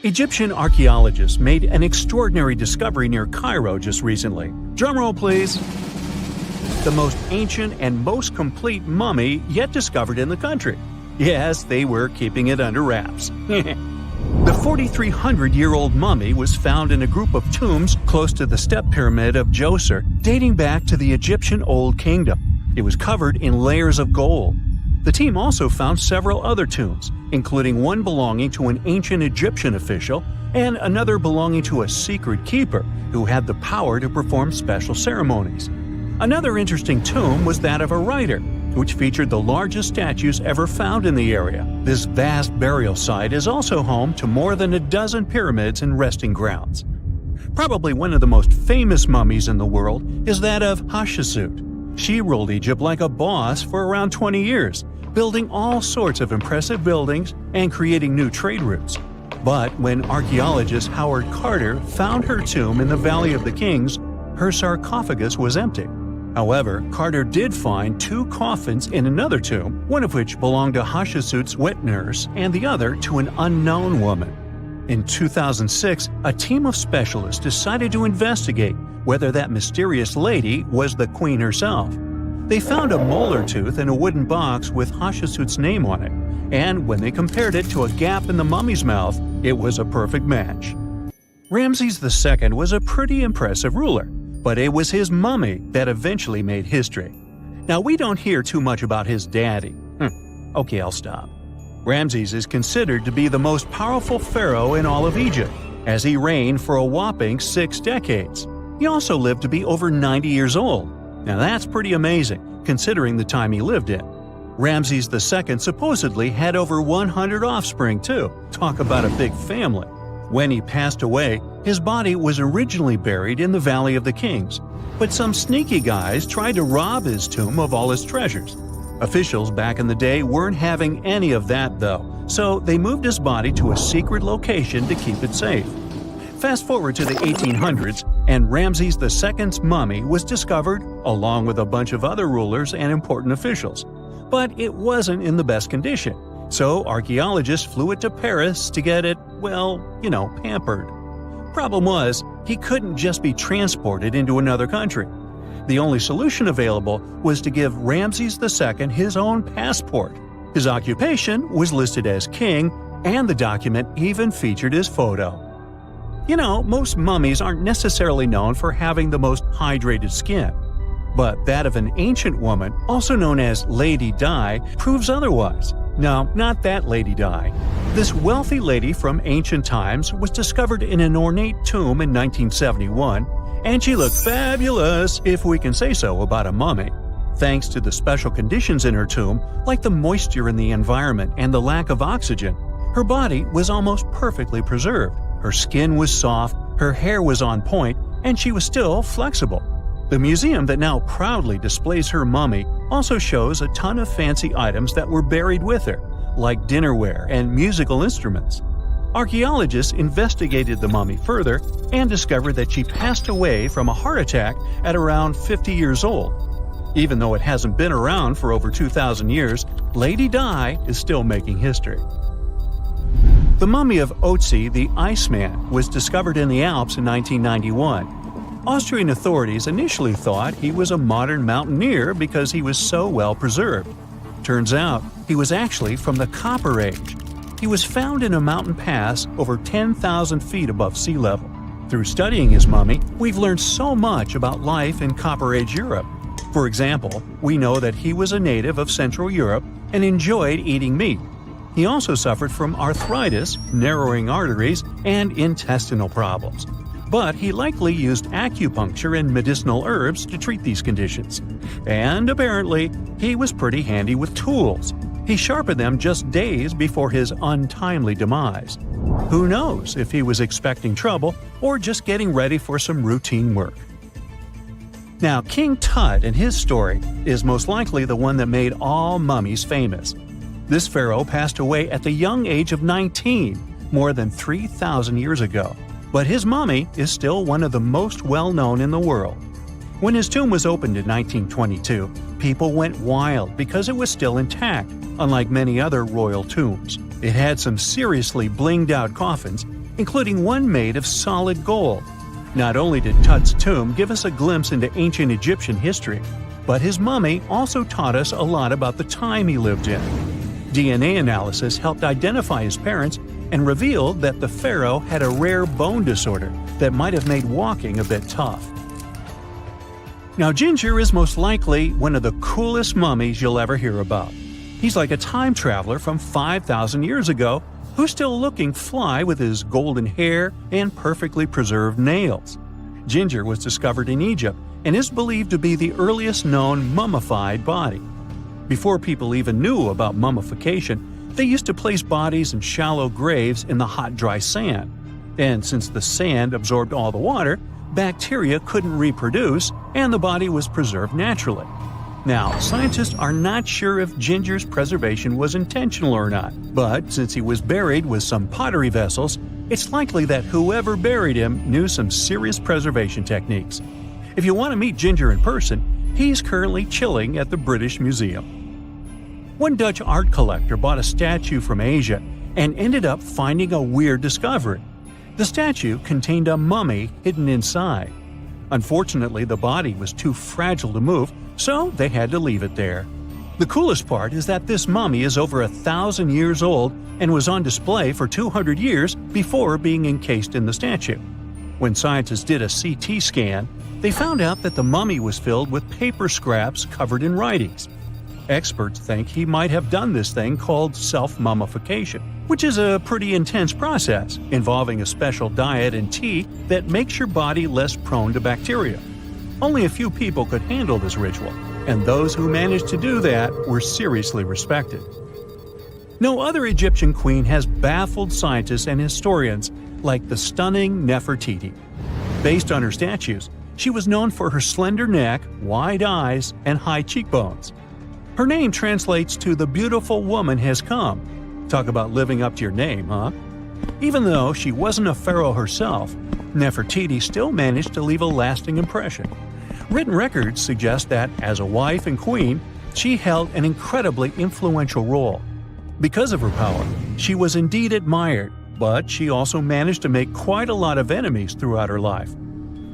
Egyptian archaeologists made an extraordinary discovery near Cairo just recently. Drumroll please. The most ancient and most complete mummy yet discovered in the country. Yes, they were keeping it under wraps. The 4,300-year-old mummy was found in a group of tombs close to the step pyramid of Djoser, dating back to the Egyptian Old Kingdom. It was covered in layers of gold. The team also found several other tombs, including one belonging to an ancient Egyptian official and another belonging to a secret keeper who had the power to perform special ceremonies. Another interesting tomb was that of a writer, which featured the largest statues ever found in the area. This vast burial site is also home to more than a dozen pyramids and resting grounds. Probably one of the most famous mummies in the world is that of Hatshepsut. She ruled Egypt like a boss for around 20 years, building all sorts of impressive buildings and creating new trade routes. But when archaeologist Howard Carter found her tomb in the Valley of the Kings, her sarcophagus was empty. However, Carter did find 2 coffins in another tomb, one of which belonged to Hatshepsut's wet nurse and the other to an unknown woman. In 2006, a team of specialists decided to investigate whether that mysterious lady was the queen herself. They found a molar tooth in a wooden box with Hatshepsut's name on it, and when they compared it to a gap in the mummy's mouth, it was a perfect match. Ramses II was a pretty impressive ruler, but it was his mummy that eventually made history. Now, we don't hear too much about his daddy. Okay, I'll stop. Ramses is considered to be the most powerful pharaoh in all of Egypt, as he reigned for a whopping 6 decades. He also lived to be over 90 years old. Now that's pretty amazing, considering the time he lived in. Ramses II supposedly had over 100 offspring too. Talk about a big family. When he passed away, his body was originally buried in the Valley of the Kings, but some sneaky guys tried to rob his tomb of all his treasures. Officials back in the day weren't having any of that though, so they moved his body to a secret location to keep it safe. Fast forward to the 1800s, and Ramses II's mummy was discovered along with a bunch of other rulers and important officials. But it wasn't in the best condition, so archaeologists flew it to Paris to get it, pampered. Problem was, he couldn't just be transported into another country. The only solution available was to give Ramses II his own passport. His occupation was listed as king, and the document even featured his photo. Most mummies aren't necessarily known for having the most hydrated skin. But that of an ancient woman, also known as Lady Dai, proves otherwise. No, not that Lady Dai. This wealthy lady from ancient times was discovered in an ornate tomb in 1971, and she looked fabulous, if we can say so about a mummy. Thanks to the special conditions in her tomb, like the moisture in the environment and the lack of oxygen, her body was almost perfectly preserved. Her skin was soft, her hair was on point, and she was still flexible. The museum that now proudly displays her mummy also shows a ton of fancy items that were buried with her, like dinnerware and musical instruments. Archaeologists investigated the mummy further and discovered that she passed away from a heart attack at around 50 years old. Even though it hasn't been around for over 2,000 years, Lady Dai is still making history. The mummy of Ötzi the Iceman was discovered in the Alps in 1991. Austrian authorities initially thought he was a modern mountaineer because he was so well preserved. Turns out, he was actually from the Copper Age. He was found in a mountain pass over 10,000 feet above sea level. Through studying his mummy, we've learned so much about life in Copper Age Europe. For example, we know that he was a native of Central Europe and enjoyed eating meat. He also suffered from arthritis, narrowing arteries, and intestinal problems. But he likely used acupuncture and medicinal herbs to treat these conditions. And apparently, he was pretty handy with tools. He sharpened them just days before his untimely demise. Who knows if he was expecting trouble or just getting ready for some routine work. Now, King Tut and his story is most likely the one that made all mummies famous. This pharaoh passed away at the young age of 19, more than 3,000 years ago. But his mummy is still one of the most well-known in the world. When his tomb was opened in 1922, people went wild because it was still intact, unlike many other royal tombs. It had some seriously blinged-out coffins, including one made of solid gold. Not only did Tut's tomb give us a glimpse into ancient Egyptian history, but his mummy also taught us a lot about the time he lived in. DNA analysis helped identify his parents and revealed that the pharaoh had a rare bone disorder that might have made walking a bit tough. Now, Ginger is most likely one of the coolest mummies you'll ever hear about. He's like a time traveler from 5,000 years ago who's still looking fly with his golden hair and perfectly preserved nails. Ginger was discovered in Egypt and is believed to be the earliest known mummified body. Before people even knew about mummification, they used to place bodies in shallow graves in the hot, dry sand. And since the sand absorbed all the water, bacteria couldn't reproduce and the body was preserved naturally. Now, scientists are not sure if Ginger's preservation was intentional or not, but since he was buried with some pottery vessels, it's likely that whoever buried him knew some serious preservation techniques. If you want to meet Ginger in person, he's currently chilling at the British Museum. One Dutch art collector bought a statue from Asia and ended up finding a weird discovery. The statue contained a mummy hidden inside. Unfortunately, the body was too fragile to move, so they had to leave it there. The coolest part is that this mummy is over 1,000 years old and was on display for 200 years before being encased in the statue. When scientists did a CT scan, they found out that the mummy was filled with paper scraps covered in writings. Experts think he might have done this thing called self-mummification, which is a pretty intense process involving a special diet and tea that makes your body less prone to bacteria. Only a few people could handle this ritual, and those who managed to do that were seriously respected. No other Egyptian queen has baffled scientists and historians like the stunning Nefertiti. Based on her statues, she was known for her slender neck, wide eyes, and high cheekbones. Her name translates to "the beautiful woman has come." Talk about living up to your name, huh? Even though she wasn't a pharaoh herself, Nefertiti still managed to leave a lasting impression. Written records suggest that, as a wife and queen, she held an incredibly influential role. Because of her power, she was indeed admired, but she also managed to make quite a lot of enemies throughout her life.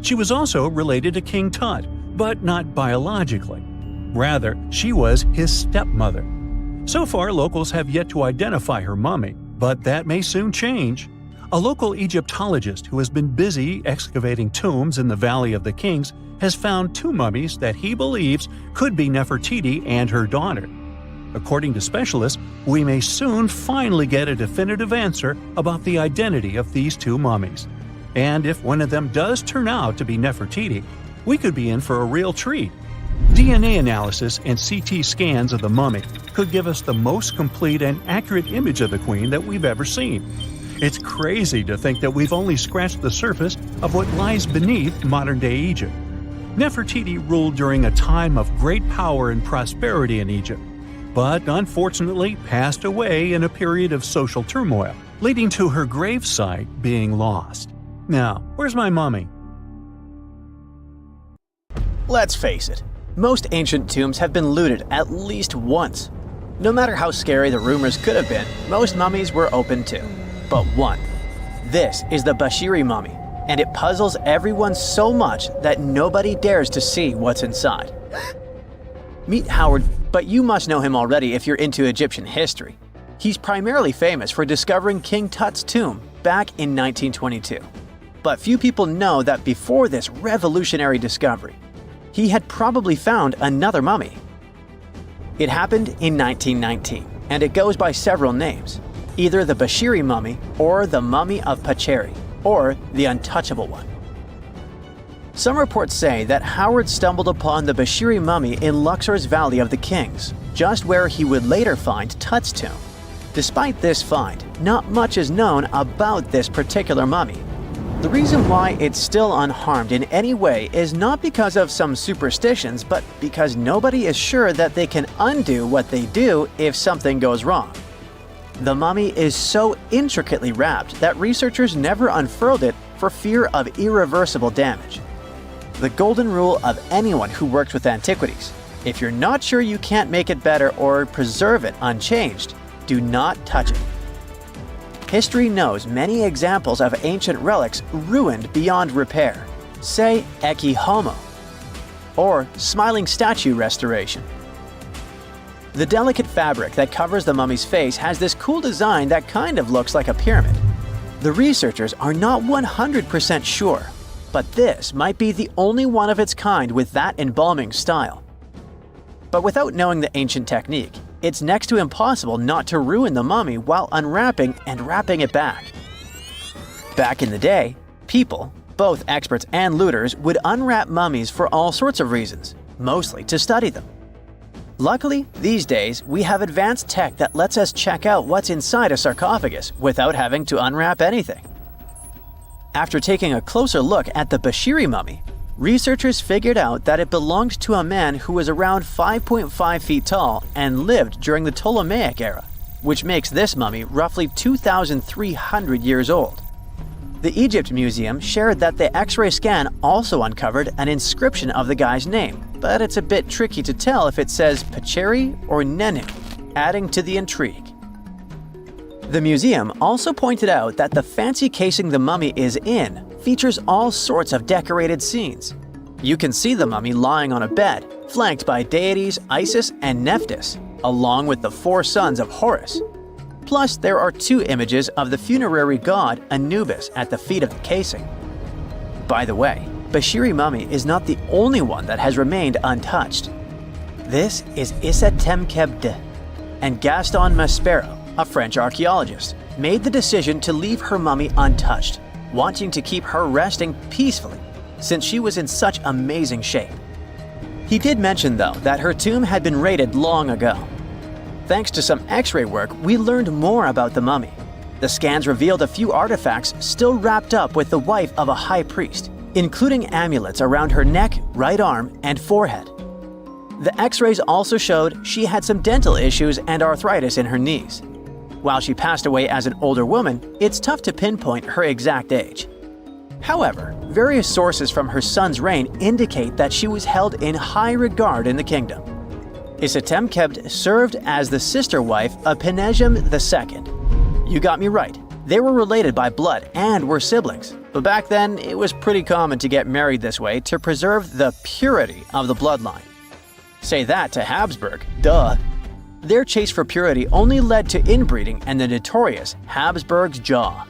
She was also related to King Tut, but not biologically. Rather, she was his stepmother. So far, locals have yet to identify her mummy, but that may soon change. A local Egyptologist who has been busy excavating tombs in the Valley of the Kings has found two mummies that he believes could be Nefertiti and her daughter. According to specialists, we may soon finally get a definitive answer about the identity of these two mummies. And if one of them does turn out to be Nefertiti, we could be in for a real treat. DNA analysis and CT scans of the mummy could give us the most complete and accurate image of the queen that we've ever seen. It's crazy to think that we've only scratched the surface of what lies beneath modern-day Egypt. Nefertiti ruled during a time of great power and prosperity in Egypt, but unfortunately passed away in a period of social turmoil, leading to her gravesite being lost. Now, where's my mummy? Let's face it, most ancient tombs have been looted at least once. No matter how scary the rumors could have been, most mummies were open too. But one. This is the Bashiri mummy, and it puzzles everyone so much that nobody dares to see what's inside. Meet Howard, but you must know him already if you're into Egyptian history. He's primarily famous for discovering King Tut's tomb back in 1922. But few people know that before this revolutionary discovery, he had probably found another mummy. It happened in 1919, and it goes by several names, either the Bashiri mummy or the Mummy of Pacheri, or the Untouchable One. Some reports say that Howard stumbled upon the Bashiri mummy in Luxor's Valley of the Kings, just where he would later find Tut's tomb. Despite this find, not much is known about this particular mummy. The reason why it's still unharmed in any way is not because of some superstitions, but because nobody is sure that they can undo what they do if something goes wrong. The mummy is so intricately wrapped that researchers never unfurled it for fear of irreversible damage. The golden rule of anyone who works with antiquities: if you're not sure you can't make it better or preserve it unchanged, do not touch it. history knows many examples of ancient relics ruined beyond repair, say Ecce Homo, or smiling statue restoration. The delicate fabric that covers the mummy's face has this cool design that kind of looks like a pyramid. The researchers are not 100% sure, but this might be the only one of its kind with that embalming style. But without knowing the ancient technique, it's next to impossible not to ruin the mummy while unwrapping and wrapping it back. Back in the day, people, both experts and looters, would unwrap mummies for all sorts of reasons, mostly to study them. Luckily, these days, we have advanced tech that lets us check out what's inside a sarcophagus without having to unwrap anything. After taking a closer look at the Bashiri mummy, researchers figured out that it belonged to a man who was around 5.5 feet tall and lived during the Ptolemaic era, which makes this mummy roughly 2,300 years old. The Egypt Museum shared that the X-ray scan also uncovered an inscription of the guy's name, but it's a bit tricky to tell if it says Pacheri or Nenu, adding to the intrigue. The museum also pointed out that the fancy casing the mummy is in features all sorts of decorated scenes. You can see the mummy lying on a bed, flanked by deities Isis and Nephthys, along with the 4 sons of Horus. Plus, there are 2 images of the funerary god Anubis at the feet of the casing. By the way, Bashiri mummy is not the only one that has remained untouched. This is Isetemkheb, and Gaston Maspero, a French archaeologist, made the decision to leave her mummy untouched, wanting to keep her resting peacefully since she was in such amazing shape. He did mention, though, that her tomb had been raided long ago. Thanks to some X-ray work, we learned more about the mummy. The scans revealed a few artifacts still wrapped up with the wife of a high priest, including amulets around her neck, right arm, and forehead. The X-rays also showed she had some dental issues and arthritis in her knees. While she passed away as an older woman, it's tough to pinpoint her exact age. However, various sources from her son's reign indicate that she was held in high regard in the kingdom. Isetemkheb served as the sister wife of Penejam II. You got me right, they were related by blood and were siblings, but back then it was pretty common to get married this way to preserve the purity of the bloodline. Say that to Habsburg, duh. Their chase for purity only led to inbreeding and the notorious Habsburg's jaw.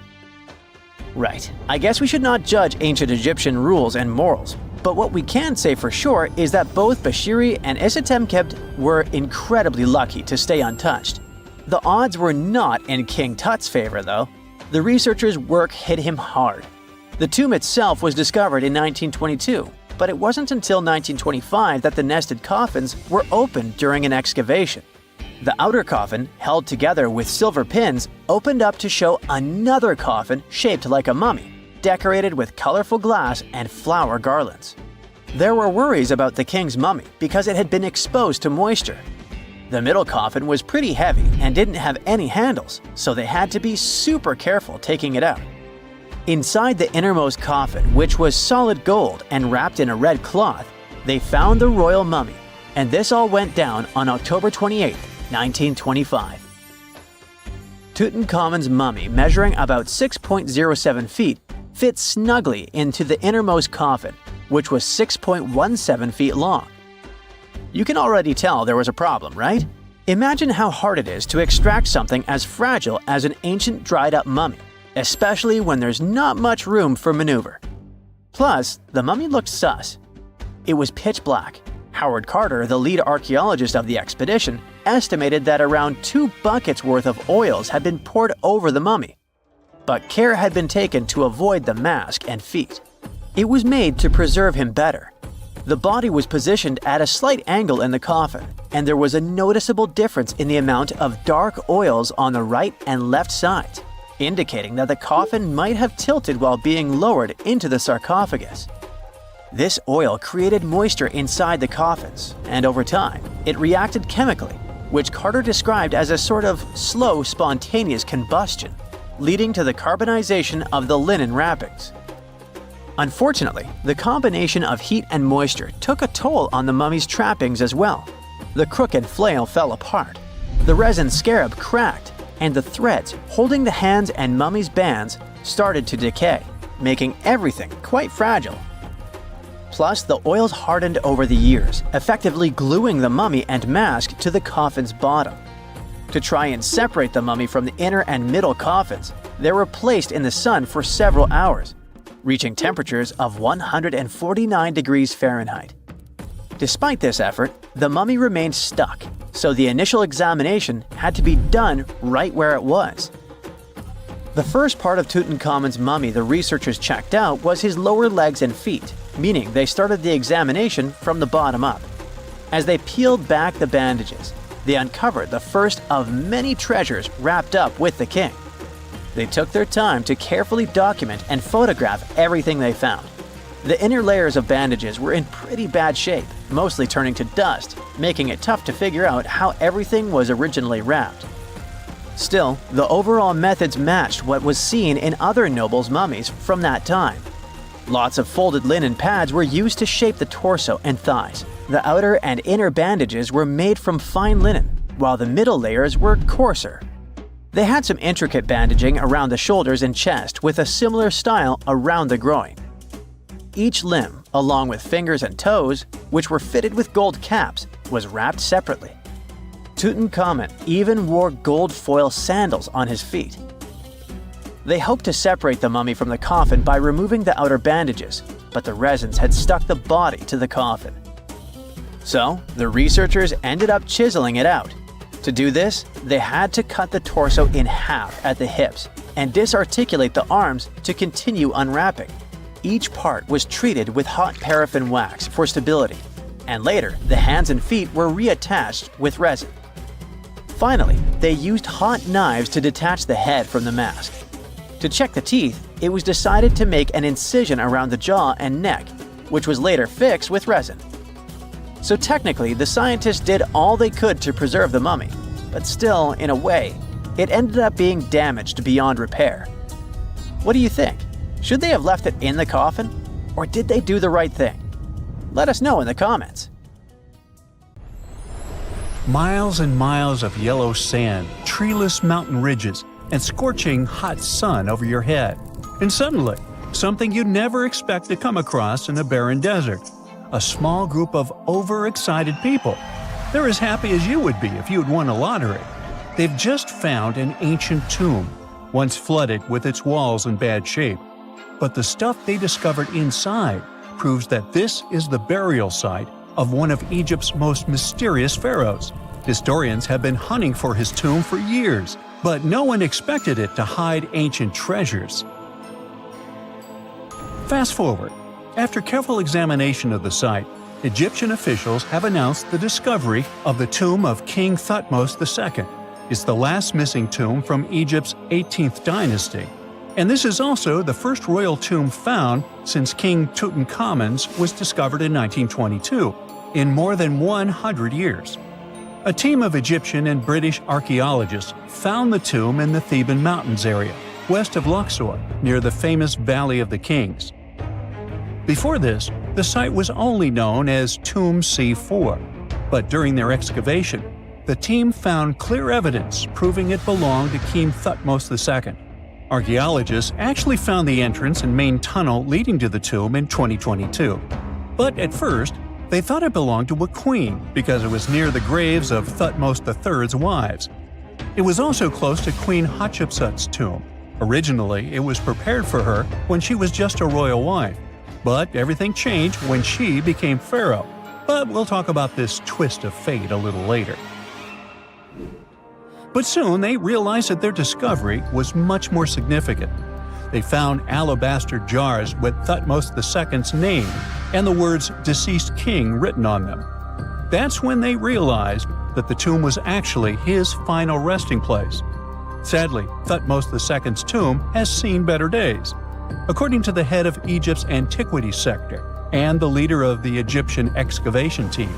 Right, I guess we should not judge ancient Egyptian rules and morals, but what we can say for sure is that both Bashiri and Isetemkheb were incredibly lucky to stay untouched. The odds were not in King Tut's favor, though. The researchers' work hit him hard. The tomb itself was discovered in 1922, but it wasn't until 1925 that the nested coffins were opened during an excavation. The outer coffin, held together with silver pins, opened up to show another coffin shaped like a mummy, decorated with colorful glass and flower garlands. There were worries about the king's mummy because it had been exposed to moisture. The middle coffin was pretty heavy and didn't have any handles, so they had to be super careful taking it out. Inside the innermost coffin, which was solid gold and wrapped in a red cloth, they found the royal mummy, and this all went down on October 28, 1925. Tutankhamun's mummy, measuring about 6.07 feet, fit snugly into the innermost coffin, which was 6.17 feet long. You can already tell there was a problem, right? Imagine how hard it is to extract something as fragile as an ancient dried-up mummy, especially when there's not much room for maneuver. Plus, the mummy looked sus. It was pitch black. Howard Carter, the lead archaeologist of the expedition, estimated that around 2 buckets worth of oils had been poured over the mummy. But care had been taken to avoid the mask and feet. It was made to preserve him better. The body was positioned at a slight angle in the coffin, and there was a noticeable difference in the amount of dark oils on the right and left sides, indicating that the coffin might have tilted while being lowered into the sarcophagus. This oil created moisture inside the coffins, and over time, it reacted chemically, which Carter described as a sort of slow, spontaneous combustion, leading to the carbonization of the linen wrappings. Unfortunately, the combination of heat and moisture took a toll on the mummy's trappings as well. The crook and flail fell apart, the resin scarab cracked, and the threads holding the hands and mummy's bands started to decay, making everything quite fragile. Plus, the oils hardened over the years, effectively gluing the mummy and mask to the coffin's bottom. To try and separate the mummy from the inner and middle coffins, they were placed in the sun for several hours, reaching temperatures of 149 degrees Fahrenheit. Despite this effort, the mummy remained stuck, so the initial examination had to be done right where it was. The first part of Tutankhamun's mummy the researchers checked out was his lower legs and feet, meaning they started the examination from the bottom up. As they peeled back the bandages, they uncovered the first of many treasures wrapped up with the king. They took their time to carefully document and photograph everything they found. The inner layers of bandages were in pretty bad shape, mostly turning to dust, making it tough to figure out how everything was originally wrapped. Still, the overall methods matched what was seen in other nobles' mummies from that time. Lots of folded linen pads were used to shape the torso and thighs. The outer and inner bandages were made from fine linen, while the middle layers were coarser. They had some intricate bandaging around the shoulders and chest with a similar style around the groin. Each limb, along with fingers and toes, which were fitted with gold caps, was wrapped separately. Tutankhamun even wore gold foil sandals on his feet. They hoped to separate the mummy from the coffin by removing the outer bandages, but the resins had stuck the body to the coffin. So, the researchers ended up chiseling it out. To do this, they had to cut the torso in half at the hips and disarticulate the arms to continue unwrapping. Each part was treated with hot paraffin wax for stability, and later the hands and feet were reattached with resin. Finally, they used hot knives to detach the head from the mask. To check the teeth, it was decided to make an incision around the jaw and neck, which was later fixed with resin. So technically, the scientists did all they could to preserve the mummy, but still, in a way, it ended up being damaged beyond repair. What do you think? Should they have left it in the coffin? Or did they do the right thing? Let us know in the comments. Miles and miles of yellow sand, treeless mountain ridges, and scorching hot sun over your head. And suddenly, something you never expect to come across in a barren desert. A small group of overexcited people. They're as happy as you would be if you'd won a lottery. They've just found an ancient tomb, once flooded with its walls in bad shape. But the stuff they discovered inside proves that this is the burial site of one of Egypt's most mysterious pharaohs. Historians have been hunting for his tomb for years, but no one expected it to hide ancient treasures. Fast forward. After careful examination of the site, Egyptian officials have announced the discovery of the tomb of King Thutmose II. It's the last missing tomb from Egypt's 18th dynasty. And this is also the first royal tomb found since King Tutankhamun's was discovered in 1922, in more than 100 years. A team of Egyptian and British archaeologists found the tomb in the Theban Mountains area, west of Luxor, near the famous Valley of the Kings. Before this, the site was only known as Tomb C4, but during their excavation, the team found clear evidence proving it belonged to King Thutmose II. Archaeologists actually found the entrance and main tunnel leading to the tomb in 2022. But at first, they thought it belonged to a queen because it was near the graves of Thutmose III's wives. It was also close to Queen Hatshepsut's tomb. Originally, it was prepared for her when she was just a royal wife. But everything changed when she became pharaoh. But we'll talk about this twist of fate a little later. But soon they realized that their discovery was much more significant. They found alabaster jars with Thutmose II's name and the words "deceased king" written on them. That's when they realized that the tomb was actually his final resting place. Sadly, Thutmose II's tomb has seen better days. According to the head of Egypt's antiquities sector and the leader of the Egyptian excavation team,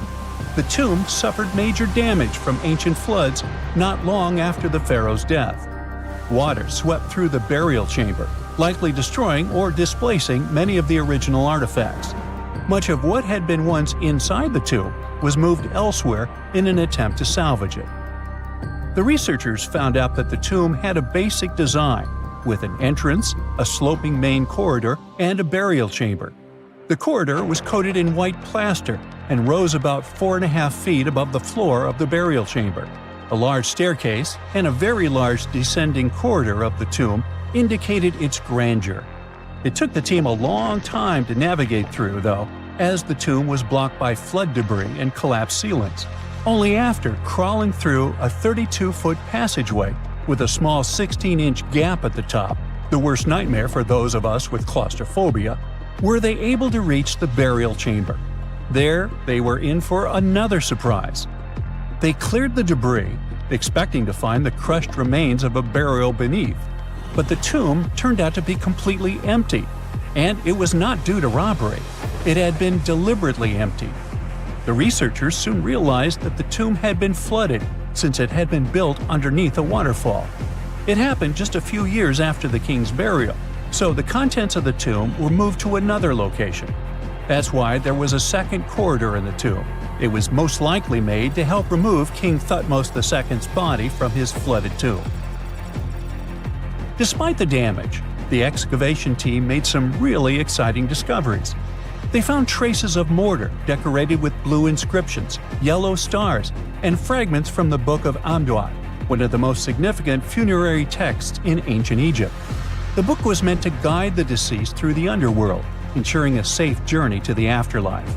the tomb suffered major damage from ancient floods not long after the pharaoh's death. Water swept through the burial chamber, likely destroying or displacing many of the original artifacts. Much of what had been once inside the tomb was moved elsewhere in an attempt to salvage it. The researchers found out that the tomb had a basic design, with an entrance, a sloping main corridor, and a burial chamber. The corridor was coated in white plaster and rose about 4.5 feet above the floor of the burial chamber. A large staircase and a very large descending corridor of the tomb indicated its grandeur. It took the team a long time to navigate through, though, as the tomb was blocked by flood debris and collapsed ceilings. Only after crawling through a 32-foot passageway with a small 16-inch gap at the top, the worst nightmare for those of us with claustrophobia, were they able to reach the burial chamber. There, they were in for another surprise. They cleared the debris, expecting to find the crushed remains of a burial beneath. But the tomb turned out to be completely empty, and it was not due to robbery. It had been deliberately emptied. The researchers soon realized that the tomb had been flooded since it had been built underneath a waterfall. It happened just a few years after the king's burial, so the contents of the tomb were moved to another location. That's why there was a second corridor in the tomb. It was most likely made to help remove King Thutmose II's body from his flooded tomb. Despite the damage, the excavation team made some really exciting discoveries. They found traces of mortar decorated with blue inscriptions, yellow stars, and fragments from the Book of Amduat, one of the most significant funerary texts in ancient Egypt. The book was meant to guide the deceased through the underworld, ensuring a safe journey to the afterlife.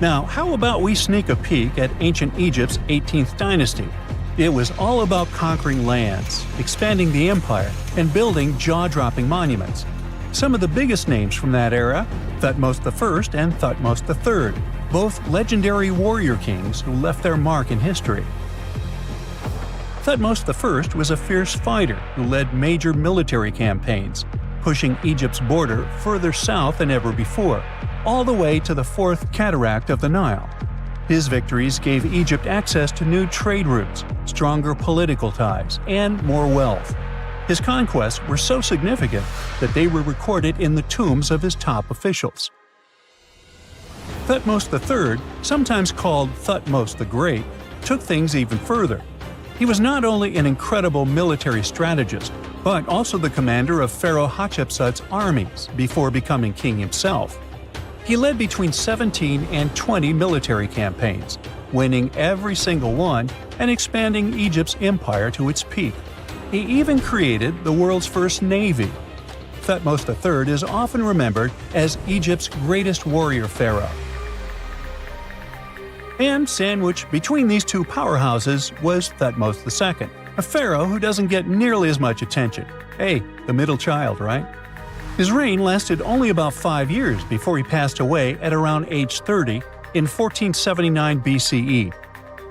Now, how about we sneak a peek at ancient Egypt's 18th dynasty? It was all about conquering lands, expanding the empire, and building jaw-dropping monuments. Some of the biggest names from that era, Thutmose I and Thutmose III, both legendary warrior kings who left their mark in history. Thutmose I was a fierce fighter who led major military campaigns, pushing Egypt's border further south than ever before, all the way to the fourth cataract of the Nile. His victories gave Egypt access to new trade routes, stronger political ties, and more wealth. His conquests were so significant that they were recorded in the tombs of his top officials. Thutmose III, sometimes called Thutmose the Great, took things even further. He was not only an incredible military strategist, but also the commander of Pharaoh Hatshepsut's armies before becoming king himself. He led between 17 and 20 military campaigns, winning every single one and expanding Egypt's empire to its peak. He even created the world's first navy. Thutmose III is often remembered as Egypt's greatest warrior pharaoh. And sandwiched between these two powerhouses was Thutmose II, a pharaoh who doesn't get nearly as much attention. Hey, the middle child, right? His reign lasted only about 5 years before he passed away at around age 30 in 1479 BCE.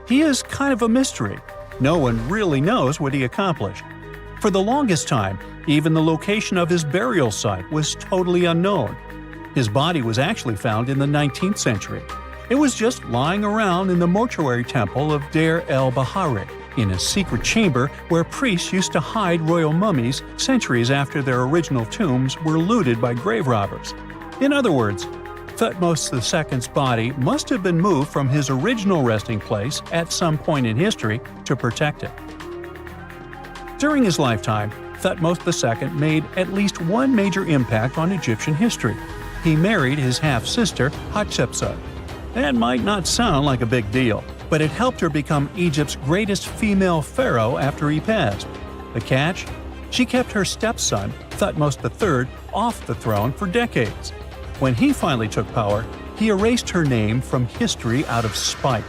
He is kind of a mystery. No one really knows what he accomplished. For the longest time, even the location of his burial site was totally unknown. His body was actually found in the 19th century. It was just lying around in the mortuary temple of Deir el-Bahari, in a secret chamber where priests used to hide royal mummies centuries after their original tombs were looted by grave robbers. In other words, Thutmose II's body must have been moved from his original resting place at some point in history to protect it. During his lifetime, Thutmose II made at least one major impact on Egyptian history. He married his half-sister, Hatshepsut. That might not sound like a big deal, but it helped her become Egypt's greatest female pharaoh after he passed. The catch? She kept her stepson, Thutmose III, off the throne for decades. When he finally took power, he erased her name from history out of spite.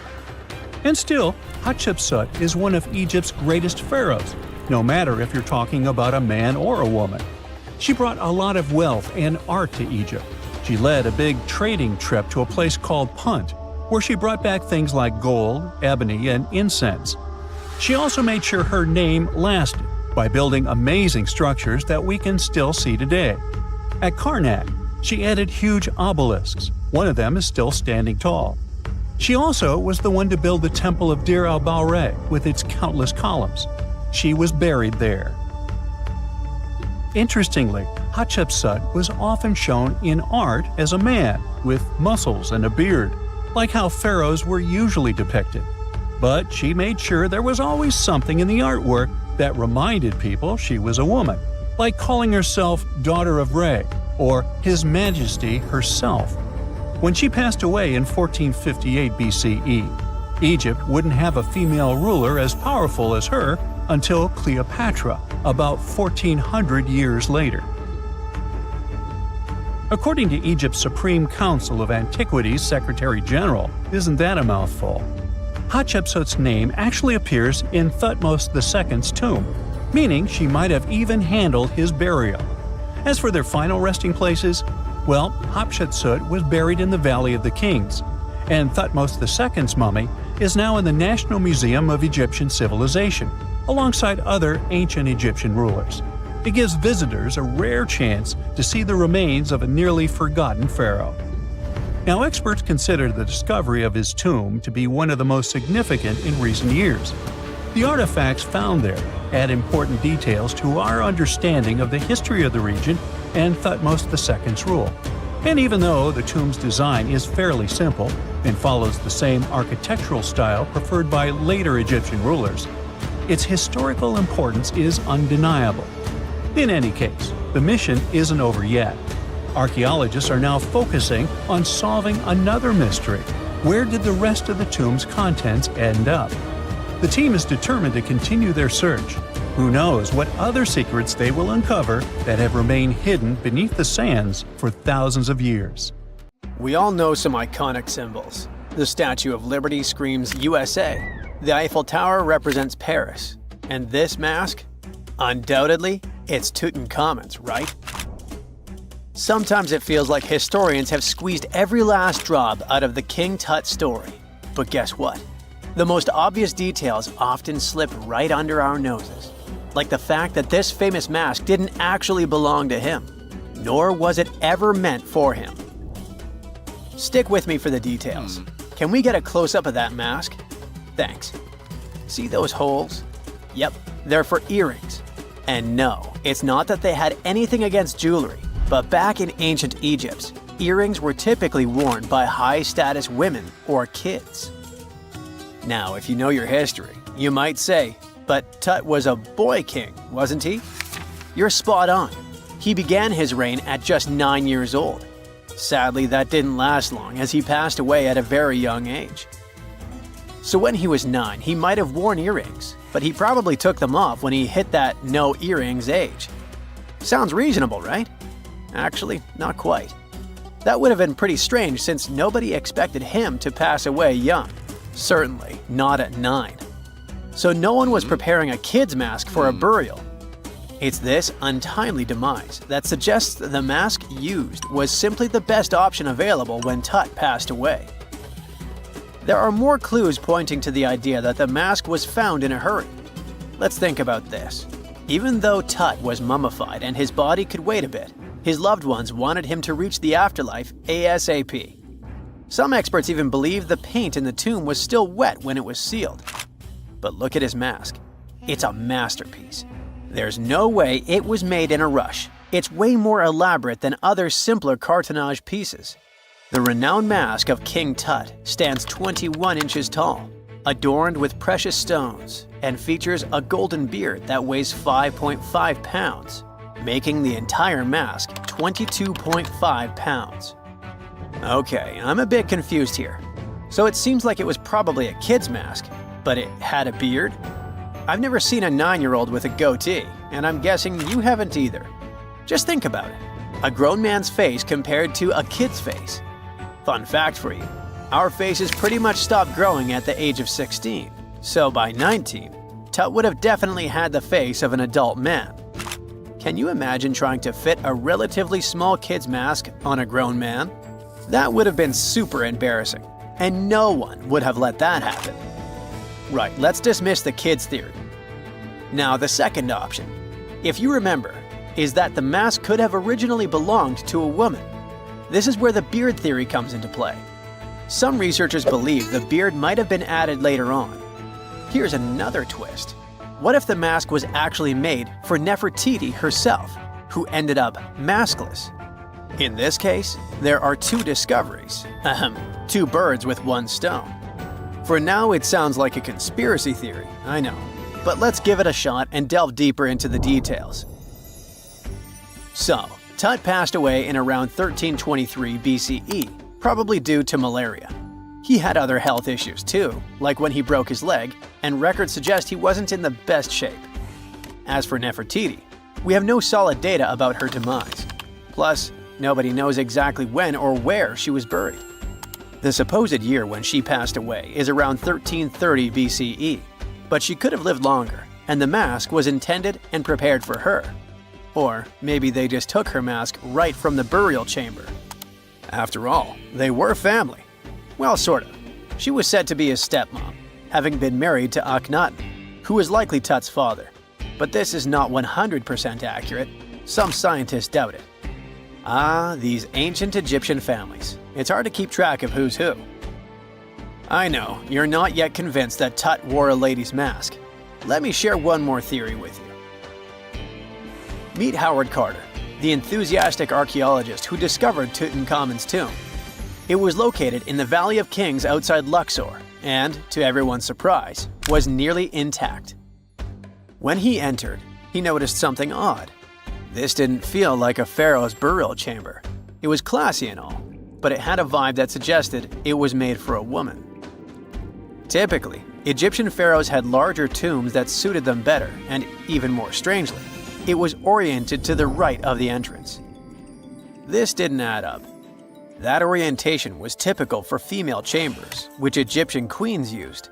And still, Hatshepsut is one of Egypt's greatest pharaohs, no matter if you're talking about a man or a woman. She brought a lot of wealth and art to Egypt. She led a big trading trip to a place called Punt, where she brought back things like gold, ebony, and incense. She also made sure her name lasted by building amazing structures that we can still see today. At Karnak, she added huge obelisks. One of them is still standing tall. She also was the one to build the Temple of Deir el-Bahari with its countless columns. She was buried there. Interestingly, Hatshepsut was often shown in art as a man, with muscles and a beard, like how pharaohs were usually depicted. but she made sure there was always something in the artwork that reminded people she was a woman, like calling herself Daughter of Re or His Majesty herself. When she passed away in 1458 BCE, Egypt wouldn't have a female ruler as powerful as her until Cleopatra, about 1400 years later. According to Egypt's Supreme Council of Antiquities Secretary General, isn't that a mouthful? Hatshepsut's name actually appears in Thutmose II's tomb, meaning she might have even handled his burial. As for their final resting places, well, Hatshepsut was buried in the Valley of the Kings, and Thutmose II's mummy is now in the National Museum of Egyptian Civilization, alongside other ancient Egyptian rulers. It gives visitors a rare chance to see the remains of a nearly forgotten pharaoh. Now, experts consider the discovery of his tomb to be one of the most significant in recent years. The artifacts found there add important details to our understanding of the history of the region and Thutmose II's rule. And even though the tomb's design is fairly simple and follows the same architectural style preferred by later Egyptian rulers, its historical importance is undeniable. In any case, the mission isn't over yet. Archaeologists are now focusing on solving another mystery. Where did the rest of the tomb's contents end up? The team is determined to continue their search. Who knows what other secrets they will uncover that have remained hidden beneath the sands for thousands of years. We all know some iconic symbols. The Statue of Liberty screams USA. The Eiffel Tower represents Paris. And this mask? Undoubtedly, it's Tutankhamun's, right? Sometimes it feels like historians have squeezed every last drop out of the King Tut story. But guess what? The most obvious details often slip right under our noses. Like the fact that this famous mask didn't actually belong to him, nor was it ever meant for him. Stick with me for the details. Can we get a close-up of that mask? Thanks. See those holes? Yep, they're for earrings. And no, it's not that they had anything against jewelry. But back in ancient Egypt, earrings were typically worn by high-status women or kids. Now, if you know your history, you might say, but Tut was a boy king, wasn't he? You're spot on. He began his reign at just 9 years old. Sadly, that didn't last long as he passed away at a very young age. So when he was 9, he might have worn earrings, but he probably took them off when he hit that no earrings age. Sounds reasonable, right? Actually, not quite. That would have been pretty strange since nobody expected him to pass away young. Certainly not at 9. So no one was preparing a kid's mask for a burial. It's this untimely demise that suggests that the mask used was simply the best option available when Tut passed away. There are more clues pointing to the idea that the mask was found in a hurry. Let's think about this. Even though Tut was mummified and his body could wait a bit, his loved ones wanted him to reach the afterlife ASAP. Some experts even believe the paint in the tomb was still wet when it was sealed. But look at his mask. It's a masterpiece. There's no way it was made in a rush. It's way more elaborate than other simpler cartonnage pieces. The renowned mask of King Tut stands 21 inches tall, adorned with precious stones, and features a golden beard that weighs 5.5 pounds, making the entire mask 22.5 pounds. Okay, I'm a bit confused here. So it seems like it was probably a kid's mask, but it had a beard? I've never seen a 9-year-old with a goatee, and I'm guessing you haven't either. Just think about it. A grown man's face compared to a kid's face. Fun fact for you, our faces pretty much stopped growing at the age of 16, so by 19, Tut would have definitely had the face of an adult man. Can you imagine trying to fit a relatively small kid's mask on a grown man? That would have been super embarrassing, and no one would have let that happen. Right, let's dismiss the kid's theory. Now, the second option, if you remember, is that the mask could have originally belonged to a woman. This is where the beard theory comes into play. Some researchers believe the beard might have been added later on. Here's another twist. What if the mask was actually made for Nefertiti herself, who ended up maskless? In this case, there are two discoveries. Two birds with one stone. For now, it sounds like a conspiracy theory, I know. But let's give it a shot and delve deeper into the details. So, Tut passed away in around 1323 BCE, probably due to malaria. He had other health issues too, like when he broke his leg, and records suggest he wasn't in the best shape. As for Nefertiti, we have no solid data about her demise. Plus, nobody knows exactly when or where she was buried. The supposed year when she passed away is around 1330 BCE, but she could have lived longer, and the mask was intended and prepared for her. Or maybe they just took her mask right from the burial chamber. After all, they were family. Well, sort of. She was said to be his stepmom, having been married to Akhenaten, who was likely Tut's father. But this is not 100% accurate. Some scientists doubt it. Ah, these ancient Egyptian families. It's hard to keep track of who's who. I know, you're not yet convinced that Tut wore a lady's mask. Let me share one more theory with you. Meet Howard Carter, the enthusiastic archaeologist who discovered Tutankhamun's tomb. It was located in the Valley of Kings outside Luxor and, to everyone's surprise, was nearly intact. When he entered, he noticed something odd. This didn't feel like a pharaoh's burial chamber. It was classy and all, but it had a vibe that suggested it was made for a woman. Typically, Egyptian pharaohs had larger tombs that suited them better, and even more strangely, it was oriented to the right of the entrance. This didn't add up. That orientation was typical for female chambers, which Egyptian queens used.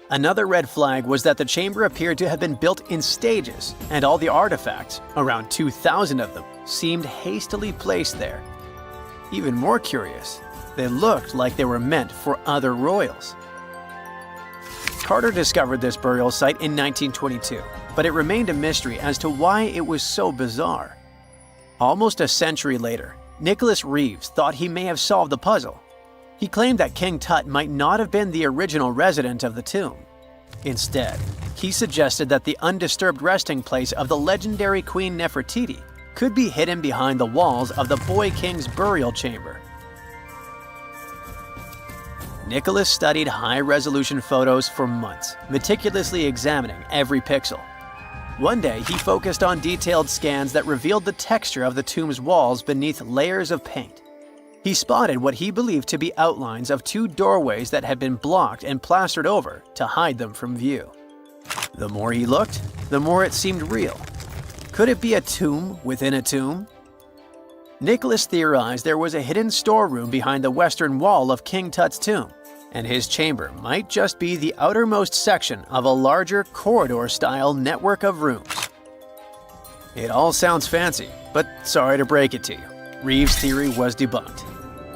Another red flag was that the chamber appeared to have been built in stages, and all the artifacts, around 2,000 of them, seemed hastily placed there. Even more curious, they looked like they were meant for other royals. Carter discovered this burial site in 1922, but it remained a mystery as to why it was so bizarre. Almost a century later, Nicholas Reeves thought he may have solved the puzzle. He claimed that King Tut might not have been the original resident of the tomb. Instead, he suggested that the undisturbed resting place of the legendary Queen Nefertiti could be hidden behind the walls of the boy king's burial chamber. Nicholas studied high-resolution photos for months, meticulously examining every pixel. One day, he focused on detailed scans that revealed the texture of the tomb's walls beneath layers of paint. He spotted what he believed to be outlines of two doorways that had been blocked and plastered over to hide them from view. The more he looked, the more it seemed real. Could it be a tomb within a tomb? Nicholas theorized there was a hidden storeroom behind the western wall of King Tut's tomb, and his chamber might just be the outermost section of a larger corridor-style network of rooms. It all sounds fancy, but sorry to break it to you. Reeves' theory was debunked.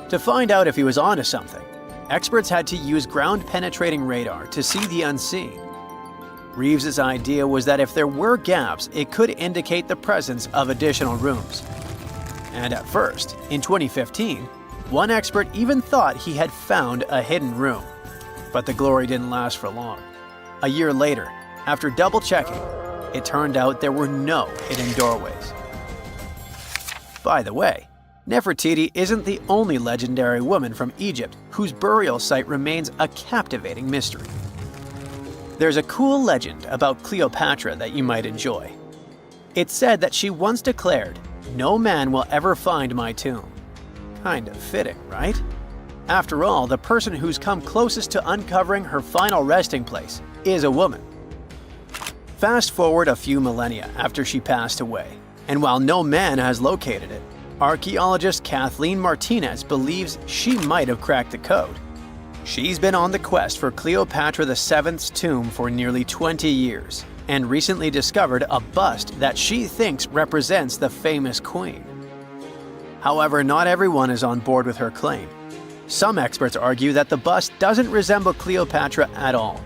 To find out if he was onto something, experts had to use ground-penetrating radar to see the unseen. Reeves' idea was that if there were gaps, it could indicate the presence of additional rooms. And at first, in 2015, one expert even thought he had found a hidden room. But the glory didn't last for long. A year later, after double-checking, it turned out there were no hidden doorways. By the way, Nefertiti isn't the only legendary woman from Egypt whose burial site remains a captivating mystery. There's a cool legend about Cleopatra that you might enjoy. It's said that she once declared, "No man will ever find my tomb." Kind of fitting, right? After all, the person who's come closest to uncovering her final resting place is a woman. Fast forward a few millennia after she passed away, and while no man has located it, archaeologist Kathleen Martinez believes she might have cracked the code. She's been on the quest for Cleopatra VII's tomb for nearly 20 years, and recently discovered a bust that she thinks represents the famous queen. However, not everyone is on board with her claim. Some experts argue that the bust doesn't resemble Cleopatra at all.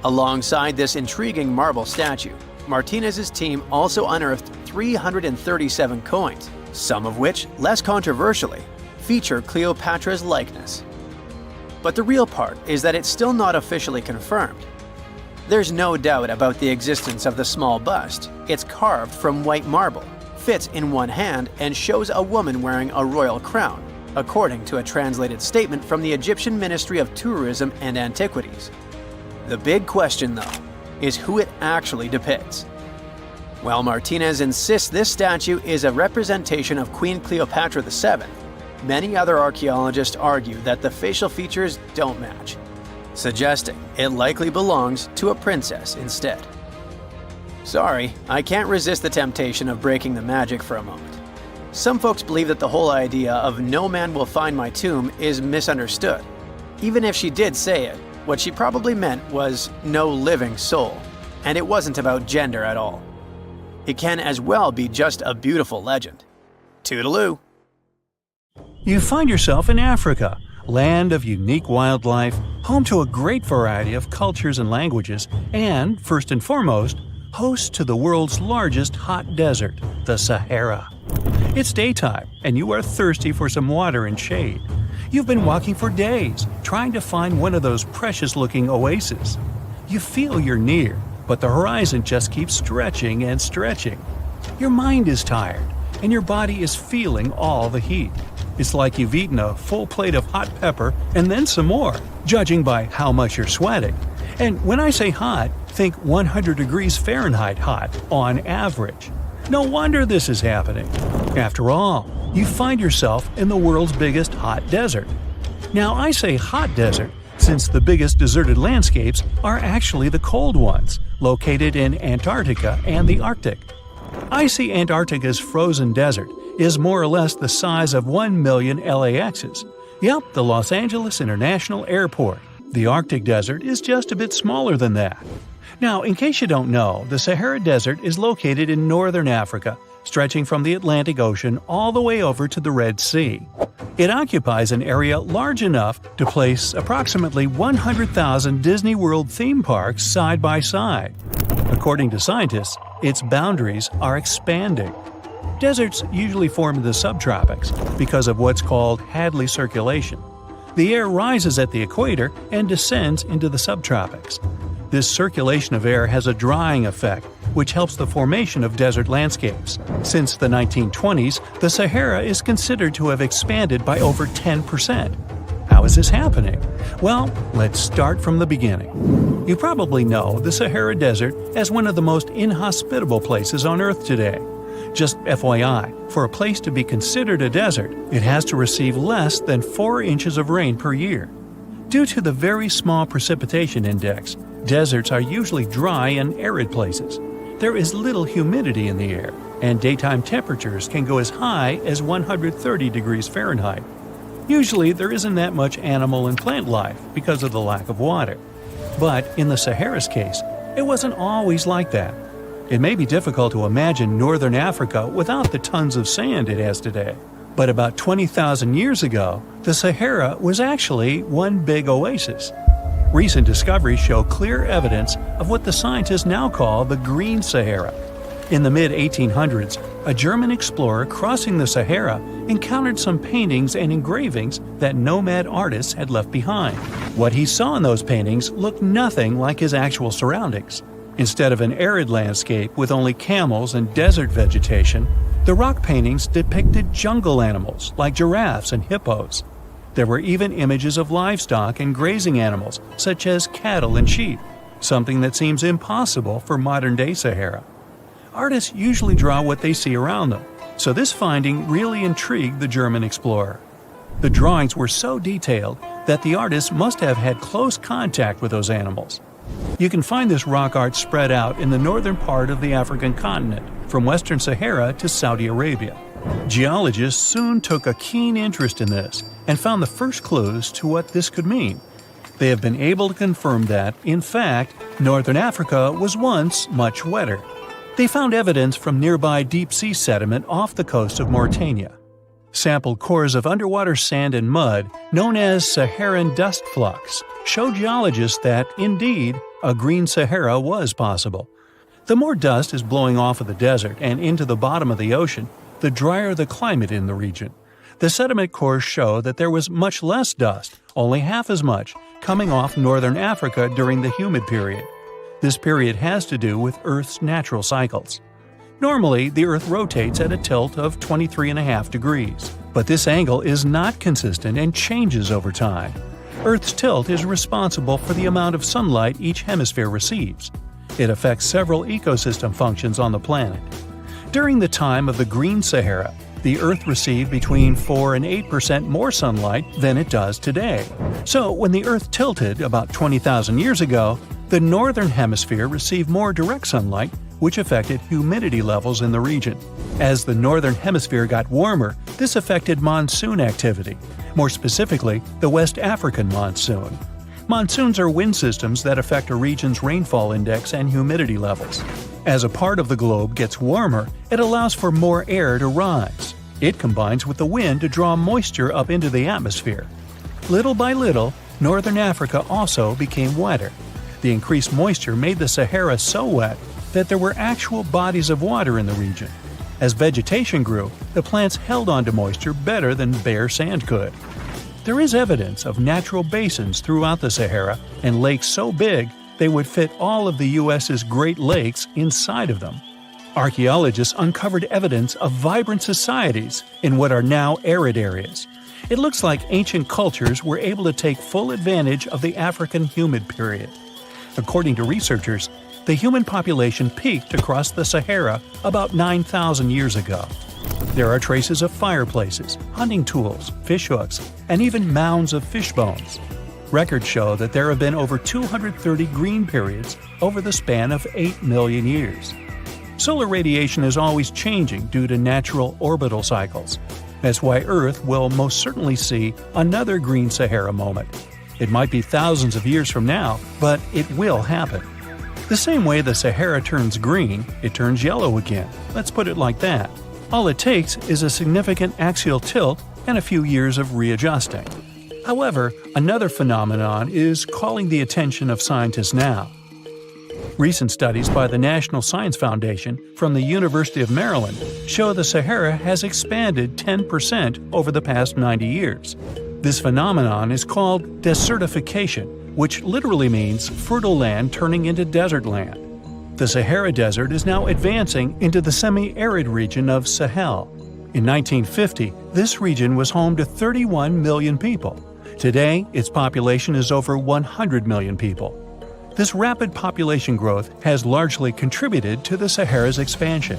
Alongside this intriguing marble statue, Martinez's team also unearthed 337 coins, some of which, less controversially, feature Cleopatra's likeness. But the real part is that it's still not officially confirmed. There's no doubt about the existence of the small bust. It's carved from white marble, fits in one hand, and shows a woman wearing a royal crown, according to a translated statement from the Egyptian Ministry of Tourism and Antiquities. The big question, though, is who it actually depicts. While Martinez insists this statue is a representation of Queen Cleopatra VII, many other archaeologists argue that the facial features don't match, suggesting it likely belongs to a princess instead. Sorry, I can't resist the temptation of breaking the magic for a moment. Some folks believe that the whole idea of "no man will find my tomb" is misunderstood. Even if she did say it, what she probably meant was "no living soul," and it wasn't about gender at all. It can as well be just a beautiful legend. Toodaloo! You find yourself in Africa, land of unique wildlife, home to a great variety of cultures and languages, and, first and foremost, host to the world's largest hot desert, the Sahara. It's daytime, and you are thirsty for some water and shade. You've been walking for days, trying to find one of those precious-looking oases. You feel you're near, but the horizon just keeps stretching and stretching. Your mind is tired, and your body is feeling all the heat. It's like you've eaten a full plate of hot pepper and then some more, judging by how much you're sweating. And when I say hot, think 100 degrees Fahrenheit hot, on average. No wonder this is happening. After all, you find yourself in the world's biggest hot desert. Now, I say hot desert since the biggest deserted landscapes are actually the cold ones, located in Antarctica and the Arctic. I see Antarctica's frozen desert is more or less the size of 1 million LAXs. Yep, the Los Angeles International Airport. The Arctic desert is just a bit smaller than that. Now, in case you don't know, the Sahara Desert is located in northern Africa, stretching from the Atlantic Ocean all the way over to the Red Sea. It occupies an area large enough to place approximately 100,000 Disney World theme parks side by side. According to scientists, its boundaries are expanding. Deserts usually form in the subtropics because of what's called Hadley circulation. The air rises at the equator and descends into the subtropics. This circulation of air has a drying effect, which helps the formation of desert landscapes. Since the 1920s, the Sahara is considered to have expanded by over 10%. How is this happening? Well, let's start from the beginning. You probably know the Sahara Desert as one of the most inhospitable places on Earth today. Just FYI, for a place to be considered a desert, it has to receive less than 4 inches of rain per year. Due to the very small precipitation index, deserts are usually dry and arid places. There is little humidity in the air, and daytime temperatures can go as high as 130 degrees Fahrenheit. Usually, there isn't that much animal and plant life because of the lack of water. But in the Sahara's case, it wasn't always like that. It may be difficult to imagine northern Africa without the tons of sand it has today. But about 20,000 years ago, the Sahara was actually one big oasis. Recent discoveries show clear evidence of what the scientists now call the Green Sahara. In the mid-1800s, a German explorer crossing the Sahara encountered some paintings and engravings that nomad artists had left behind. What he saw in those paintings looked nothing like his actual surroundings. Instead of an arid landscape with only camels and desert vegetation, the rock paintings depicted jungle animals like giraffes and hippos. There were even images of livestock and grazing animals such as cattle and sheep, something that seems impossible for modern-day Sahara. Artists usually draw what they see around them, so this finding really intrigued the German explorer. The drawings were so detailed that the artists must have had close contact with those animals. You can find this rock art spread out in the northern part of the African continent, from western Sahara to Saudi Arabia. Geologists soon took a keen interest in this and found the first clues to what this could mean. They have been able to confirm that, in fact, northern Africa was once much wetter. They found evidence from nearby deep-sea sediment off the coast of Mauritania. Sampled cores of underwater sand and mud, known as Saharan dust flux, show geologists that, indeed, a green Sahara was possible. The more dust is blowing off of the desert and into the bottom of the ocean, the drier the climate in the region. The sediment cores show that there was much less dust, only half as much, coming off northern Africa during the humid period. This period has to do with Earth's natural cycles. Normally, the Earth rotates at a tilt of 23.5 degrees. But this angle is not consistent and changes over time. Earth's tilt is responsible for the amount of sunlight each hemisphere receives. It affects several ecosystem functions on the planet. During the time of the Green Sahara, the Earth received between 4 and 8% more sunlight than it does today. So when the Earth tilted about 20,000 years ago, the northern hemisphere received more direct sunlight, which affected humidity levels in the region. As the northern hemisphere got warmer, this affected monsoon activity, more specifically the West African monsoon. Monsoons are wind systems that affect a region's rainfall index and humidity levels. As a part of the globe gets warmer, it allows for more air to rise. It combines with the wind to draw moisture up into the atmosphere. Little by little, northern Africa also became wetter. The increased moisture made the Sahara so wet that there were actual bodies of water in the region. As vegetation grew, the plants held onto moisture better than bare sand could. There is evidence of natural basins throughout the Sahara and lakes so big they would fit all of the U.S.'s Great Lakes inside of them. Archaeologists uncovered evidence of vibrant societies in what are now arid areas. It looks like ancient cultures were able to take full advantage of the African humid period. According to researchers, the human population peaked across the Sahara about 9,000 years ago. There are traces of fireplaces, hunting tools, fishhooks, and even mounds of fish bones. Records show that there have been over 230 green periods over the span of 8 million years. Solar radiation is always changing due to natural orbital cycles. That's why Earth will most certainly see another green Sahara moment. It might be thousands of years from now, but it will happen. The same way the Sahara turns green, it turns yellow again. Let's put it like that. All it takes is a significant axial tilt and a few years of readjusting. However, another phenomenon is calling the attention of scientists now. Recent studies by the National Science Foundation from the University of Maryland show the Sahara has expanded 10% over the past 90 years. This phenomenon is called desertification, which literally means fertile land turning into desert land. The Sahara Desert is now advancing into the semi-arid region of Sahel. In 1950, this region was home to 31 million people. Today, its population is over 100 million people. This rapid population growth has largely contributed to the Sahara's expansion.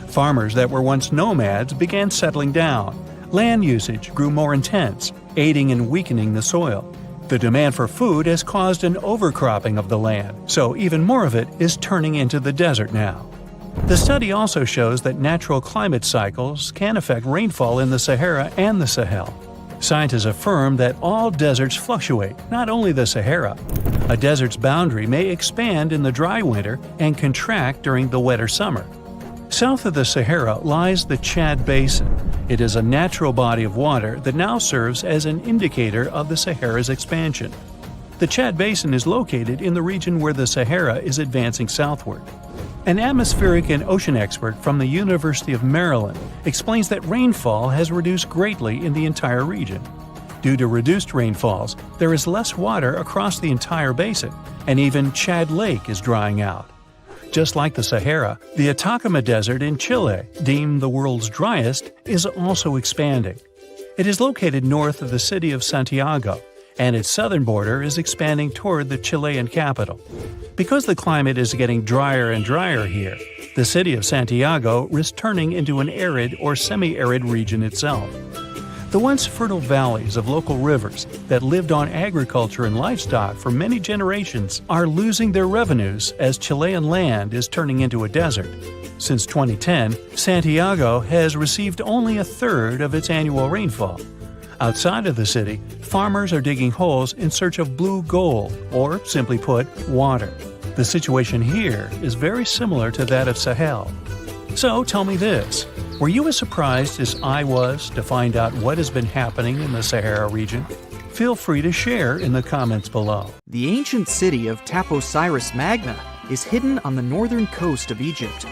Farmers that were once nomads began settling down. Land usage grew more intense, aiding in weakening the soil. The demand for food has caused an overcropping of the land, so even more of it is turning into the desert now. The study also shows that natural climate cycles can affect rainfall in the Sahara and the Sahel. Scientists affirm that all deserts fluctuate, not only the Sahara. A desert's boundary may expand in the dry winter and contract during the wetter summer. South of the Sahara lies the Chad Basin. It is a natural body of water that now serves as an indicator of the Sahara's expansion. The Chad Basin is located in the region where the Sahara is advancing southward. An atmospheric and ocean expert from the University of Maryland explains that rainfall has reduced greatly in the entire region. Due to reduced rainfalls, there is less water across the entire basin, and even Chad Lake is drying out. Just like the Sahara, the Atacama Desert in Chile, deemed the world's driest, is also expanding. It is located north of the city of Santiago, and its southern border is expanding toward the Chilean capital. Because the climate is getting drier and drier here, the city of Santiago risks turning into an arid or semi-arid region itself. The once fertile valleys of local rivers that lived on agriculture and livestock for many generations are losing their revenues as Chilean land is turning into a desert. Since 2010, Santiago has received only a third of its annual rainfall. Outside of the city, farmers are digging holes in search of blue gold, or simply put, water. The situation here is very similar to that of Sahel. So tell me this. Were you as surprised as I was to find out what has been happening in the Sahara region? Feel free to share in the comments below. The ancient city of Taposiris Magna is hidden on the northern coast of Egypt.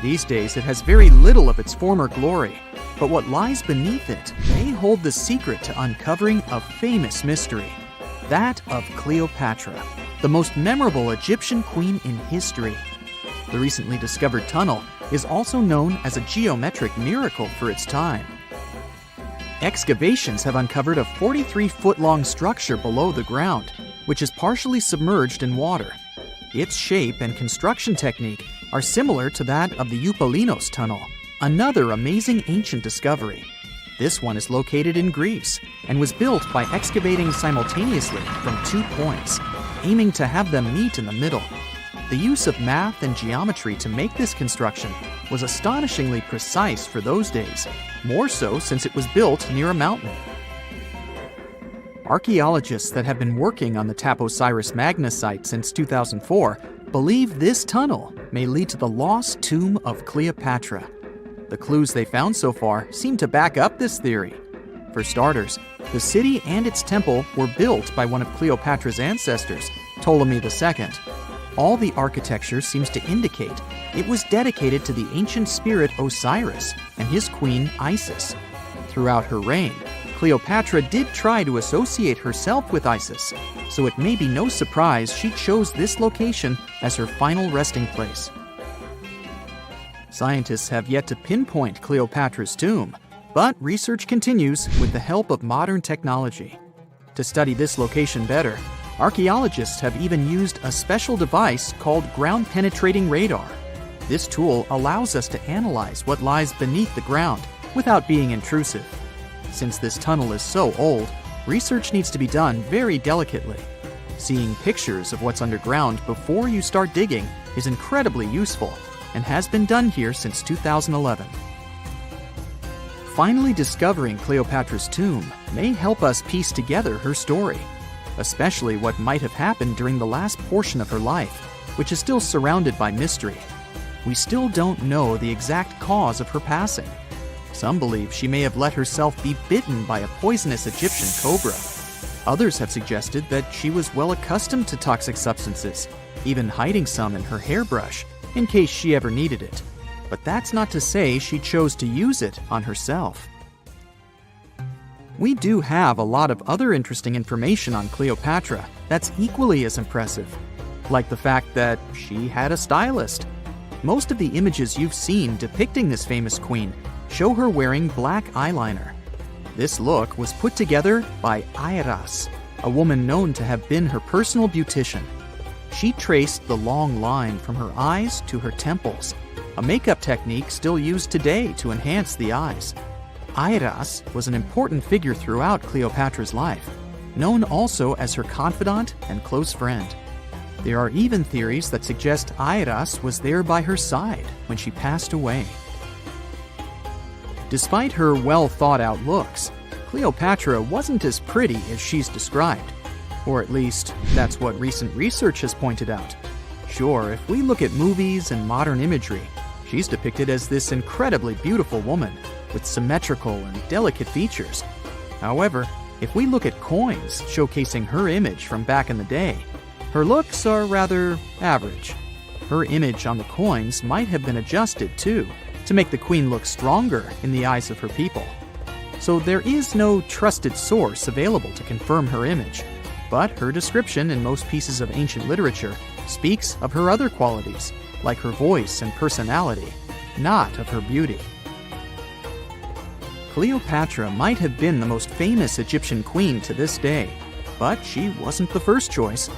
These days it has very little of its former glory, but what lies beneath it may hold the secret to uncovering a famous mystery, that of Cleopatra, the most memorable Egyptian queen in history. The recently discovered tunnel is also known as a geometric miracle for its time. Excavations have uncovered a 43-foot-long structure below the ground, which is partially submerged in water. Its shape and construction technique are similar to that of the Eupalinos tunnel, another amazing ancient discovery. This one is located in Greece and was built by excavating simultaneously from 2 points, aiming to have them meet in the middle. The use of math and geometry to make this construction was astonishingly precise for those days, more so since it was built near a mountain. Archaeologists that have been working on the Thutmose Magna site since 2004 believe this tunnel may lead to the lost tomb of Cleopatra. The clues they found so far seem to back up this theory. For starters, the city and its temple were built by one of Cleopatra's ancestors, Ptolemy II. All the architecture seems to indicate it was dedicated to the ancient spirit Osiris and his queen Isis. Throughout her reign, Cleopatra did try to associate herself with Isis, so it may be no surprise she chose this location as her final resting place. Scientists have yet to pinpoint Cleopatra's tomb, but research continues with the help of modern technology. To study this location better, archaeologists have even used a special device called ground-penetrating radar. This tool allows us to analyze what lies beneath the ground without being intrusive. Since this tunnel is so old, research needs to be done very delicately. Seeing pictures of what's underground before you start digging is incredibly useful and has been done here since 2011. Finally discovering Cleopatra's tomb may help us piece together her story, especially what might have happened during the last portion of her life, which is still surrounded by mystery. We still don't know the exact cause of her passing. Some believe she may have let herself be bitten by a poisonous Egyptian cobra. Others have suggested that she was well accustomed to toxic substances, even hiding some in her hairbrush in case she ever needed it. But that's not to say she chose to use it on herself. We do have a lot of other interesting information on Cleopatra that's equally as impressive, like the fact that she had a stylist. Most of the images you've seen depicting this famous queen show her wearing black eyeliner. This look was put together by Airas, a woman known to have been her personal beautician. She traced the long line from her eyes to her temples, a makeup technique still used today to enhance the eyes. Airas was an important figure throughout Cleopatra's life, known also as her confidant and close friend. There are even theories that suggest Airas was there by her side when she passed away. Despite her well-thought-out looks, Cleopatra wasn't as pretty as she's described. Or at least, that's what recent research has pointed out. Sure, if we look at movies and modern imagery, she's depicted as this incredibly beautiful woman with symmetrical and delicate features. However, if we look at coins showcasing her image from back in the day, her looks are rather average. Her image on the coins might have been adjusted, too, to make the queen look stronger in the eyes of her people. So there is no trusted source available to confirm her image, but her description in most pieces of ancient literature speaks of her other qualities, like her voice and personality, not of her beauty. Cleopatra might have been the most famous Egyptian queen to this day, but she wasn't the first choice.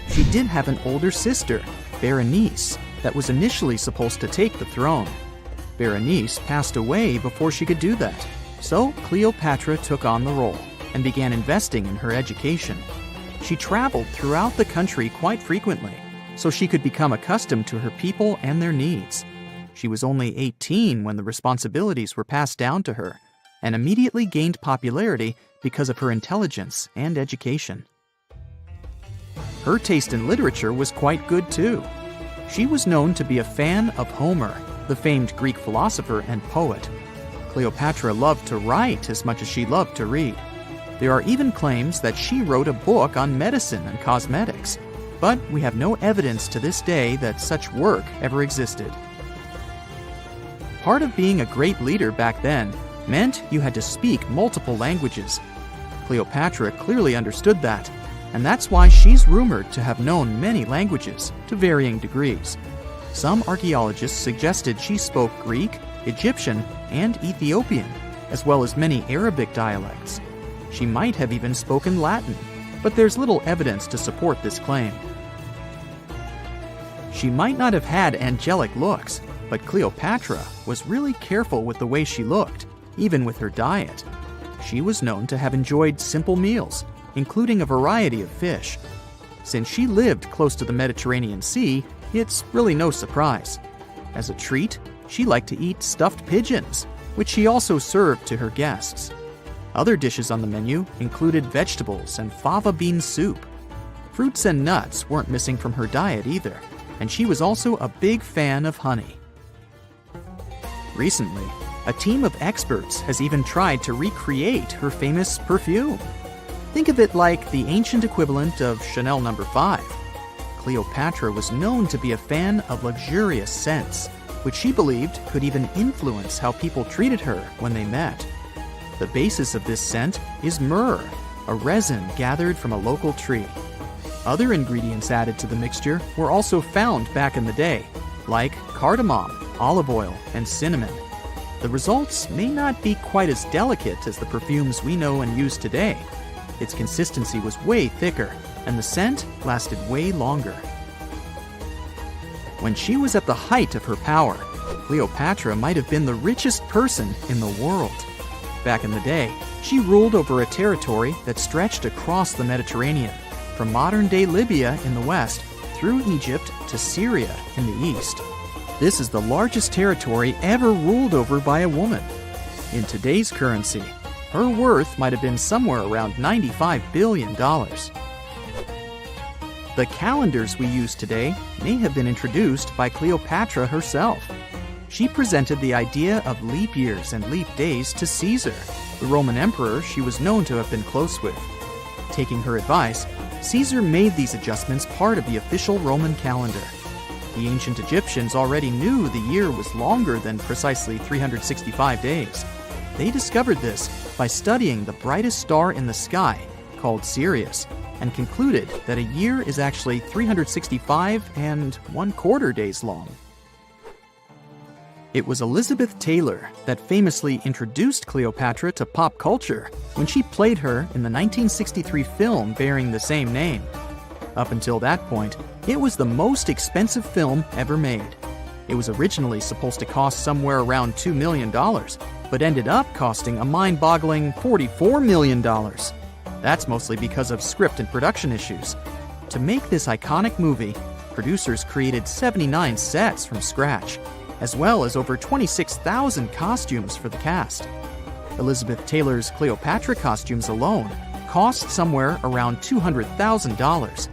She did have an older sister, Berenice, that was initially supposed to take the throne. Berenice passed away before she could do that, so Cleopatra took on the role and began investing in her education. She traveled throughout the country quite frequently, so she could become accustomed to her people and their needs. She was only 18 when the responsibilities were passed down to her, and immediately gained popularity because of her intelligence and education. Her taste in literature was quite good too. She was known to be a fan of Homer, the famed Greek philosopher and poet. Cleopatra loved to write as much as she loved to read. There are even claims that she wrote a book on medicine and cosmetics, but we have no evidence to this day that such work ever existed. Part of being a great leader back then meant you had to speak multiple languages. Cleopatra clearly understood that, and that's why she's rumored to have known many languages to varying degrees. Some archaeologists suggested she spoke Greek, Egyptian, and Ethiopian, as well as many Arabic dialects. She might have even spoken Latin, but there's little evidence to support this claim. She might not have had angelic looks, but Cleopatra was really careful with the way she looked, even with her diet. She was known to have enjoyed simple meals, including a variety of fish. Since she lived close to the Mediterranean Sea, it's really no surprise. As a treat, she liked to eat stuffed pigeons, which she also served to her guests. Other dishes on the menu included vegetables and fava bean soup. Fruits and nuts weren't missing from her diet either, and she was also a big fan of honey. Recently, a team of experts has even tried to recreate her famous perfume. Think of it like the ancient equivalent of Chanel No. 5. Cleopatra was known to be a fan of luxurious scents, which she believed could even influence how people treated her when they met. The basis of this scent is myrrh, a resin gathered from a local tree. Other ingredients added to the mixture were also found back in the day, like cardamom, olive oil, and cinnamon. The results may not be quite as delicate as the perfumes we know and use today. Its consistency was way thicker, and the scent lasted way longer. When she was at the height of her power, Cleopatra might have been the richest person in the world. Back in the day, she ruled over a territory that stretched across the Mediterranean, from modern-day Libya in the west through Egypt to Syria in the east. This is the largest territory ever ruled over by a woman. In today's currency, her worth might have been somewhere around $95 billion. The calendars we use today may have been introduced by Cleopatra herself. She presented the idea of leap years and leap days to Caesar, the Roman emperor she was known to have been close with. Taking her advice, Caesar made these adjustments part of the official Roman calendar. The ancient Egyptians already knew the year was longer than precisely 365 days. They discovered this by studying the brightest star in the sky, called Sirius, and concluded that a year is actually 365 and 1/4 days long. It was Elizabeth Taylor that famously introduced Cleopatra to pop culture when she played her in the 1963 film bearing the same name. Up until that point, it was the most expensive film ever made. It was originally supposed to cost somewhere around $2 million, but ended up costing a mind-boggling $44 million. That's mostly because of script and production issues. To make this iconic movie, producers created 79 sets from scratch, as well as over 26,000 costumes for the cast. Elizabeth Taylor's Cleopatra costumes alone cost somewhere around $200,000.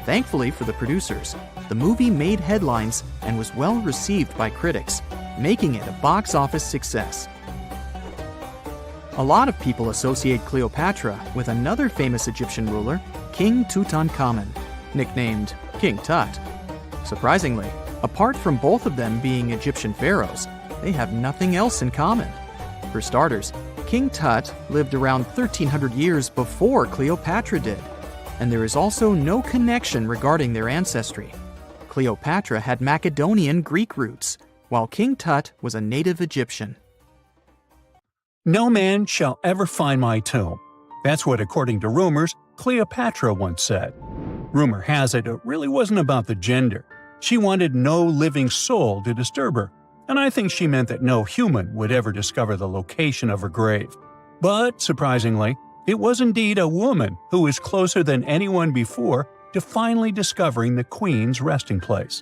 Thankfully for the producers, the movie made headlines and was well received by critics, making it a box office success. A lot of people associate Cleopatra with another famous Egyptian ruler, King Tutankhamun, nicknamed King Tut. Surprisingly, apart from both of them being Egyptian pharaohs, they have nothing else in common. For starters, King Tut lived around 1,300 years before Cleopatra did, and there is also no connection regarding their ancestry. Cleopatra had Macedonian Greek roots, while King Tut was a native Egyptian. No man shall ever find my tomb. That's what, according to rumors, Cleopatra once said. Rumor has it really wasn't about the gender. She wanted no living soul to disturb her, and I think she meant that no human would ever discover the location of her grave. But, surprisingly, it was indeed a woman who was closer than anyone before to finally discovering the Queen's resting place.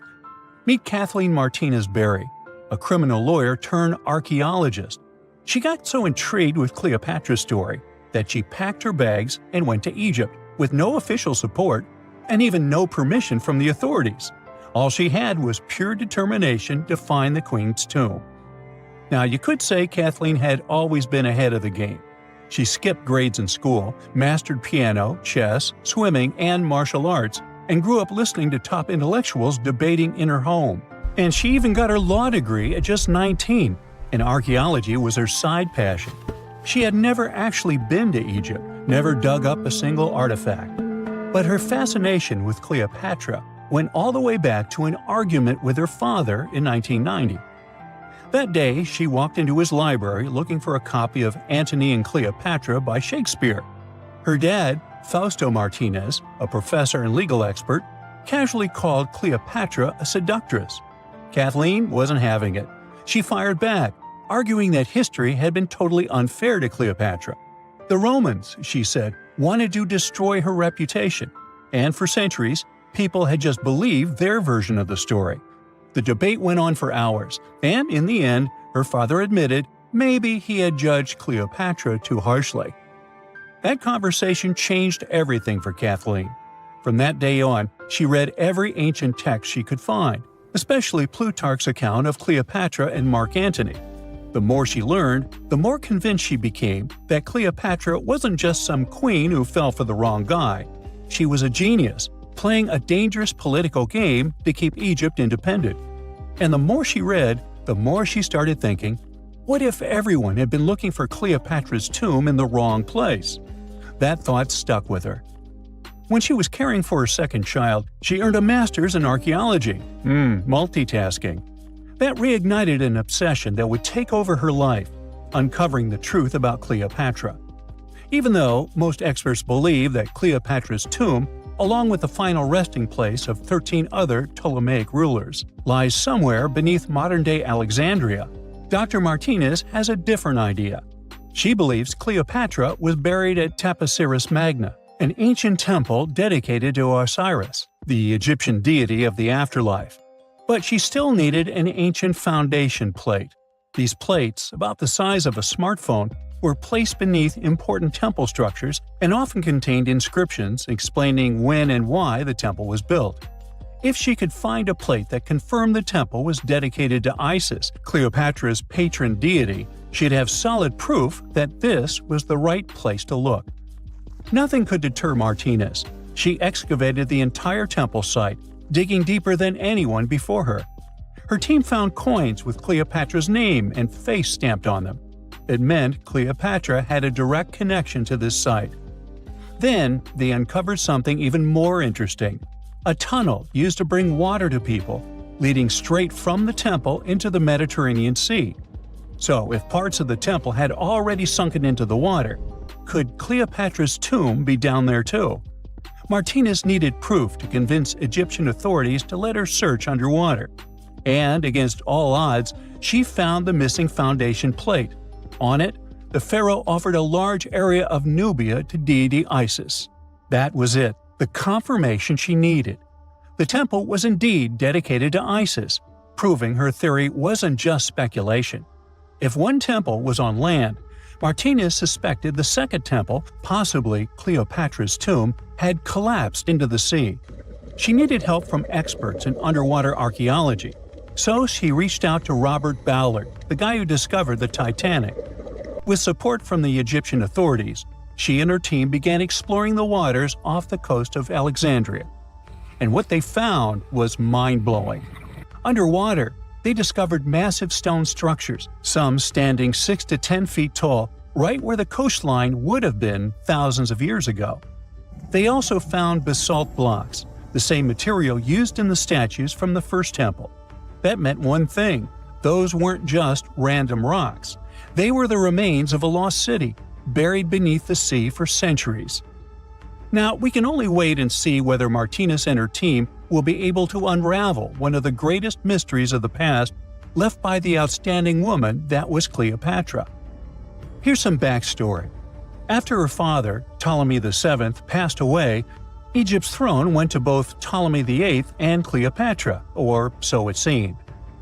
Meet Kathleen Martinez Berry, a criminal lawyer turned archaeologist. She got so intrigued with Cleopatra's story that she packed her bags and went to Egypt with no official support and even no permission from the authorities. All she had was pure determination to find the Queen's tomb. Now, you could say Kathleen had always been ahead of the game. She skipped grades in school, mastered piano, chess, swimming, and martial arts, and grew up listening to top intellectuals debating in her home. And she even got her law degree at just 19, and archaeology was her side passion. She had never actually been to Egypt, never dug up a single artifact. But her fascination with Cleopatra went all the way back to an argument with her father in 1990. That day, she walked into his library looking for a copy of Antony and Cleopatra by Shakespeare. Her dad, Fausto Martinez, a professor and legal expert, casually called Cleopatra a seductress. Kathleen wasn't having it. She fired back, arguing that history had been totally unfair to Cleopatra. The Romans, she said, wanted to destroy her reputation, and for centuries, people had just believed their version of the story. The debate went on for hours, and in the end, her father admitted maybe he had judged Cleopatra too harshly. That conversation changed everything for Kathleen. From that day on, she read every ancient text she could find, especially Plutarch's account of Cleopatra and Mark Antony. The more she learned, the more convinced she became that Cleopatra wasn't just some queen who fell for the wrong guy. She was a genius, playing a dangerous political game to keep Egypt independent. And the more she read, the more she started thinking, what if everyone had been looking for Cleopatra's tomb in the wrong place? That thought stuck with her. When she was caring for her second child, she earned a master's in archaeology. Multitasking. That reignited an obsession that would take over her life, uncovering the truth about Cleopatra. Even though most experts believe that Cleopatra's tomb, along with the final resting place of 13 other Ptolemaic rulers, lies somewhere beneath modern-day Alexandria, Dr. Martinez has a different idea. She believes Cleopatra was buried at Taposiris Magna, an ancient temple dedicated to Osiris, the Egyptian deity of the afterlife. But she still needed an ancient foundation plate. These plates, about the size of a smartphone, were placed beneath important temple structures and often contained inscriptions explaining when and why the temple was built. If she could find a plate that confirmed the temple was dedicated to Isis, Cleopatra's patron deity, she'd have solid proof that this was the right place to look. Nothing could deter Martinez. She excavated the entire temple site, digging deeper than anyone before her. Her team found coins with Cleopatra's name and face stamped on them. It meant Cleopatra had a direct connection to this site. Then, they uncovered something even more interesting. A tunnel used to bring water to people, leading straight from the temple into the Mediterranean Sea. So, if parts of the temple had already sunken into the water, could Cleopatra's tomb be down there too? Martinez needed proof to convince Egyptian authorities to let her search underwater. And, against all odds, she found the missing foundation plate. On it, the pharaoh offered a large area of Nubia to deity Isis. That was it, the confirmation she needed. The temple was indeed dedicated to Isis, proving her theory wasn't just speculation. If one temple was on land, Martinez suspected the second temple, possibly Cleopatra's tomb, had collapsed into the sea. She needed help from experts in underwater archaeology, so she reached out to Robert Ballard, the guy who discovered the Titanic. With support from the Egyptian authorities, she and her team began exploring the waters off the coast of Alexandria. And what they found was mind-blowing. Underwater, they discovered massive stone structures, some standing 6 to 10 feet tall, right where the coastline would have been thousands of years ago. They also found basalt blocks, the same material used in the statues from the first temple. That meant one thing: those weren't just random rocks. They were the remains of a lost city, buried beneath the sea for centuries. Now, we can only wait and see whether Martinez and her team will be able to unravel one of the greatest mysteries of the past left by the outstanding woman that was Cleopatra. Here's some backstory. After her father, Ptolemy VII, passed away, Egypt's throne went to both Ptolemy VIII and Cleopatra, or so it seemed.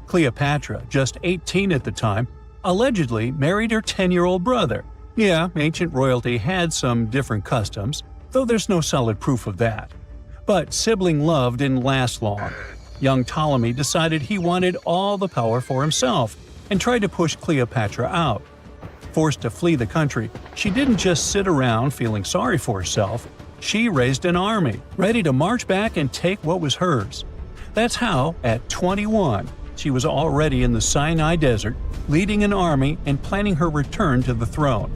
Cleopatra, just 18 at the time, allegedly married her 10-year-old brother. Yeah, ancient royalty had some different customs, though there's no solid proof of that. But sibling love didn't last long. Young Ptolemy decided he wanted all the power for himself and tried to push Cleopatra out. Forced to flee the country, she didn't just sit around feeling sorry for herself. She raised an army, ready to march back and take what was hers. That's how, at 21, she was already in the Sinai Desert, leading an army and planning her return to the throne.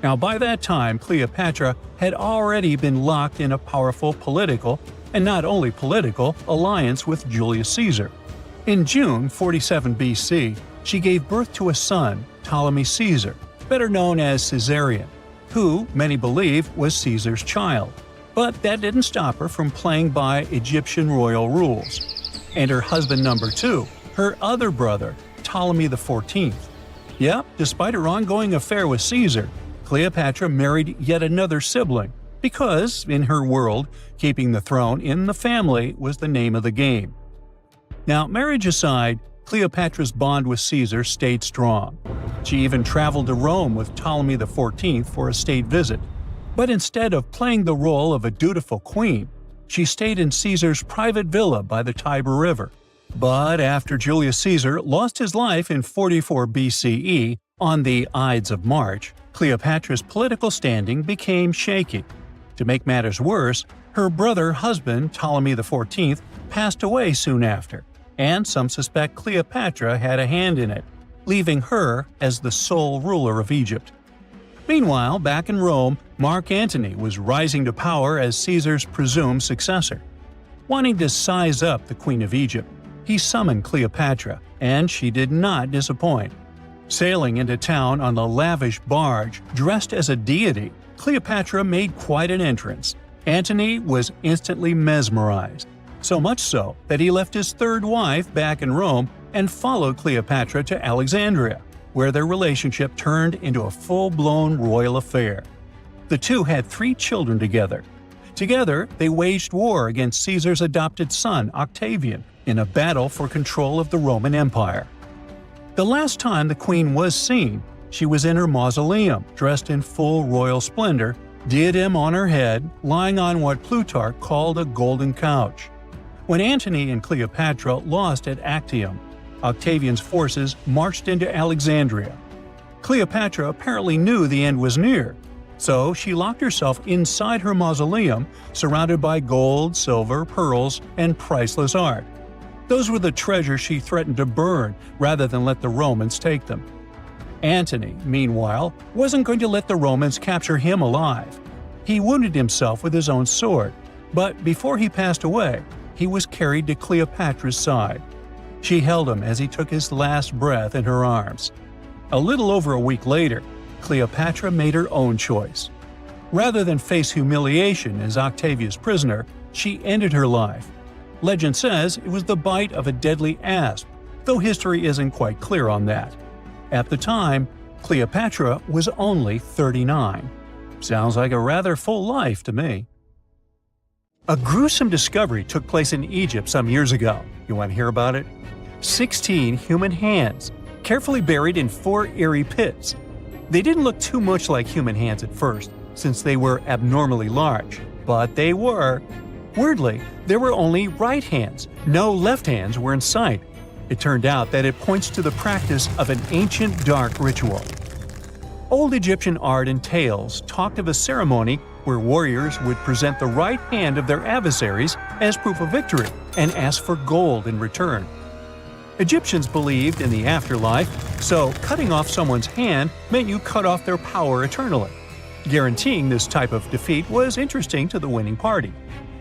Now, by that time, Cleopatra had already been locked in a powerful political, and not only political, alliance with Julius Caesar. In June 47 BC, she gave birth to a son, Ptolemy Caesar, better known as Caesarion, who, many believe, was Caesar's child. But that didn't stop her from playing by Egyptian royal rules. And her husband number 2, her other brother, Ptolemy XIV. Yep, despite her ongoing affair with Caesar, Cleopatra married yet another sibling, because, in her world, keeping the throne in the family was the name of the game. Now, marriage aside, Cleopatra's bond with Caesar stayed strong. She even traveled to Rome with Ptolemy XIV for a state visit. But instead of playing the role of a dutiful queen, she stayed in Caesar's private villa by the Tiber River. But after Julius Caesar lost his life in 44 BCE on the Ides of March, Cleopatra's political standing became shaky. To make matters worse, her brother-husband Ptolemy XIV passed away soon after, and some suspect Cleopatra had a hand in it, leaving her as the sole ruler of Egypt. Meanwhile, back in Rome, Mark Antony was rising to power as Caesar's presumed successor. Wanting to size up the Queen of Egypt, he summoned Cleopatra, and she did not disappoint. Sailing into town on a lavish barge dressed as a deity, Cleopatra made quite an entrance. Antony was instantly mesmerized, so much so that he left his third wife back in Rome and followed Cleopatra to Alexandria, where their relationship turned into a full-blown royal affair. The two had 3 children together. Together, they waged war against Caesar's adopted son, Octavian, in a battle for control of the Roman Empire. The last time the queen was seen, she was in her mausoleum, dressed in full royal splendor, diadem on her head, lying on what Plutarch called a golden couch. When Antony and Cleopatra lost at Actium, Octavian's forces marched into Alexandria. Cleopatra apparently knew the end was near, so she locked herself inside her mausoleum, surrounded by gold, silver, pearls, and priceless art. Those were the treasures she threatened to burn rather than let the Romans take them. Antony, meanwhile, wasn't going to let the Romans capture him alive. He wounded himself with his own sword, but before he passed away, he was carried to Cleopatra's side. She held him as he took his last breath in her arms. A little over a week later, Cleopatra made her own choice. Rather than face humiliation as Octavia's prisoner, she ended her life. Legend says it was the bite of a deadly asp, though history isn't quite clear on that. At the time, Cleopatra was only 39. Sounds like a rather full life to me. A gruesome discovery took place in Egypt some years ago. You want to hear about it? 16 human hands, carefully buried in 4 eerie pits. They didn't look too much like human hands at first, since they were abnormally large, but they were. Weirdly, there were only right hands, no left hands were in sight. It turned out that it points to the practice of an ancient dark ritual. Old Egyptian art and tales talked of a ceremony where warriors would present the right hand of their adversaries as proof of victory and ask for gold in return. Egyptians believed in the afterlife, so cutting off someone's hand meant you cut off their power eternally. Guaranteeing this type of defeat was interesting to the winning party.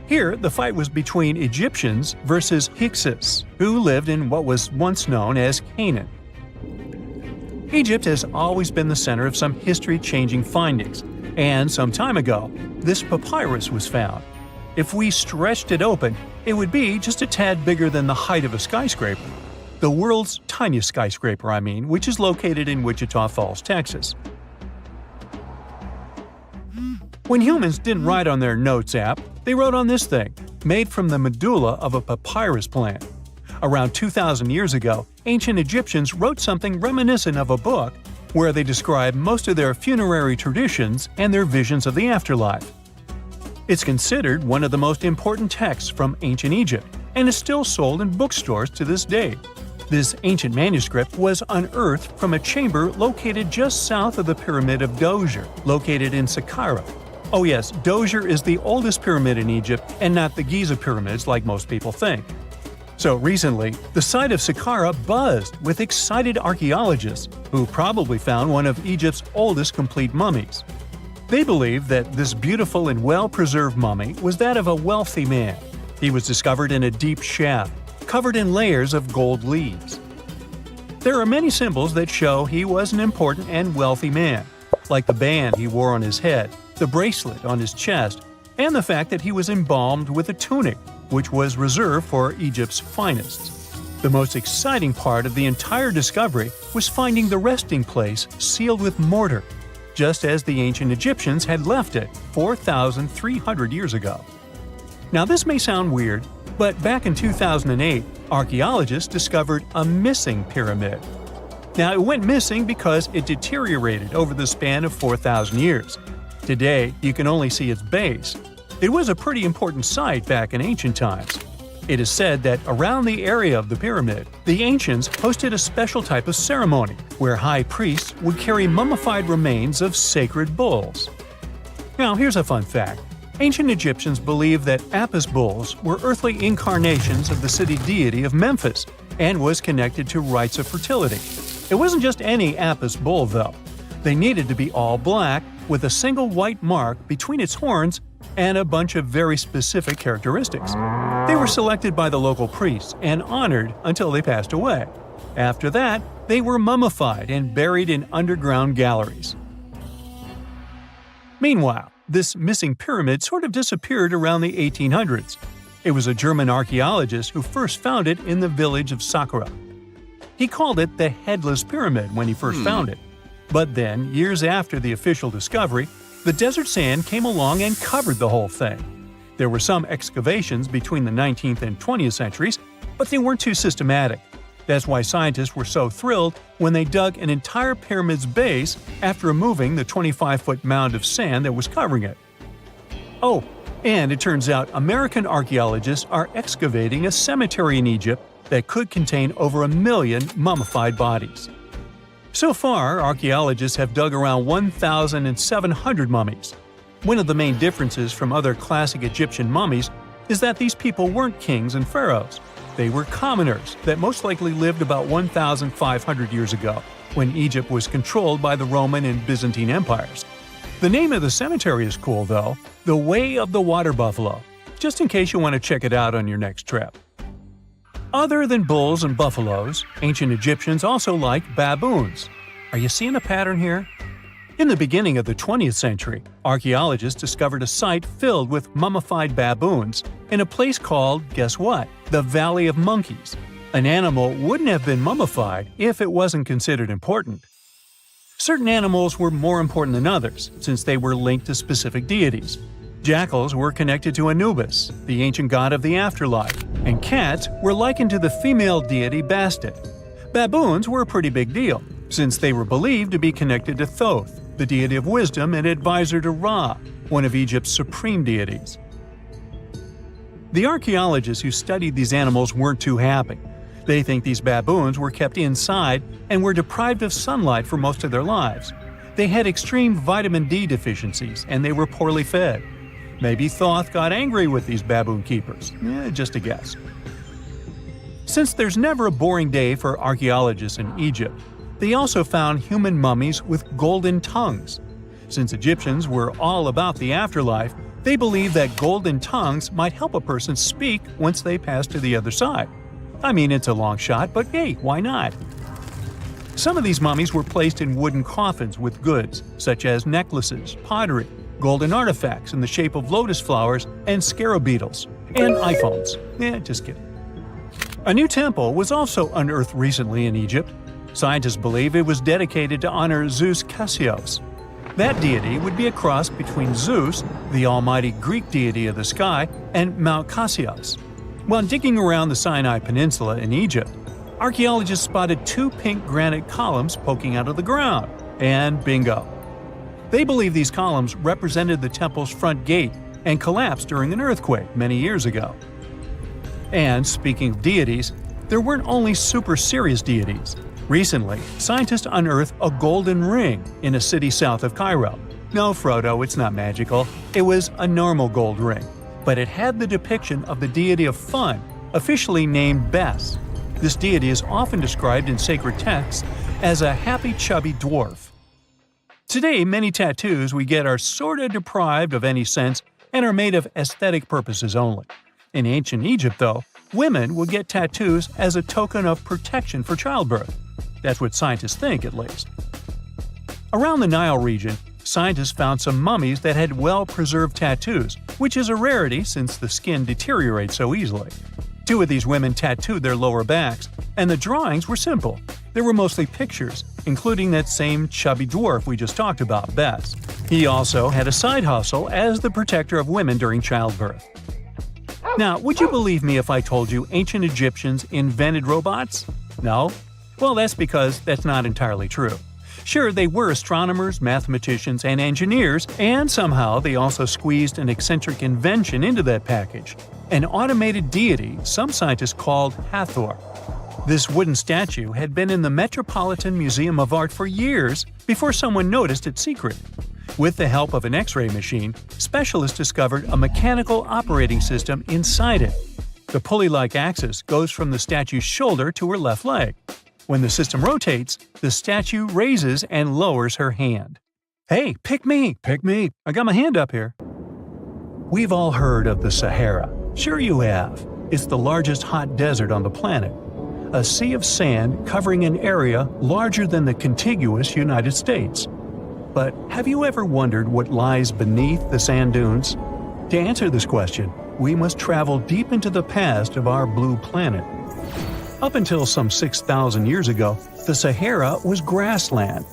Here, the fight was between Egyptians versus Hyksos, who lived in what was once known as Canaan. Egypt has always been the center of some history-changing findings, and some time ago, this papyrus was found. If we stretched it open, it would be just a tad bigger than the height of a skyscraper. The world's tiniest skyscraper, which is located in Wichita Falls, Texas. When humans didn't write on their notes app, they wrote on this thing, made from the medulla of a papyrus plant. Around 2,000 years ago, ancient Egyptians wrote something reminiscent of a book where they describe most of their funerary traditions and their visions of the afterlife. It's considered one of the most important texts from ancient Egypt and is still sold in bookstores to this day. This ancient manuscript was unearthed from a chamber located just south of the Pyramid of Djoser, located in Saqqara. Oh yes, Djoser is the oldest pyramid in Egypt and not the Giza pyramids like most people think. So recently, the site of Saqqara buzzed with excited archaeologists who probably found one of Egypt's oldest complete mummies. They believe that this beautiful and well-preserved mummy was that of a wealthy man. He was discovered in a deep shaft, covered in layers of gold leaves. There are many symbols that show he was an important and wealthy man, like the band he wore on his head, the bracelet on his chest, and the fact that he was embalmed with a tunic, which was reserved for Egypt's finest. The most exciting part of the entire discovery was finding the resting place sealed with mortar, just as the ancient Egyptians had left it 4,300 years ago. Now this may sound weird, but back in 2008, archaeologists discovered a missing pyramid. Now it went missing because it deteriorated over the span of 4,000 years. Today, you can only see its base. It was a pretty important site back in ancient times. It is said that around the area of the pyramid, the ancients hosted a special type of ceremony where high priests would carry mummified remains of sacred bulls. Now here's a fun fact. Ancient Egyptians believed that Apis bulls were earthly incarnations of the city deity of Memphis and was connected to rites of fertility. It wasn't just any Apis bull, though. They needed to be all black, with a single white mark between its horns and a bunch of very specific characteristics. They were selected by the local priests and honored until they passed away. After that, they were mummified and buried in underground galleries. Meanwhile, this missing pyramid sort of disappeared around the 1800s. It was a German archaeologist who first found it in the village of Sahara. He called it the Headless Pyramid when he first found it. But then, years after the official discovery, the desert sand came along and covered the whole thing. There were some excavations between the 19th and 20th centuries, but they weren't too systematic. That's why scientists were so thrilled when they dug an entire pyramid's base after removing the 25-foot mound of sand that was covering it. Oh, and it turns out American archaeologists are excavating a cemetery in Egypt that could contain over 1 million mummified bodies. So far, archaeologists have dug around 1,700 mummies. One of the main differences from other classic Egyptian mummies is that these people weren't kings and pharaohs. They were commoners that most likely lived about 1,500 years ago, when Egypt was controlled by the Roman and Byzantine empires. The name of the cemetery is cool, though, the Way of the Water Buffalo, just in case you want to check it out on your next trip. Other than bulls and buffaloes, ancient Egyptians also liked baboons. Are you seeing a pattern here? In the beginning of the 20th century, archaeologists discovered a site filled with mummified baboons in a place called, guess what? The Valley of Monkeys. An animal wouldn't have been mummified if it wasn't considered important. Certain animals were more important than others, since they were linked to specific deities. Jackals were connected to Anubis, the ancient god of the afterlife, and cats were likened to the female deity Bastet. Baboons were a pretty big deal, since they were believed to be connected to Thoth, the deity of wisdom and advisor to Ra, one of Egypt's supreme deities. The archaeologists who studied these animals weren't too happy. They think these baboons were kept inside and were deprived of sunlight for most of their lives. They had extreme vitamin D deficiencies and they were poorly fed. Maybe Thoth got angry with these baboon keepers. Just a guess. Since there's never a boring day for archaeologists in Egypt, they also found human mummies with golden tongues. Since Egyptians were all about the afterlife, they believed that golden tongues might help a person speak once they pass to the other side. I mean, it's a long shot, but hey, why not? Some of these mummies were placed in wooden coffins with goods, such as necklaces, pottery, golden artifacts in the shape of lotus flowers and scarab beetles, and iPhones. Just kidding. A new temple was also unearthed recently in Egypt. Scientists believe it was dedicated to honor Zeus Cassios. That deity would be a cross between Zeus, the almighty Greek deity of the sky, and Mount Cassios. While digging around the Sinai Peninsula in Egypt, archaeologists spotted 2 pink granite columns poking out of the ground, and bingo. They believe these columns represented the temple's front gate and collapsed during an earthquake many years ago. And speaking of deities, there weren't only super serious deities. Recently, scientists unearthed a golden ring in a city south of Cairo. No, Frodo, it's not magical. It was a normal gold ring, but it had the depiction of the deity of fun, officially named Bes. This deity is often described in sacred texts as a happy chubby dwarf. Today, many tattoos we get are sorta deprived of any sense and are made of aesthetic purposes only. In ancient Egypt, though, women would get tattoos as a token of protection for childbirth. That's what scientists think, at least. Around the Nile region, scientists found some mummies that had well-preserved tattoos, which is a rarity since the skin deteriorates so easily. 2 of these women tattooed their lower backs, and the drawings were simple. They were mostly pictures, including that same chubby dwarf we just talked about, Bess. He also had a side hustle as the protector of women during childbirth. Now, would you believe me if I told you ancient Egyptians invented robots? No? Well, that's because that's not entirely true. Sure, they were astronomers, mathematicians, and engineers, and somehow they also squeezed an eccentric invention into that package. An automated deity some scientists called Hathor. This wooden statue had been in the Metropolitan Museum of Art for years before someone noticed its secret. With the help of an X-ray machine, specialists discovered a mechanical operating system inside it. The pulley-like axis goes from the statue's shoulder to her left leg. When the system rotates, the statue raises and lowers her hand. Hey, pick me! Pick me! I got my hand up here. We've all heard of the Sahara. Sure you have. It's the largest hot desert on the planet. A sea of sand covering an area larger than the contiguous United States. But have you ever wondered what lies beneath the sand dunes? To answer this question, we must travel deep into the past of our blue planet. Up until some 6,000 years ago, the Sahara was grassland.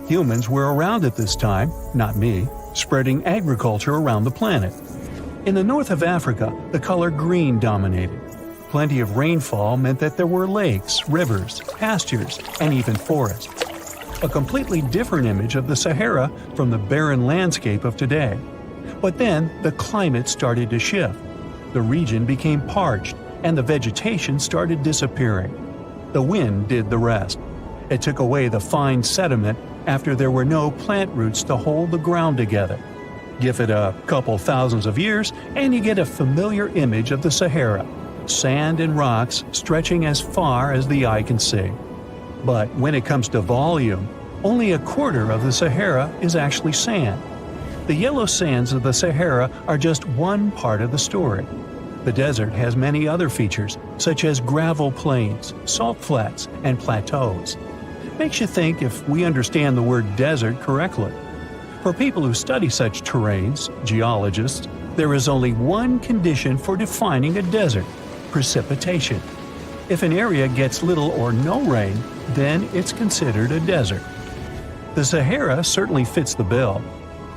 Humans were around at this time, not me, spreading agriculture around the planet. In the north of Africa, the color green dominated. Plenty of rainfall meant that there were lakes, rivers, pastures, and even forests. A completely different image of the Sahara from the barren landscape of today. But then, the climate started to shift. The region became parched, and the vegetation started disappearing. The wind did the rest. It took away the fine sediment after there were no plant roots to hold the ground together. Give it a couple thousands of years, and you get a familiar image of the Sahara. Sand and rocks stretching as far as the eye can see. But when it comes to volume, only a quarter of the Sahara is actually sand. The yellow sands of the Sahara are just one part of the story. The desert has many other features, such as gravel plains, salt flats, and plateaus. Makes you think if we understand the word desert correctly. For people who study such terrains, geologists, there is only one condition for defining a desert: precipitation. If an area gets little or no rain, then it's considered a desert. The Sahara certainly fits the bill.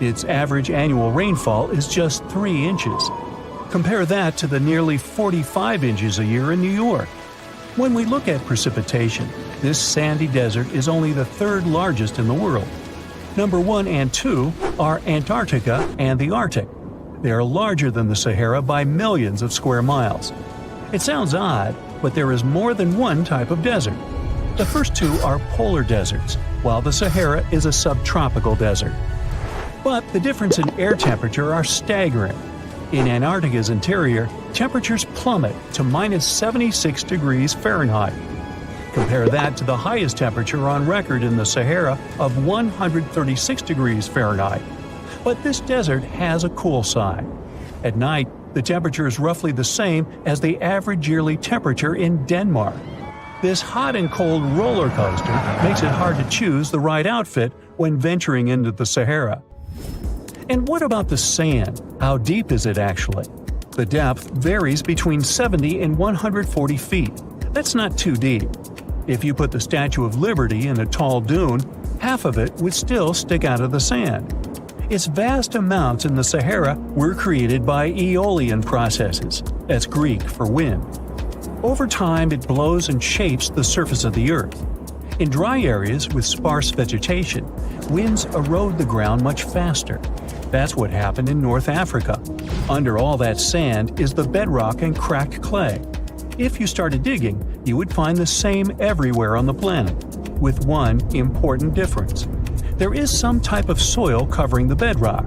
Its average annual rainfall is just 3 inches. Compare that to the nearly 45 inches a year in New York. When we look at precipitation, this sandy desert is only the 3rd largest in the world. Number 1 and 2 are Antarctica and the Arctic. They are larger than the Sahara by millions of square miles. It sounds odd, but there is more than one type of desert. The first 2 are polar deserts, while the Sahara is a subtropical desert. But the difference in air temperature are staggering. In Antarctica's interior, temperatures plummet to minus 76 degrees Fahrenheit. Compare that to the highest temperature on record in the Sahara of 136 degrees Fahrenheit. But this desert has a cool side. At night, the temperature is roughly the same as the average yearly temperature in Denmark. This hot and cold roller coaster makes it hard to choose the right outfit when venturing into the Sahara. And what about the sand? How deep is it actually? The depth varies between 70 and 140 feet. That's not too deep. If you put the Statue of Liberty in a tall dune, half of it would still stick out of the sand. Its vast amounts in the Sahara were created by aeolian processes. That's Greek for wind. Over time, it blows and shapes the surface of the earth. In dry areas with sparse vegetation, winds erode the ground much faster. That's what happened in North Africa. Under all that sand is the bedrock and cracked clay. If you started digging, you would find the same everywhere on the planet, with one important difference. There is some type of soil covering the bedrock.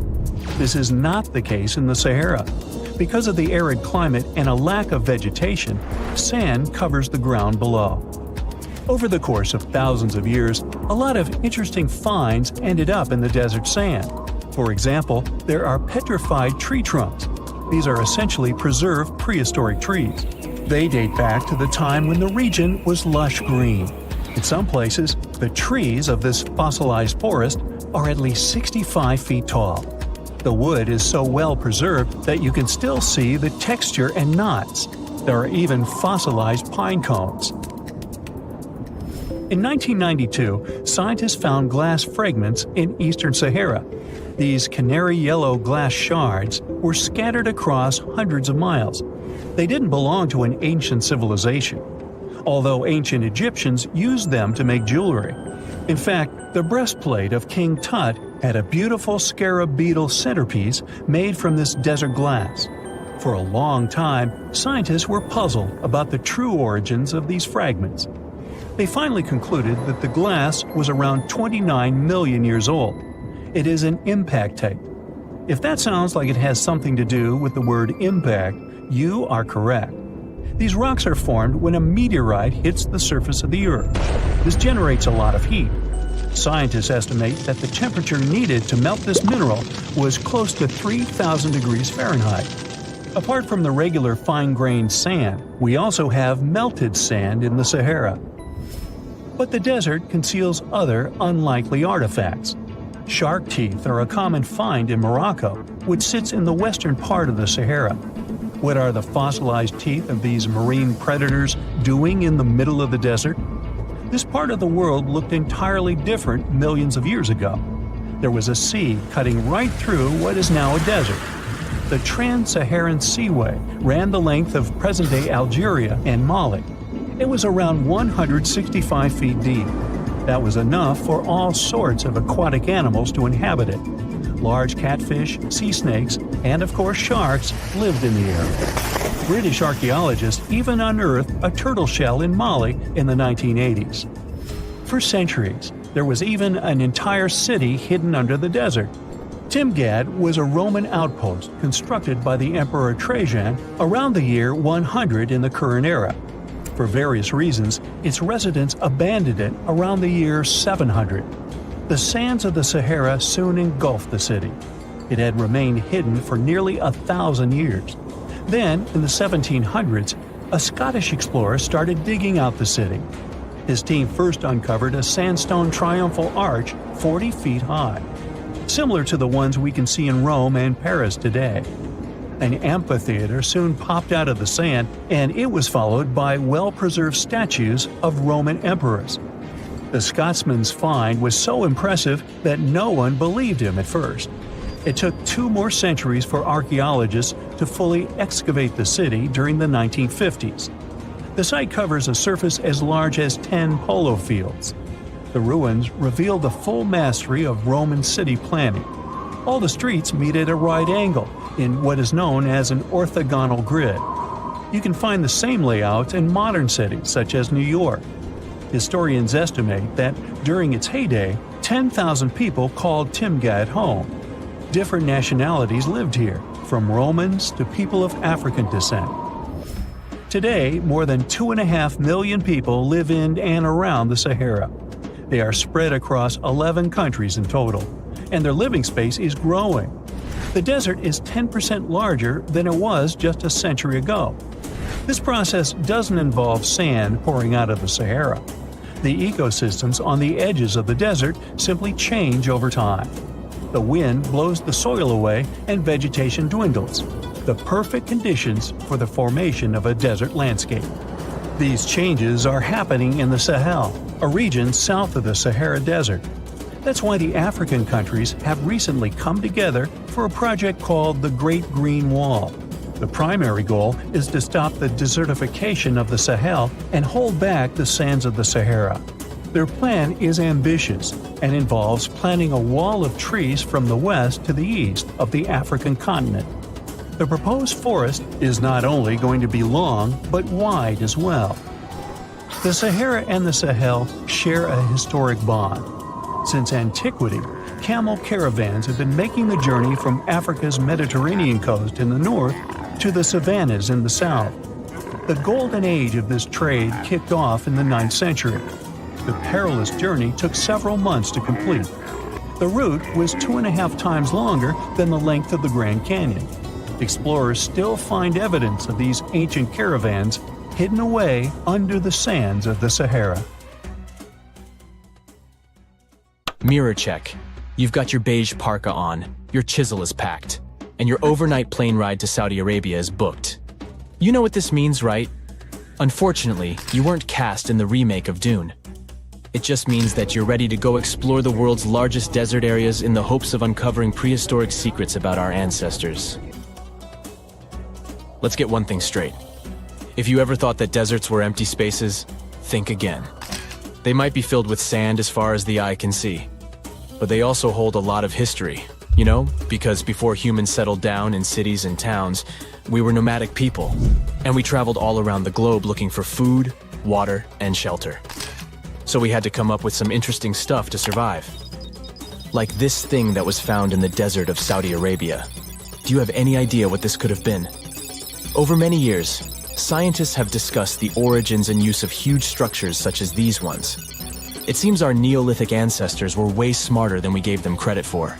This is not the case in the Sahara. Because of the arid climate and a lack of vegetation, sand covers the ground below. Over the course of thousands of years, a lot of interesting finds ended up in the desert sand. For example, there are petrified tree trunks. These are essentially preserved prehistoric trees. They date back to the time when the region was lush green. In some places, the trees of this fossilized forest are at least 65 feet tall. The wood is so well preserved that you can still see the texture and knots. There are even fossilized pine cones. In 1992, scientists found glass fragments in eastern Sahara. These canary yellow glass shards were scattered across hundreds of miles. They didn't belong to an ancient civilization, although ancient Egyptians used them to make jewelry. In fact, the breastplate of King Tut had a beautiful scarab beetle centerpiece made from this desert glass. For a long time, scientists were puzzled about the true origins of these fragments. They finally concluded that the glass was around 29 million years old. It is an impact tape. If that sounds like it has something to do with the word impact, you are correct. These rocks are formed when a meteorite hits the surface of the Earth. This generates a lot of heat. Scientists estimate that the temperature needed to melt this mineral was close to 3,000 degrees Fahrenheit. Apart from the regular fine-grained sand, we also have melted sand in the Sahara. But the desert conceals other unlikely artifacts. Shark teeth are a common find in Morocco, which sits in the western part of the Sahara. What are the fossilized teeth of these marine predators doing in the middle of the desert? This part of the world looked entirely different millions of years ago. There was a sea cutting right through what is now a desert. The Trans-Saharan Seaway ran the length of present-day Algeria and Mali. It was around 165 feet deep. That was enough for all sorts of aquatic animals to inhabit it. Large catfish, sea snakes, and of course sharks lived in the area. British archaeologists even unearthed a turtle shell in Mali in the 1980s. For centuries, there was even an entire city hidden under the desert. Timgad was a Roman outpost constructed by the Emperor Trajan around the year 100 in the current era. For various reasons, its residents abandoned it around the year 700. The sands of the Sahara soon engulfed the city. It had remained hidden for nearly 1,000 years. Then, in the 1700s, a Scottish explorer started digging out the city. His team first uncovered a sandstone triumphal arch 40 feet high, similar to the ones we can see in Rome and Paris today. An amphitheater soon popped out of the sand, and it was followed by well-preserved statues of Roman emperors. The Scotsman's find was so impressive that no one believed him at first. It took 2 more centuries for archaeologists to fully excavate the city during the 1950s. The site covers a surface as large as 10 polo fields. The ruins reveal the full mastery of Roman city planning. All the streets meet at a right angle in what is known as an orthogonal grid. You can find the same layout in modern cities such as New York. Historians estimate that during its heyday, 10,000 people called Timgad home. Different nationalities lived here, from Romans to people of African descent. Today, more than 2.5 million people live in and around the Sahara. They are spread across 11 countries in total, and their living space is growing. The desert is 10% larger than it was just a century ago. This process doesn't involve sand pouring out of the Sahara. The ecosystems on the edges of the desert simply change over time. The wind blows the soil away and vegetation dwindles, the perfect conditions for the formation of a desert landscape. These changes are happening in the Sahel, a region south of the Sahara Desert. That's why the African countries have recently come together for a project called the Great Green Wall. The primary goal is to stop the desertification of the Sahel and hold back the sands of the Sahara. Their plan is ambitious and involves planting a wall of trees from the west to the east of the African continent. The proposed forest is not only going to be long, but wide as well. The Sahara and the Sahel share a historic bond. Since antiquity, camel caravans have been making the journey from Africa's Mediterranean coast in the north to the savannas in the south. The golden age of this trade kicked off in the 9th century. The perilous journey took several months to complete. The route was 2.5 times longer than the length of the Grand Canyon. Explorers still find evidence of these ancient caravans hidden away under the sands of the Sahara. Mirror check. You've got your beige parka on, your chisel is packed, and your overnight plane ride to Saudi Arabia is booked. You know what this means, right? Unfortunately, you weren't cast in the remake of Dune. It just means that you're ready to go explore the world's largest desert areas in the hopes of uncovering prehistoric secrets about our ancestors. Let's get one thing straight. If you ever thought that deserts were empty spaces, think again. They might be filled with sand as far as the eye can see, but they also hold a lot of history, you know, because before humans settled down in cities and towns, we were nomadic people, and we traveled all around the globe looking for food, water, and shelter. So we had to come up with some interesting stuff to survive. Like this thing that was found in the desert of Saudi Arabia. Do you have any idea what this could have been? Over many years, scientists have discussed the origins and use of huge structures such as these ones. It seems our Neolithic ancestors were way smarter than we gave them credit for.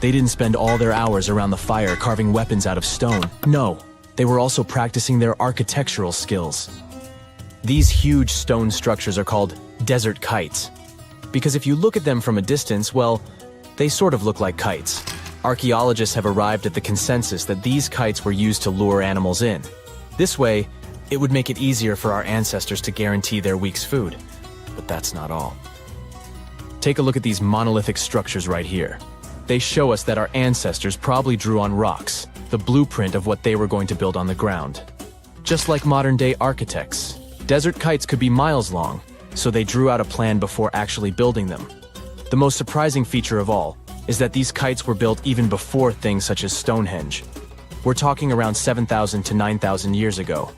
They didn't spend all their hours around the fire carving weapons out of stone. No, they were also practicing their architectural skills. These huge stone structures are called desert kites, because if you look at them from a distance, well, they sort of look like kites. Archaeologists have arrived at the consensus that these kites were used to lure animals in. This way, it would make it easier for our ancestors to guarantee their week's food. But that's not all. Take a look at these monolithic structures right here. They show us that our ancestors probably drew on rocks, the blueprint of what they were going to build on the ground. Just like modern-day architects, desert kites could be miles long, so they drew out a plan before actually building them. The most surprising feature of all is that these kites were built even before things such as Stonehenge. We're talking around 7,000 to 9,000 years ago.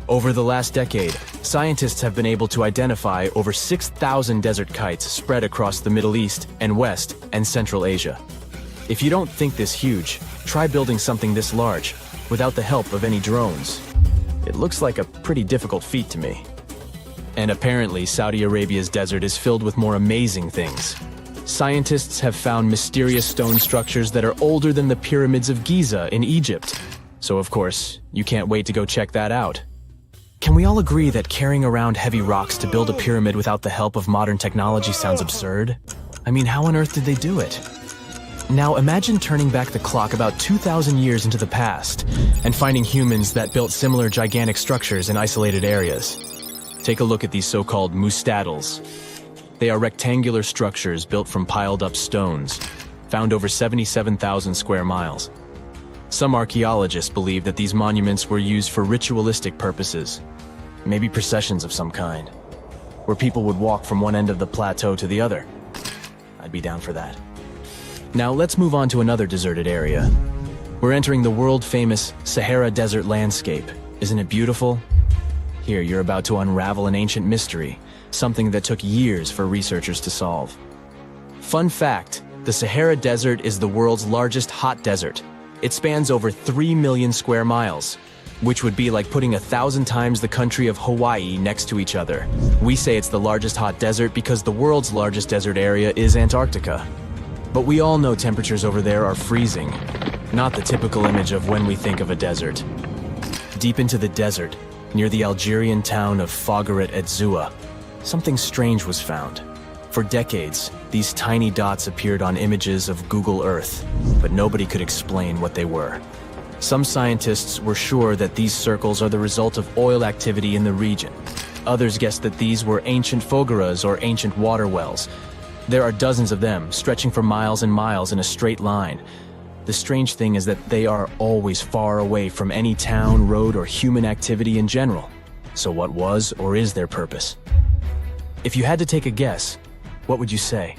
Over the last decade, scientists have been able to identify over 6,000 desert kites spread across the Middle East and West and Central Asia. If you don't think this huge, try building something this large without the help of any drones. It looks like a pretty difficult feat to me. And apparently, Saudi Arabia's desert is filled with more amazing things. Scientists have found mysterious stone structures that are older than the pyramids of Giza in Egypt. So of course, you can't wait to go check that out. Can we all agree that carrying around heavy rocks to build a pyramid without the help of modern technology sounds absurd? I mean, how on earth did they do it? Now imagine turning back the clock about 2,000 years into the past and finding humans that built similar gigantic structures in isolated areas. Take a look at these so-called mustadels. They are rectangular structures built from piled-up stones, found over 77,000 square miles. Some archaeologists believe that these monuments were used for ritualistic purposes, maybe processions of some kind, where people would walk from one end of the plateau to the other. I'd be down for that. Now let's move on to another deserted area. We're entering the world-famous Sahara desert landscape. Isn't it beautiful? Here, you're about to unravel an ancient mystery, something that took years for researchers to solve. Fun fact, the Sahara Desert is the world's largest hot desert. It spans over 3 million square miles, which would be like putting 1,000 times the country of Hawaii next to each other. We say it's the largest hot desert because the world's largest desert area is Antarctica. But we all know temperatures over there are freezing, not the typical image of when we think of a desert. Deep into the desert, near the Algerian town of Fougeret et Zoua, something strange was found. For decades, these tiny dots appeared on images of Google Earth, but nobody could explain what they were. Some scientists were sure that these circles are the result of oil activity in the region. Others guessed that these were ancient fogeras or ancient water wells. There are dozens of them, stretching for miles and miles in a straight line. The strange thing is that they are always far away from any town, road, or human activity in general. So what was or is their purpose? If you had to take a guess, what would you say?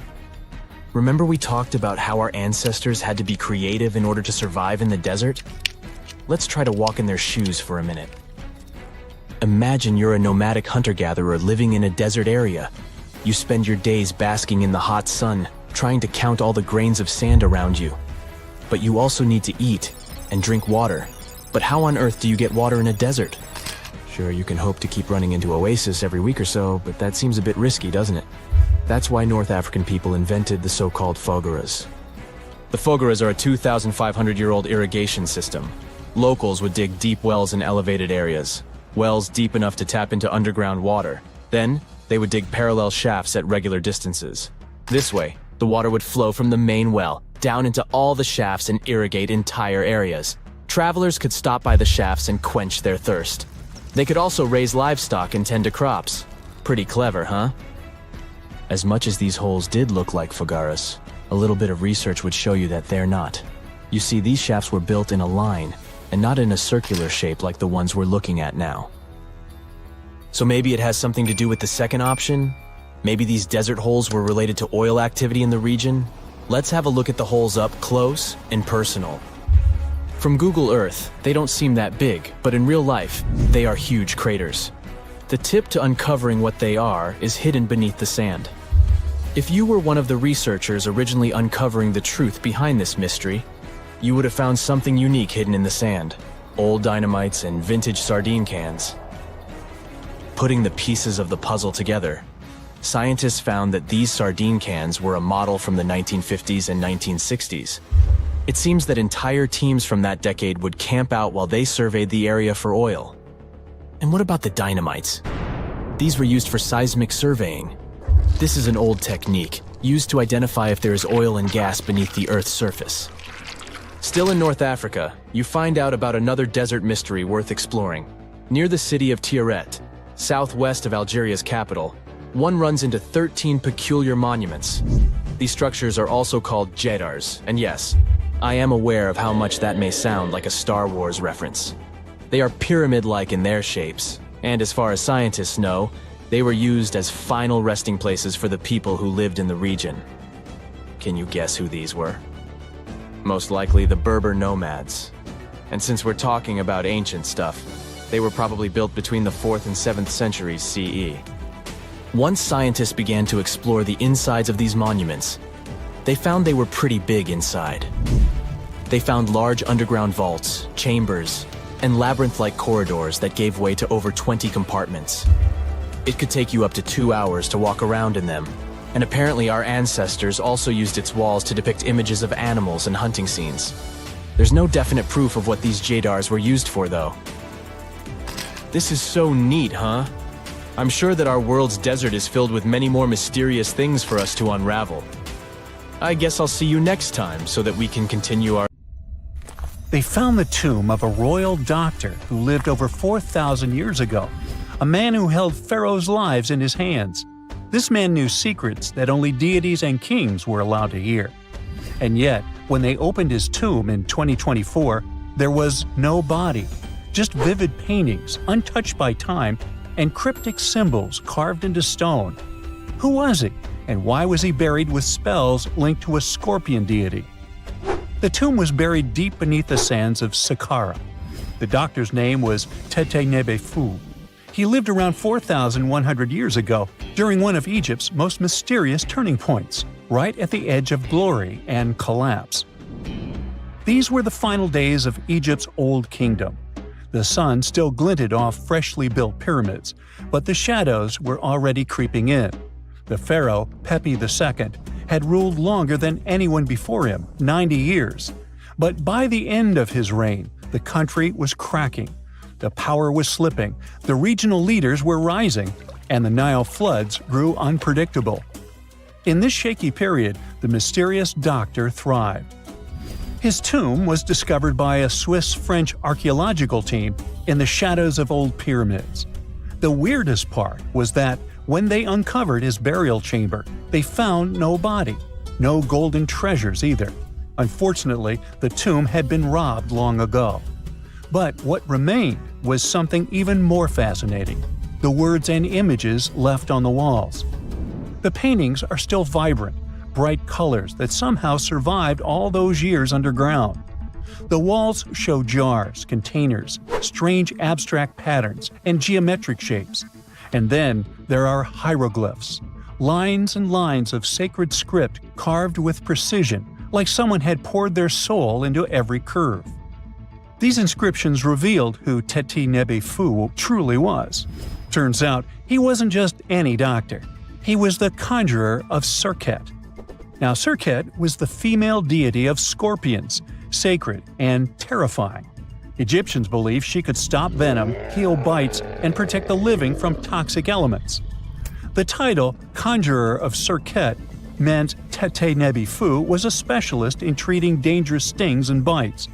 Remember we talked about how our ancestors had to be creative in order to survive in the desert? Let's try to walk in their shoes for a minute. Imagine you're a nomadic hunter-gatherer living in a desert area. You spend your days basking in the hot sun, trying to count all the grains of sand around you. But you also need to eat and drink water. But how on earth do you get water in a desert? Sure, you can hope to keep running into oasis every week or so, but that seems a bit risky, doesn't it? That's why North African people invented the so-called fogeras. The fogeras are a 2,500-year-old irrigation system. Locals would dig deep wells in elevated areas, wells deep enough to tap into underground water. Then, they would dig parallel shafts at regular distances. This way, The water would flow from the main well down into all the shafts and irrigate entire areas. Travelers could stop by the shafts and quench their thirst. They could also raise livestock and tend to crops. Pretty clever, huh? As much as these holes did look like fogaras, a little bit of research would show you that they're not. You see, these shafts were built in a line, and not in a circular shape like the ones we're looking at now. So maybe it has something to do with the second option? Maybe these desert holes were related to oil activity in the region? Let's have a look at the holes up close and personal. From Google Earth, they don't seem that big, but in real life, they are huge craters. The tip to uncovering what they are is hidden beneath the sand. If you were one of the researchers originally uncovering the truth behind this mystery, you would have found something unique hidden in the sand. Old dynamites and vintage sardine cans. Putting the pieces of the puzzle together, scientists found that these sardine cans were a model from the 1950s and 1960s. It seems that entire teams from that decade would camp out while they surveyed the area for oil. And what about the dynamites? These were used for seismic surveying. This is an old technique, used to identify if there is oil and gas beneath the Earth's surface. Still in North Africa, you find out about another desert mystery worth exploring. Near the city of Tiaret, southwest of Algeria's capital, one runs into 13 peculiar monuments. These structures are also called jedars, and yes, I am aware of how much that may sound like a Star Wars reference. They are pyramid-like in their shapes, and as far as scientists know, they were used as final resting places for the people who lived in the region. Can you guess who these were? Most likely the Berber nomads. And since we're talking about ancient stuff, they were probably built between the 4th and 7th centuries CE. Once scientists began to explore the insides of these monuments, they found they were pretty big inside. They found large underground vaults, chambers, and labyrinth-like corridors that gave way to over 20 compartments. It could take you up to 2 hours to walk around in them, and apparently our ancestors also used its walls to depict images of animals and hunting scenes. There's no definite proof of what these jedars were used for, though. This is so neat, huh? I'm sure that our world's desert is filled with many more mysterious things for us to unravel. I guess I'll see you next time so that we can continue our... They found the tomb of a royal doctor who lived over 4,000 years ago, a man who held pharaohs' lives in his hands. This man knew secrets that only deities and kings were allowed to hear. And yet, when they opened his tomb in 2024, there was no body, just vivid paintings, untouched by time, and cryptic symbols carved into stone. Who was he, and why was he buried with spells linked to a scorpion deity? The tomb was buried deep beneath the sands of Sahara. The doctor's name was Tetehnebefu. He lived around 4,100 years ago, during one of Egypt's most mysterious turning points, right at the edge of glory and collapse. These were the final days of Egypt's Old Kingdom. The sun still glinted off freshly built pyramids, but the shadows were already creeping in. The pharaoh, Pepi II, had ruled longer than anyone before him, 90 years. But by the end of his reign, the country was cracking. The power was slipping, the regional leaders were rising, and the Nile floods grew unpredictable. In this shaky period, the mysterious doctor thrived. His tomb was discovered by a Swiss-French archaeological team in the shadows of old pyramids. The weirdest part was that when they uncovered his burial chamber, they found no body, no golden treasures either. Unfortunately, the tomb had been robbed long ago. But what remained was something even more fascinating: the words and images left on the walls. The paintings are still vibrant, bright colors that somehow survived all those years underground. The walls show jars, containers, strange abstract patterns, and geometric shapes. And then there are hieroglyphs, lines and lines of sacred script carved with precision, like someone had poured their soul into every curve. These inscriptions revealed who Tetehnebefu truly was. Turns out, he wasn't just any doctor. He was the conjurer of Serket. Now, Serket was the female deity of scorpions, sacred and terrifying. Egyptians believed she could stop venom, heal bites, and protect the living from toxic elements. The title, Conjurer of Serket, meant Teteh-Nebi-Fu was a specialist in treating dangerous stings and bites.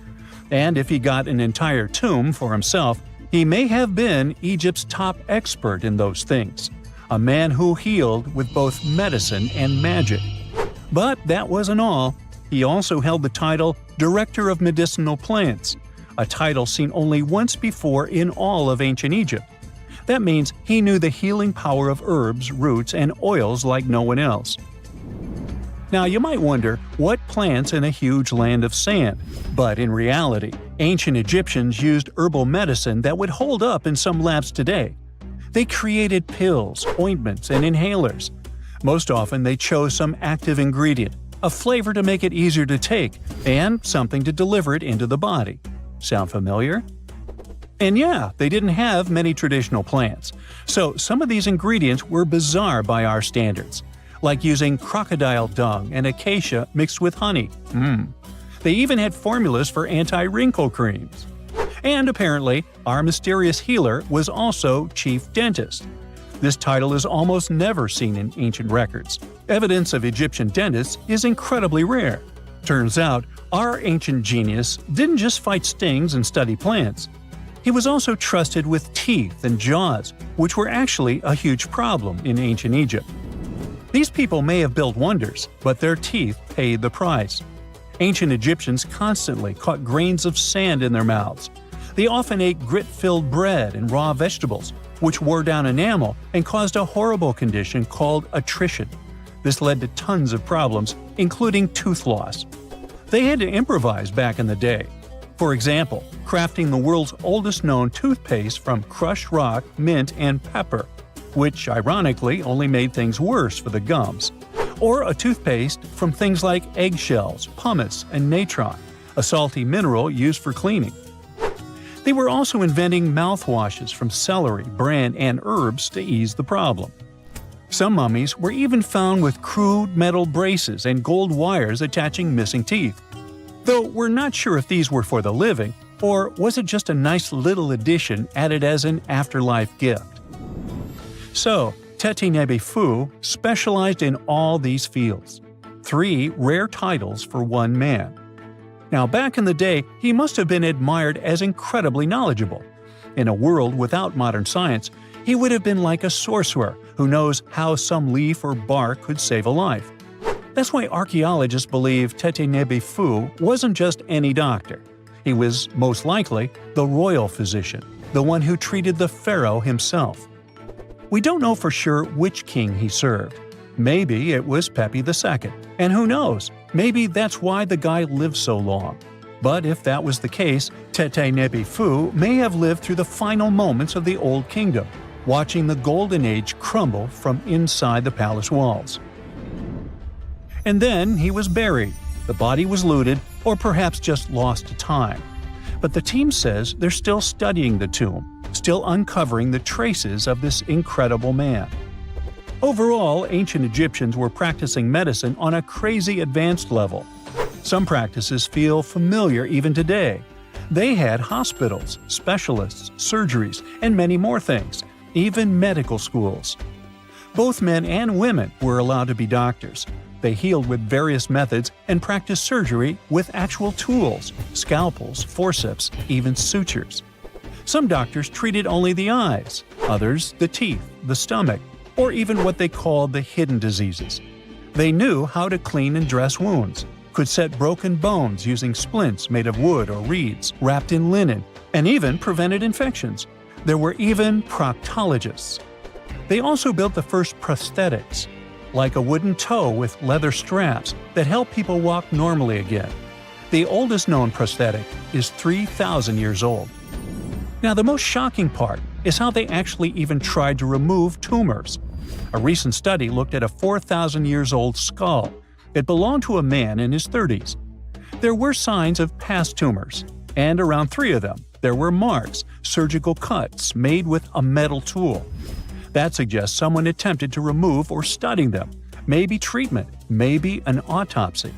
And if he got an entire tomb for himself, he may have been Egypt's top expert in those things, a man who healed with both medicine and magic. But that wasn't all. He also held the title Director of Medicinal Plants, a title seen only once before in all of ancient Egypt. That means he knew the healing power of herbs, roots, and oils like no one else. Now you might wonder, what plants in a huge land of sand? But in reality, ancient Egyptians used herbal medicine that would hold up in some labs today. They created pills, ointments, and inhalers. Most often they chose some active ingredient, a flavor to make it easier to take, and something to deliver it into the body. Sound familiar? And yeah, they didn't have many traditional plants, so some of these ingredients were bizarre by our standards, like using crocodile dung and acacia mixed with honey. They even had formulas for anti-wrinkle creams. And apparently, our mysterious healer was also chief dentist. This title is almost never seen in ancient records. Evidence of Egyptian dentists is incredibly rare. Turns out, our ancient genius didn't just fight stings and study plants. He was also trusted with teeth and jaws, which were actually a huge problem in ancient Egypt. These people may have built wonders, but their teeth paid the price. Ancient Egyptians constantly caught grains of sand in their mouths. They often ate grit-filled bread and raw vegetables, which wore down enamel and caused a horrible condition called attrition. This led to tons of problems, including tooth loss. They had to improvise back in the day. For example, crafting the world's oldest known toothpaste from crushed rock, mint, and pepper, which ironically only made things worse for the gums. Or a toothpaste from things like eggshells, pumice, and natron, a salty mineral used for cleaning. They were also inventing mouthwashes from celery, bran, and herbs to ease the problem. Some mummies were even found with crude metal braces and gold wires attaching missing teeth. Though we're not sure if these were for the living, or was it just a nice little addition added as an afterlife gift. So, Teteh-Nebi-Fu specialized in all these fields. 3 rare titles for one man. Now back in the day, he must have been admired as incredibly knowledgeable. In a world without modern science, he would have been like a sorcerer who knows how some leaf or bark could save a life. That's why archaeologists believe Teteh-Nebi-Fu wasn't just any doctor. He was, most likely, the royal physician, the one who treated the pharaoh himself. We don't know for sure which king he served. Maybe it was Pepi II, and who knows, maybe that's why the guy lived so long. But if that was the case, Teteh-Nebi-Fu may have lived through the final moments of the Old Kingdom, watching the Golden Age crumble from inside the palace walls. And then he was buried, the body was looted, or perhaps just lost to time. But the team says they're still studying the tomb, still uncovering the traces of this incredible man. Overall, ancient Egyptians were practicing medicine on a crazy advanced level. Some practices feel familiar even today. They had hospitals, specialists, surgeries, and many more things, even medical schools. Both men and women were allowed to be doctors. They healed with various methods and practiced surgery with actual tools, scalpels, forceps, even sutures. Some doctors treated only the eyes, others the teeth, the stomach, or even what they called the hidden diseases. They knew how to clean and dress wounds, could set broken bones using splints made of wood or reeds wrapped in linen, and even prevented infections. There were even proctologists. They also built the first prosthetics, like a wooden toe with leather straps that help people walk normally again. The oldest known prosthetic is 3,000 years old. Now, the most shocking part is how they actually even tried to remove tumors. A recent study looked at a 4,000 years old skull. It belonged to a man in his 30s. There were signs of past tumors, and around 3 of them, there were marks, surgical cuts made with a metal tool. That suggests someone attempted to remove or study them, maybe treatment, maybe an autopsy.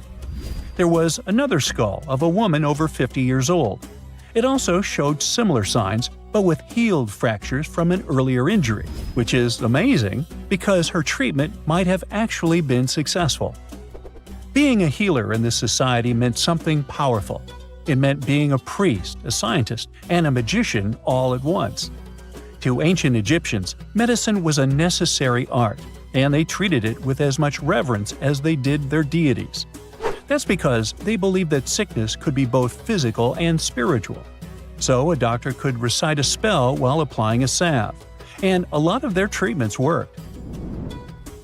There was another skull of a woman over 50 years old. It also showed similar signs, but with healed fractures from an earlier injury, which is amazing because her treatment might have actually been successful. Being a healer in this society meant something powerful. It meant being a priest, a scientist, and a magician all at once. To ancient Egyptians, medicine was a necessary art, and they treated it with as much reverence as they did their deities. That's because they believed that sickness could be both physical and spiritual. So a doctor could recite a spell while applying a salve, and a lot of their treatments worked.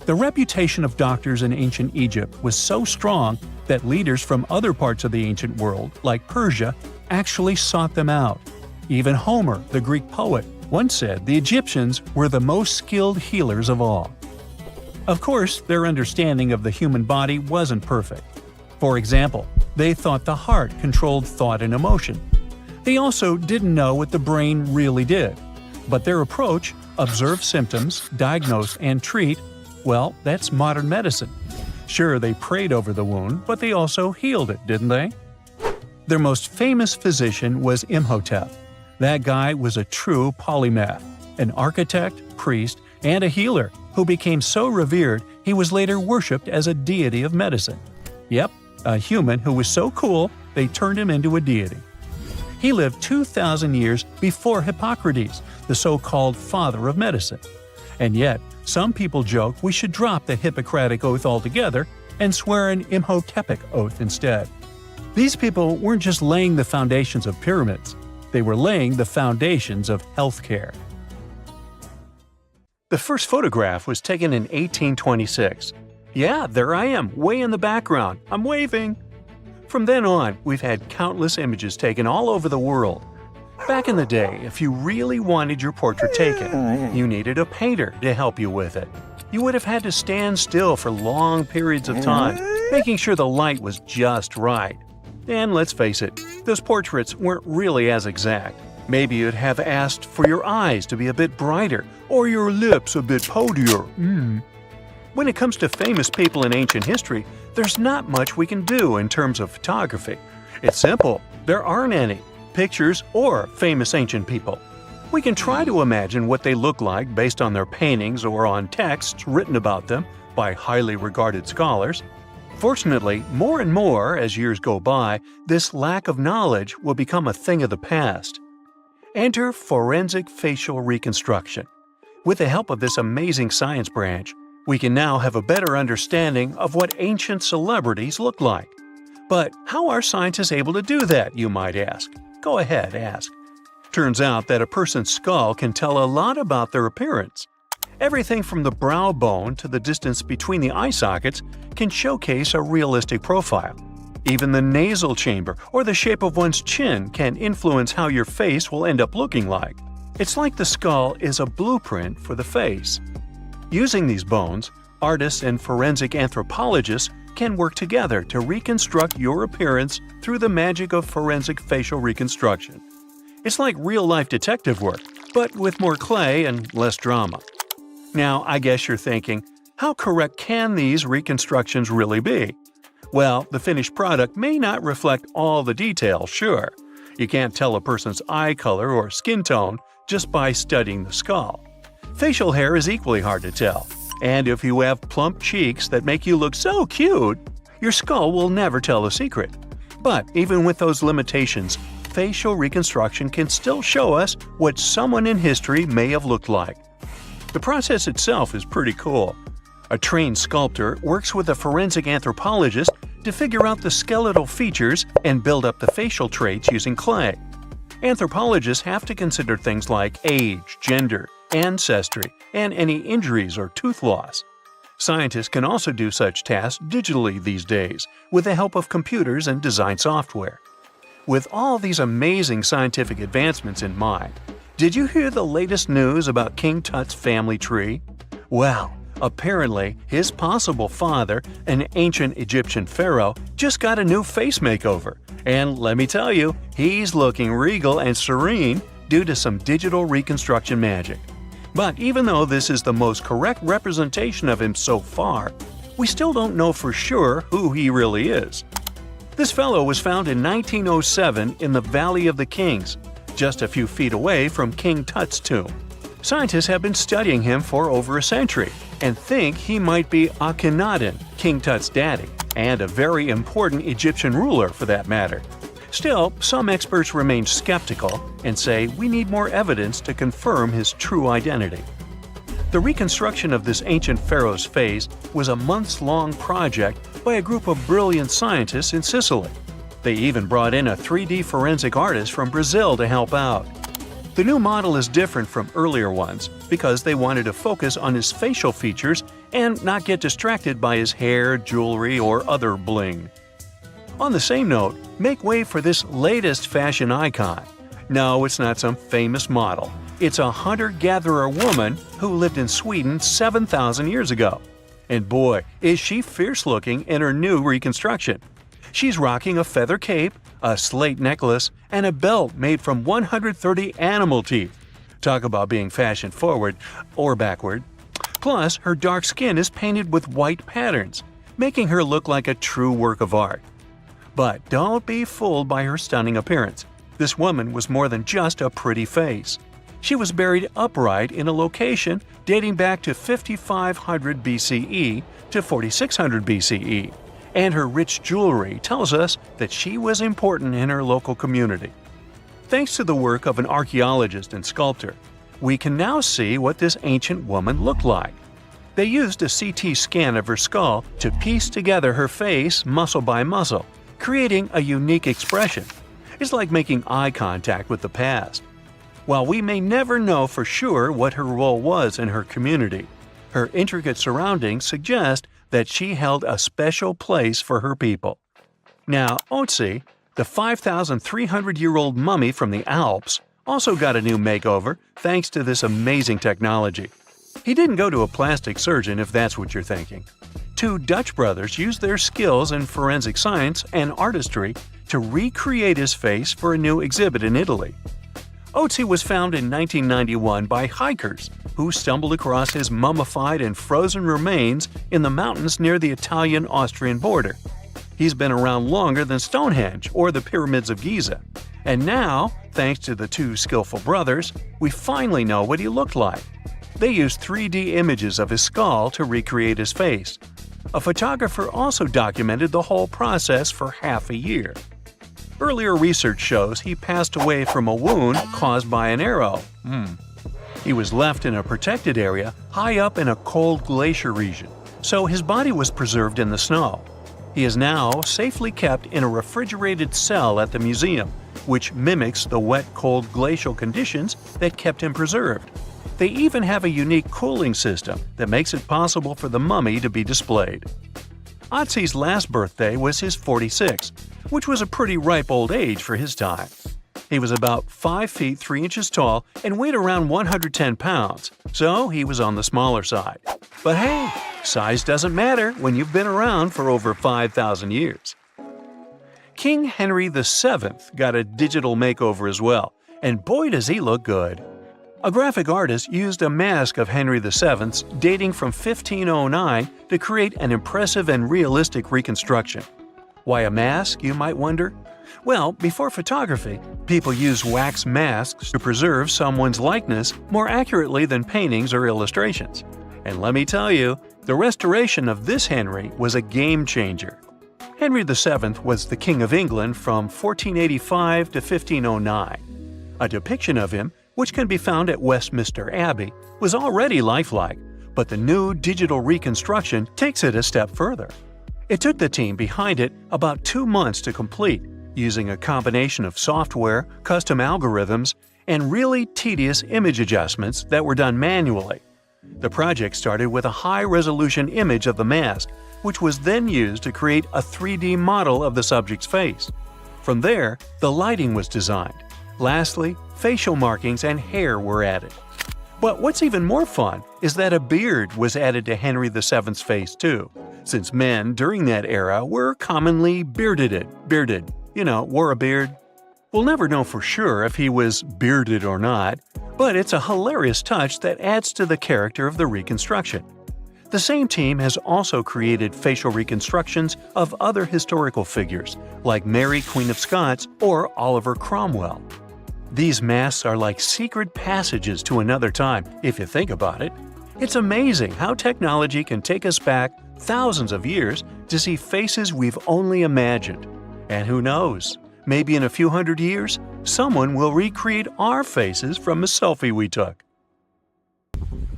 The reputation of doctors in ancient Egypt was so strong that leaders from other parts of the ancient world, like Persia, actually sought them out. Even Homer, the Greek poet, once said the Egyptians were the most skilled healers of all. Of course, their understanding of the human body wasn't perfect. For example, they thought the heart controlled thought and emotion. They also didn't know what the brain really did. But their approach, observe symptoms, diagnose, and treat, well, that's modern medicine. Sure, they prayed over the wound, but they also healed it, didn't they? Their most famous physician was Imhotep. That guy was a true polymath, an architect, priest, and a healer who became so revered he was later worshipped as a deity of medicine. Yep, a human who was so cool they turned him into a deity. He lived 2,000 years before Hippocrates, the so-called father of medicine. And yet, some people joke we should drop the Hippocratic Oath altogether and swear an Imhotepic oath instead. These people weren't just laying the foundations of pyramids, they were laying the foundations of healthcare. The first photograph was taken in 1826. Yeah, there I am, way in the background. I'm waving. From then on, we've had countless images taken all over the world. Back in the day, if you really wanted your portrait taken, you needed a painter to help you with it. You would have had to stand still for long periods of time, making sure the light was just right. And let's face it, those portraits weren't really as exact. Maybe you'd have asked for your eyes to be a bit brighter, or your lips a bit poutier. When it comes to famous people in ancient history, there's not much we can do in terms of photography. It's simple. There aren't any pictures or famous ancient people. We can try to imagine what they look like based on their paintings or on texts written about them by highly regarded scholars. Fortunately, more and more as years go by, this lack of knowledge will become a thing of the past. Enter forensic facial reconstruction. With the help of this amazing science branch, we can now have a better understanding of what ancient celebrities look like. But how are scientists able to do that, you might ask? Go ahead, ask. Turns out that a person's skull can tell a lot about their appearance. Everything from the brow bone to the distance between the eye sockets can showcase a realistic profile. Even the nasal chamber or the shape of one's chin can influence how your face will end up looking like. It's like the skull is a blueprint for the face. Using these bones, artists and forensic anthropologists can work together to reconstruct your appearance through the magic of forensic facial reconstruction. It's like real-life detective work, but with more clay and less drama. Now, I guess you're thinking, how correct can these reconstructions really be? Well, the finished product may not reflect all the details, sure. You can't tell a person's eye color or skin tone just by studying the skull. Facial hair is equally hard to tell, and if you have plump cheeks that make you look so cute, your skull will never tell the secret. But even with those limitations, facial reconstruction can still show us what someone in history may have looked like. The process itself is pretty cool. A trained sculptor works with a forensic anthropologist to figure out the skeletal features and build up the facial traits using clay. Anthropologists have to consider things like age, gender, ancestry, and any injuries or tooth loss. Scientists can also do such tasks digitally these days with the help of computers and design software. With all these amazing scientific advancements in mind, did you hear the latest news about King Tut's family tree? Well, apparently his possible father, an ancient Egyptian pharaoh, just got a new face makeover. And let me tell you, he's looking regal and serene due to some digital reconstruction magic. But even though this is the most correct representation of him so far, we still don't know for sure who he really is. This fellow was found in 1907 in the Valley of the Kings, just a few feet away from King Tut's tomb. Scientists have been studying him for over a century and think he might be Akhenaten, King Tut's daddy. and a very important Egyptian ruler for that matter. Still, some experts remain skeptical and say we need more evidence to confirm his true identity. The reconstruction of this ancient pharaoh's face was a months-long project by a group of brilliant scientists in Sicily. They even brought in a 3D forensic artist from Brazil to help out. The new model is different from earlier ones because they wanted to focus on his facial features and not get distracted by his hair, jewelry, or other bling. On the same note, make way for this latest fashion icon. No, it's not some famous model. It's a hunter-gatherer woman who lived in Sweden 7,000 years ago. And boy, is she fierce-looking in her new reconstruction. She's rocking a feather cape, a slate necklace, and a belt made from 130 animal teeth. Talk about being fashion-forward or backward. Plus, her dark skin is painted with white patterns, making her look like a true work of art. But don't be fooled by her stunning appearance. This woman was more than just a pretty face. She was buried upright in a location dating back to 5500 BCE to 4600 BCE, and her rich jewelry tells us that she was important in her local community. Thanks to the work of an archaeologist and sculptor, we can now see what this ancient woman looked like. They used a CT scan of her skull to piece together her face muscle by muscle, creating a unique expression. It's like making eye contact with the past. While we may never know for sure what her role was in her community, her intricate surroundings suggest that she held a special place for her people. Now, Ötzi, the 5,300-year-old mummy from the Alps, also got a new makeover thanks to this amazing technology. He didn't go to a plastic surgeon if that's what you're thinking. Two Dutch brothers used their skills in forensic science and artistry to recreate his face for a new exhibit in Italy. Ötzi was found in 1991 by hikers who stumbled across his mummified and frozen remains in the mountains near the Italian-Austrian border. He's been around longer than Stonehenge or the pyramids of Giza. And now, thanks to the two skillful brothers, we finally know what he looked like. They used 3D images of his skull to recreate his face. A photographer also documented the whole process for half a year. Earlier research shows he passed away from a wound caused by an arrow. He was left in a protected area high up in a cold glacier region, so his body was preserved in the snow. He is now safely kept in a refrigerated cell at the museum, which mimics the wet, cold glacial conditions that kept him preserved. They even have a unique cooling system that makes it possible for the mummy to be displayed. Ötzi's last birthday was his 46th, which was a pretty ripe old age for his time. He was about 5 feet 3 inches tall and weighed around 110 pounds, so he was on the smaller side. But hey, size doesn't matter when you've been around for over 5,000 years. King Henry VII got a digital makeover as well, and boy does he look good. A graphic artist used a mask of Henry VII's dating from 1509 to create an impressive and realistic reconstruction. Why a mask, you might wonder? Well, before photography, people used wax masks to preserve someone's likeness more accurately than paintings or illustrations. And let me tell you, the restoration of this Henry was a game changer. Henry VII was the King of England from 1485 to 1509. A depiction of him, which can be found at Westminster Abbey, was already lifelike, but the new digital reconstruction takes it a step further. It took the team behind it about 2 months to complete, using a combination of software, custom algorithms, and really tedious image adjustments that were done manually. The project started with a high-resolution image of the mask, which was then used to create a 3D model of the subject's face. From there, the lighting was designed. Lastly, facial markings and hair were added. But what's even more fun is that a beard was added to Henry VII's face too, since men during that era were commonly bearded, wore a beard. We'll never know for sure if he was bearded or not, but it's a hilarious touch that adds to the character of the reconstruction. The same team has also created facial reconstructions of other historical figures, like Mary, Queen of Scots, or Oliver Cromwell. These masks are like secret passages to another time, if you think about it. It's amazing how technology can take us back thousands of years to see faces we've only imagined. And who knows, maybe in a few hundred years, someone will recreate our faces from a selfie we took.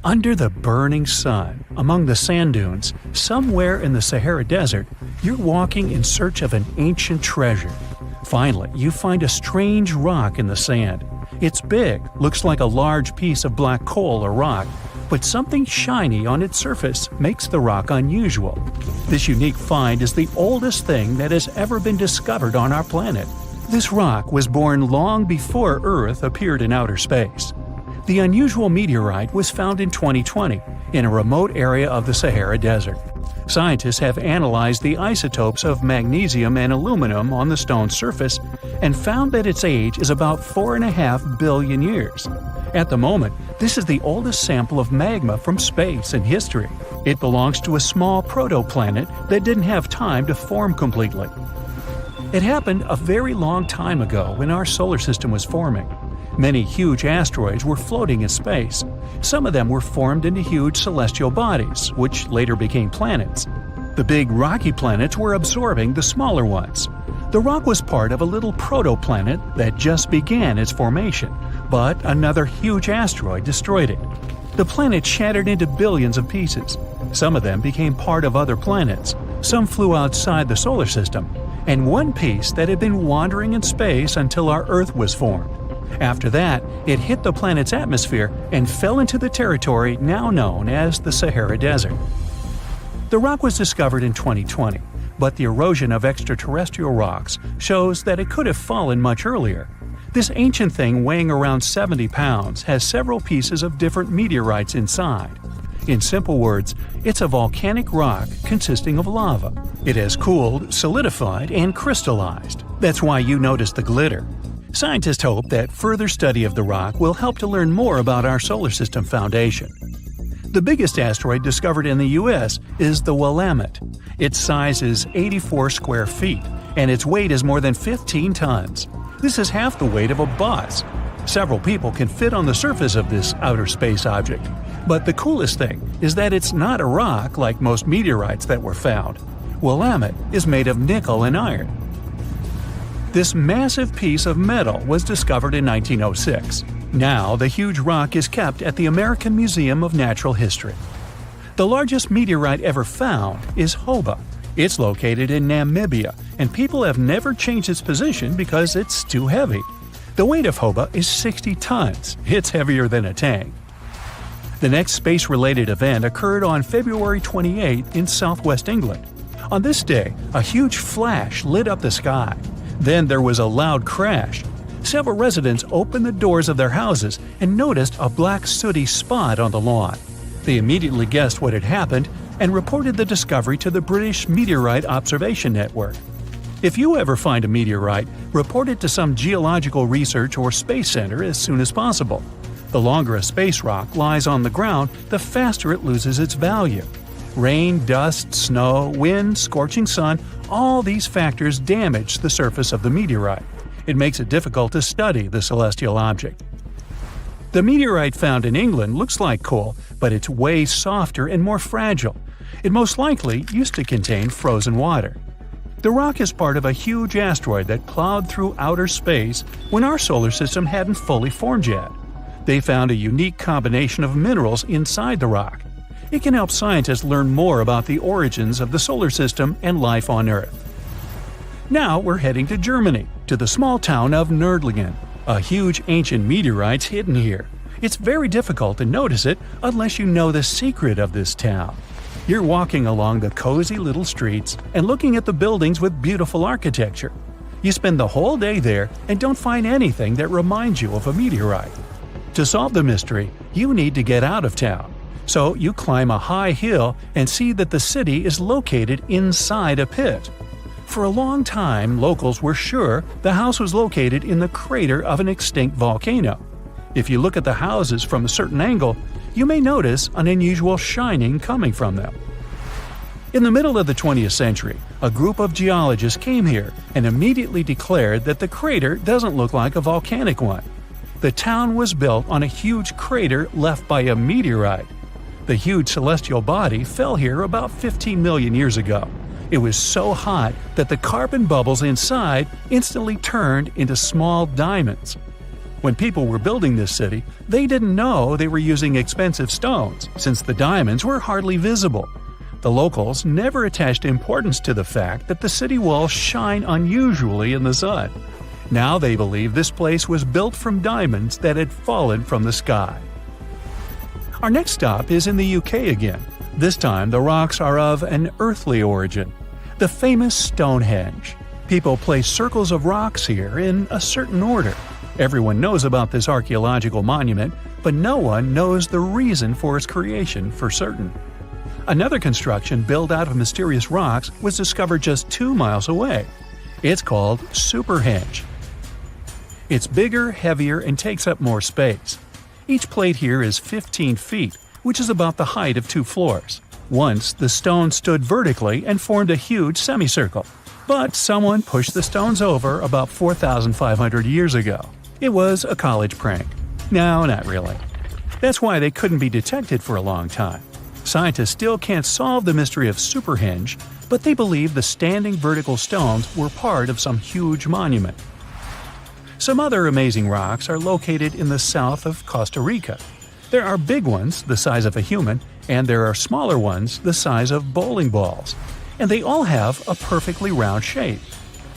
Under the burning sun, among the sand dunes, somewhere in the Sahara Desert, you're walking in search of an ancient treasure. Finally, you find a strange rock in the sand. It's big, looks like a large piece of black coal or rock, but something shiny on its surface makes the rock unusual. This unique find is the oldest thing that has ever been discovered on our planet. This rock was born long before Earth appeared in outer space. The unusual meteorite was found in 2020 in a remote area of the Sahara Desert. Scientists have analyzed the isotopes of magnesium and aluminum on the stone's surface and found that its age is about 4.5 billion years. At the moment, this is the oldest sample of magma from space in history. It belongs to a small protoplanet that didn't have time to form completely. It happened a very long time ago when our solar system was forming. Many huge asteroids were floating in space. Some of them were formed into huge celestial bodies, which later became planets. The big rocky planets were absorbing the smaller ones. The rock was part of a little protoplanet that just began its formation, but another huge asteroid destroyed it. The planet shattered into billions of pieces. Some of them became part of other planets. Some flew outside the solar system, and one piece that had been wandering in space until our Earth was formed. After that, it hit the planet's atmosphere and fell into the territory now known as the Sahara Desert. The rock was discovered in 2020, but the erosion of extraterrestrial rocks shows that it could have fallen much earlier. This ancient thing weighing around 70 pounds has several pieces of different meteorites inside. In simple words, it's a volcanic rock consisting of lava. It has cooled, solidified, and crystallized. That's why you notice the glitter. Scientists hope that further study of the rock will help to learn more about our solar system foundation. The biggest asteroid discovered in the U.S. is the Willamette. Its size is 84 square feet, and its weight is more than 15 tons. This is half the weight of a bus. Several people can fit on the surface of this outer space object. But the coolest thing is that it's not a rock like most meteorites that were found. Willamette is made of nickel and iron. This massive piece of metal was discovered in 1906. Now, the huge rock is kept at the American Museum of Natural History. The largest meteorite ever found is Hoba. It's located in Namibia, and people have never changed its position because it's too heavy. The weight of Hoba is 60 tons. It's heavier than a tank. The next space-related event occurred on February 28 in southwest England. On this day, a huge flash lit up the sky. Then there was a loud crash. Several residents opened the doors of their houses and noticed a black sooty spot on the lawn. They immediately guessed what had happened and reported the discovery to the British Meteorite Observation Network. If you ever find a meteorite, report it to some geological research or space center as soon as possible. The longer a space rock lies on the ground, the faster it loses its value. Rain, dust, snow, wind, scorching sun, all these factors damage the surface of the meteorite. It makes it difficult to study the celestial object. The meteorite found in England looks like coal, but it's way softer and more fragile. It most likely used to contain frozen water. The rock is part of a huge asteroid that plowed through outer space when our solar system hadn't fully formed yet. They found a unique combination of minerals inside the rock. It can help scientists learn more about the origins of the solar system and life on Earth. Now we're heading to Germany, to the small town of Nördlingen. A huge ancient meteorite's hidden here. It's very difficult to notice it unless you know the secret of this town. You're walking along the cozy little streets and looking at the buildings with beautiful architecture. You spend the whole day there and don't find anything that reminds you of a meteorite. To solve the mystery, you need to get out of town. So you climb a high hill and see that the city is located inside a pit. For a long time, locals were sure the house was located in the crater of an extinct volcano. If you look at the houses from a certain angle, you may notice an unusual shining coming from them. In the middle of the 20th century, a group of geologists came here and immediately declared that the crater doesn't look like a volcanic one. The town was built on a huge crater left by a meteorite. The huge celestial body fell here about 15 million years ago. It was so hot that the carbon bubbles inside instantly turned into small diamonds. When people were building this city, they didn't know they were using expensive stones, since the diamonds were hardly visible. The locals never attached importance to the fact that the city walls shine unusually in the sun. Now they believe this place was built from diamonds that had fallen from the sky. Our next stop is in the UK again. This time the rocks are of an earthly origin. The famous Stonehenge. People place circles of rocks here in a certain order. Everyone knows about this archaeological monument, but no one knows the reason for its creation for certain. Another construction built out of mysterious rocks was discovered just 2 miles away. It's called Superhenge. It's bigger, heavier, and takes up more space. Each plate here is 15 feet, which is about the height of 2 floors. Once, the stone stood vertically and formed a huge semicircle. But someone pushed the stones over about 4,500 years ago. It was a college prank. No, not really. That's why they couldn't be detected for a long time. Scientists still can't solve the mystery of Superhenge, but they believe the standing vertical stones were part of some huge monument. Some other amazing rocks are located in the south of Costa Rica. There are big ones, the size of a human, and there are smaller ones, the size of bowling balls. And they all have a perfectly round shape.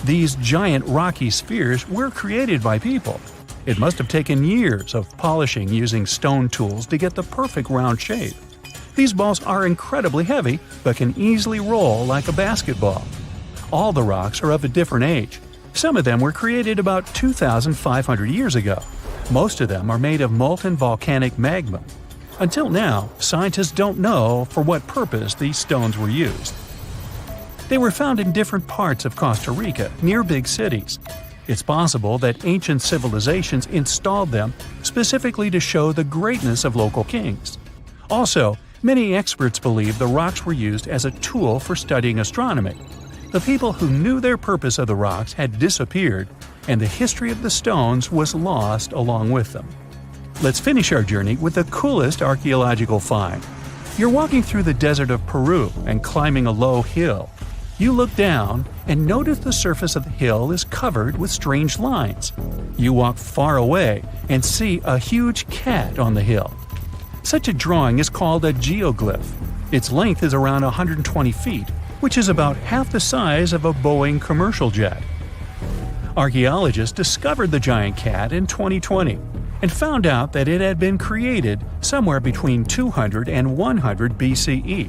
These giant rocky spheres were created by people. It must have taken years of polishing using stone tools to get the perfect round shape. These balls are incredibly heavy, but can easily roll like a basketball. All the rocks are of a different age. Some of them were created about 2,500 years ago. Most of them are made of molten volcanic magma. Until now, scientists don't know for what purpose these stones were used. They were found in different parts of Costa Rica, near big cities. It's possible that ancient civilizations installed them specifically to show the greatness of local kings. Also, many experts believe the rocks were used as a tool for studying astronomy. The people who knew their purpose of the rocks had disappeared, and the history of the stones was lost along with them. Let's finish our journey with the coolest archaeological find. You're walking through the desert of Peru and climbing a low hill. You look down and notice the surface of the hill is covered with strange lines. You walk far away and see a huge cat on the hill. Such a drawing is called a geoglyph. Its length is around 120 feet, which is about half the size of a Boeing commercial jet. Archaeologists discovered the giant cat in 2020 and found out that it had been created somewhere between 200 and 100 BCE.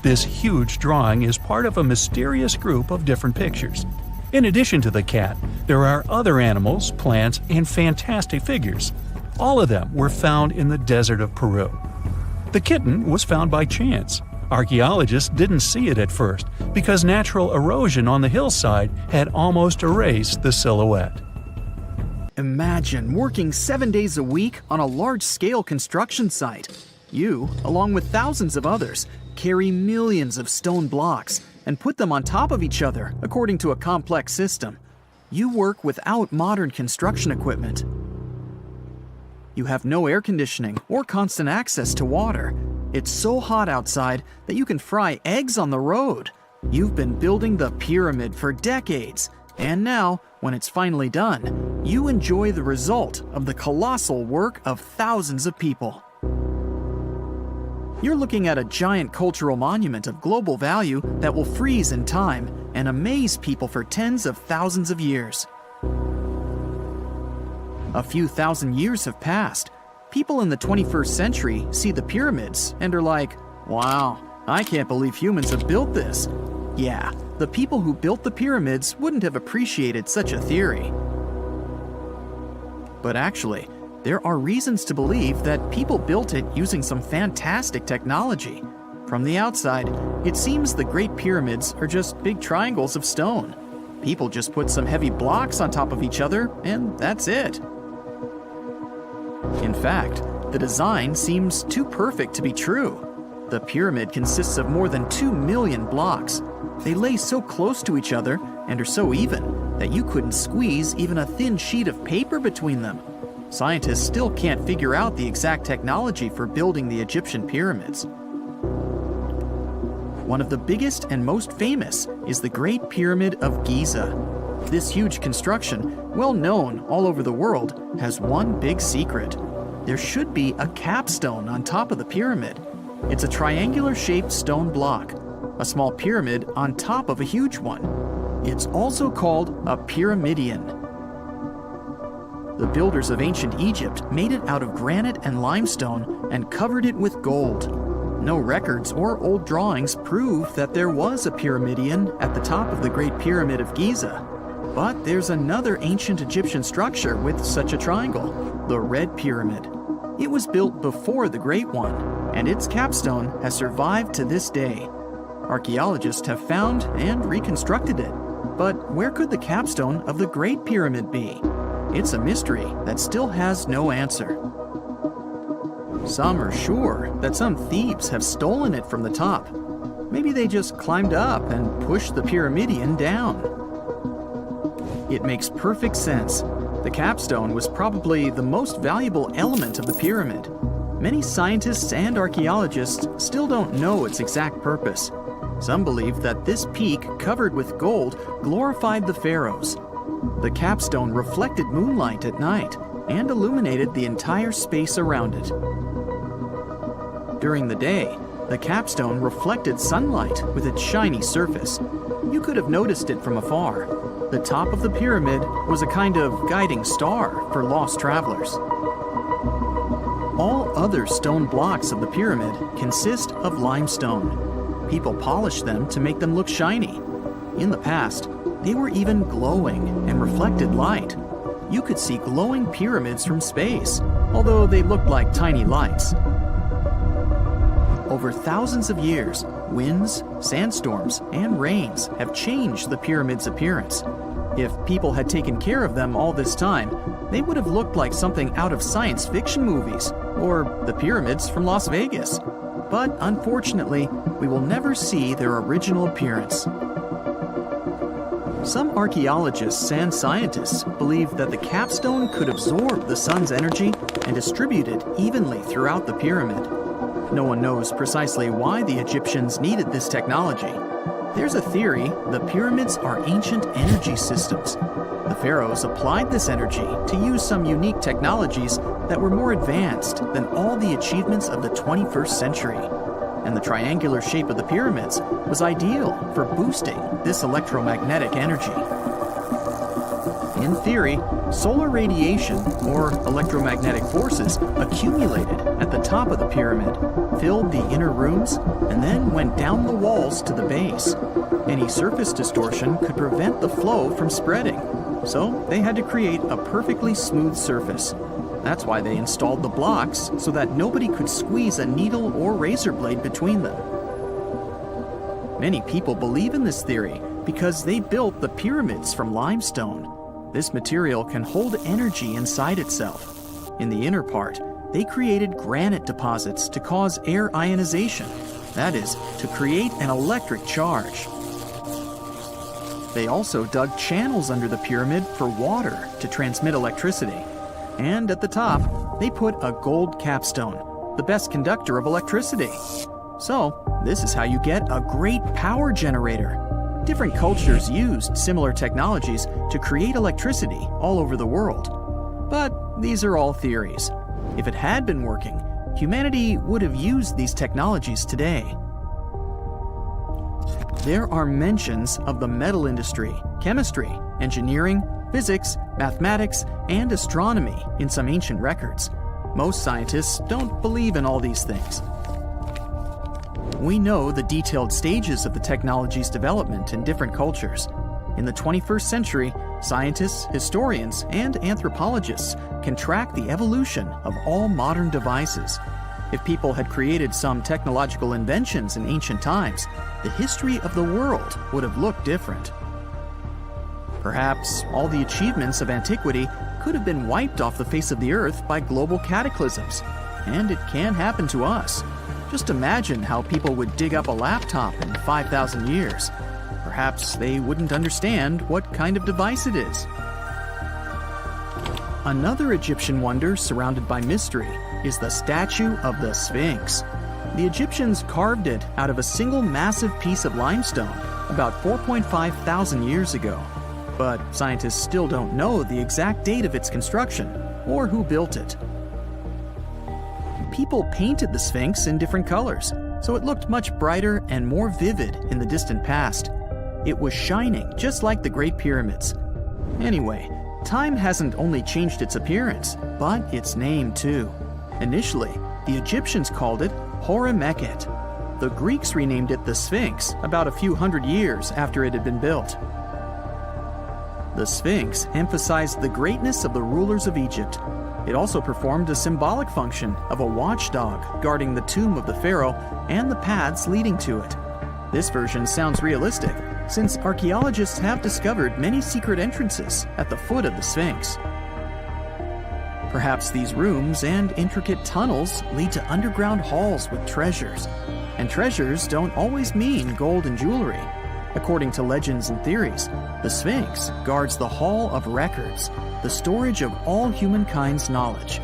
This huge drawing is part of a mysterious group of different pictures. In addition to the cat, there are other animals, plants, and fantastic figures. All of them were found in the desert of Peru. The kitten was found by chance. Archaeologists didn't see it at first because natural erosion on the hillside had almost erased the silhouette. Imagine working 7 days a week on a large-scale construction site. You, along with thousands of others, carry millions of stone blocks and put them on top of each other according to a complex system. You work without modern construction equipment. You have no air conditioning or constant access to water. It's so hot outside that you can fry eggs on the road. You've been building the pyramid for decades, and now, when it's finally done, you enjoy the result of the colossal work of thousands of people. You're looking at a giant cultural monument of global value that will freeze in time and amaze people for tens of thousands of years. A few thousand years have passed. People in the 21st century see the pyramids and are like, wow, I can't believe humans have built this. Yeah, the people who built the pyramids wouldn't have appreciated such a theory. But actually, there are reasons to believe that people built it using some fantastic technology. From the outside, it seems the Great Pyramids are just big triangles of stone. People just put some heavy blocks on top of each other, and that's it. In fact, the design seems too perfect to be true. The pyramid consists of more than 2 million blocks. They lay so close to each other and are so even that you couldn't squeeze even a thin sheet of paper between them. Scientists still can't figure out the exact technology for building the Egyptian pyramids. One of the biggest and most famous is the Great Pyramid of Giza. This huge construction, well known all over the world, has one big secret. There should be a capstone on top of the pyramid. It's a triangular-shaped stone block, a small pyramid on top of a huge one. It's also called a pyramidion. The builders of ancient Egypt made it out of granite and limestone and covered it with gold. No records or old drawings prove that there was a pyramidion at the top of the Great Pyramid of Giza. But there's another ancient Egyptian structure with such a triangle, the Red Pyramid. It was built before the Great One, and its capstone has survived to this day. Archaeologists have found and reconstructed it. But where could the capstone of the Great Pyramid be? It's a mystery that still has no answer. Some are sure that some thieves have stolen it from the top. Maybe they just climbed up and pushed the pyramidion down. It makes perfect sense. The capstone was probably the most valuable element of the pyramid. Many scientists and archaeologists still don't know its exact purpose. Some believe that this peak covered with gold glorified the pharaohs. The capstone reflected moonlight at night and illuminated the entire space around it. During the day, the capstone reflected sunlight with its shiny surface. You could have noticed it from afar. The top of the pyramid was a kind of guiding star for lost travelers. All other stone blocks of the pyramid consist of limestone. People polish them to make them look shiny. In the past, they were even glowing and reflected light. You could see glowing pyramids from space, although they looked like tiny lights. Over thousands of years, winds, sandstorms, and rains have changed the pyramid's appearance. If people had taken care of them all this time, they would have looked like something out of science fiction movies, or the pyramids from Las Vegas. But unfortunately, we will never see their original appearance. Some archaeologists and scientists believe that the capstone could absorb the sun's energy and distribute it evenly throughout the pyramid. No one knows precisely why the Egyptians needed this technology. There's a theory the pyramids are ancient energy systems. The pharaohs applied this energy to use some unique technologies that were more advanced than all the achievements of the 21st century. And the triangular shape of the pyramids was ideal for boosting this electromagnetic energy. In theory, solar radiation, or electromagnetic forces, accumulated at the top of the pyramid, filled the inner rooms, and then went down the walls to the base. Any surface distortion could prevent the flow from spreading, so they had to create a perfectly smooth surface. That's why they installed the blocks so that nobody could squeeze a needle or razor blade between them. Many people believe in this theory because they built the pyramids from limestone. This material can hold energy inside itself. In the inner part, they created granite deposits to cause air ionization, that is, to create an electric charge. They also dug channels under the pyramid for water to transmit electricity. And at the top, they put a gold capstone, the best conductor of electricity. So, this is how you get a great power generator. Different cultures used similar technologies to create electricity all over the world. But these are all theories. If it had been working, humanity would have used these technologies today. There are mentions of the metal industry, chemistry, engineering, physics, mathematics, and astronomy in some ancient records. Most scientists don't believe in all these things. We know the detailed stages of the technology's development in different cultures. In the 21st century, scientists, historians, and anthropologists can track the evolution of all modern devices. If people had created some technological inventions in ancient times, the history of the world would have looked different. Perhaps all the achievements of antiquity could have been wiped off the face of the earth by global cataclysms, and it can happen to us. Just imagine how people would dig up a laptop in 5,000 years. Perhaps they wouldn't understand what kind of device it is. Another Egyptian wonder surrounded by mystery is the statue of the Sphinx. The Egyptians carved it out of a single massive piece of limestone about 4.5 thousand years ago. But scientists still don't know the exact date of its construction or who built it. People painted the Sphinx in different colors, so it looked much brighter and more vivid in the distant past. It was shining just like the Great Pyramids. Anyway, time hasn't only changed its appearance, but its name too. Initially, the Egyptians called it Hora-Mekhet. The Greeks renamed it the Sphinx about a few hundred years after it had been built. The Sphinx emphasized the greatness of the rulers of Egypt. It also performed a symbolic function of a watchdog guarding the tomb of the pharaoh and the paths leading to it. This version sounds realistic, since archaeologists have discovered many secret entrances at the foot of the Sphinx. Perhaps these rooms and intricate tunnels lead to underground halls with treasures. And treasures don't always mean gold and jewelry. According to legends and theories, the Sphinx guards the Hall of Records, the storage of all humankind's knowledge.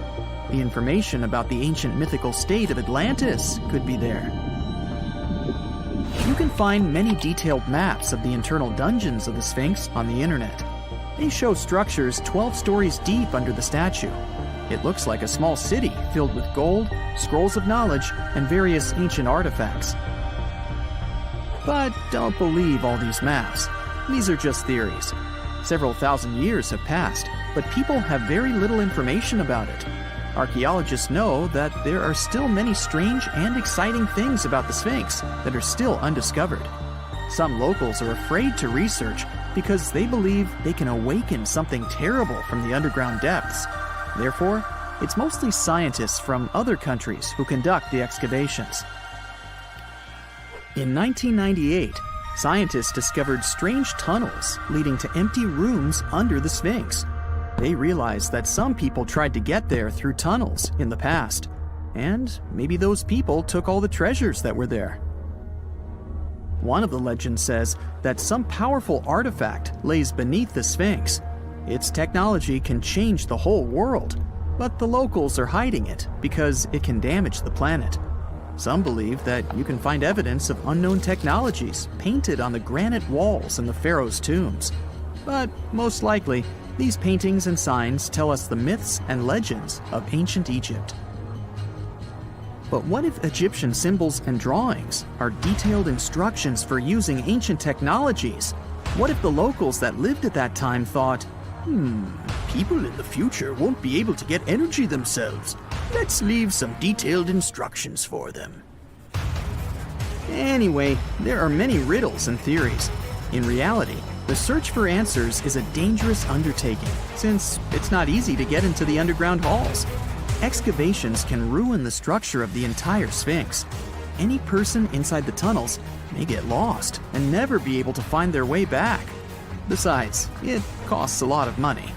The information about the ancient mythical state of Atlantis could be there. You can find many detailed maps of the internal dungeons of the Sphinx on the internet. They show structures 12 stories deep under the statue. It looks like a small city filled with gold, scrolls of knowledge, and various ancient artifacts. But don't believe all these maps. These are just theories. Several thousand years have passed, but people have very little information about it. Archaeologists know that there are still many strange and exciting things about the Sphinx that are still undiscovered. Some locals are afraid to research because they believe they can awaken something terrible from the underground depths. Therefore, it's mostly scientists from other countries who conduct the excavations. In 1998, scientists discovered strange tunnels leading to empty rooms under the Sphinx. They realized that some people tried to get there through tunnels in the past, and maybe those people took all the treasures that were there. One of the legends says that some powerful artifact lays beneath the Sphinx. Its technology can change the whole world, but the locals are hiding it because it can damage the planet. Some believe that you can find evidence of unknown technologies painted on the granite walls in the pharaoh's tombs. But most likely, these paintings and signs tell us the myths and legends of ancient Egypt. But what if Egyptian symbols and drawings are detailed instructions for using ancient technologies? What if the locals that lived at that time thought, people in the future won't be able to get energy themselves. Let's leave some detailed instructions for them. Anyway, there are many riddles and theories. In reality, the search for answers is a dangerous undertaking, since it's not easy to get into the underground halls. Excavations can ruin the structure of the entire Sphinx. Any person inside the tunnels may get lost and never be able to find their way back. Besides, it costs a lot of money.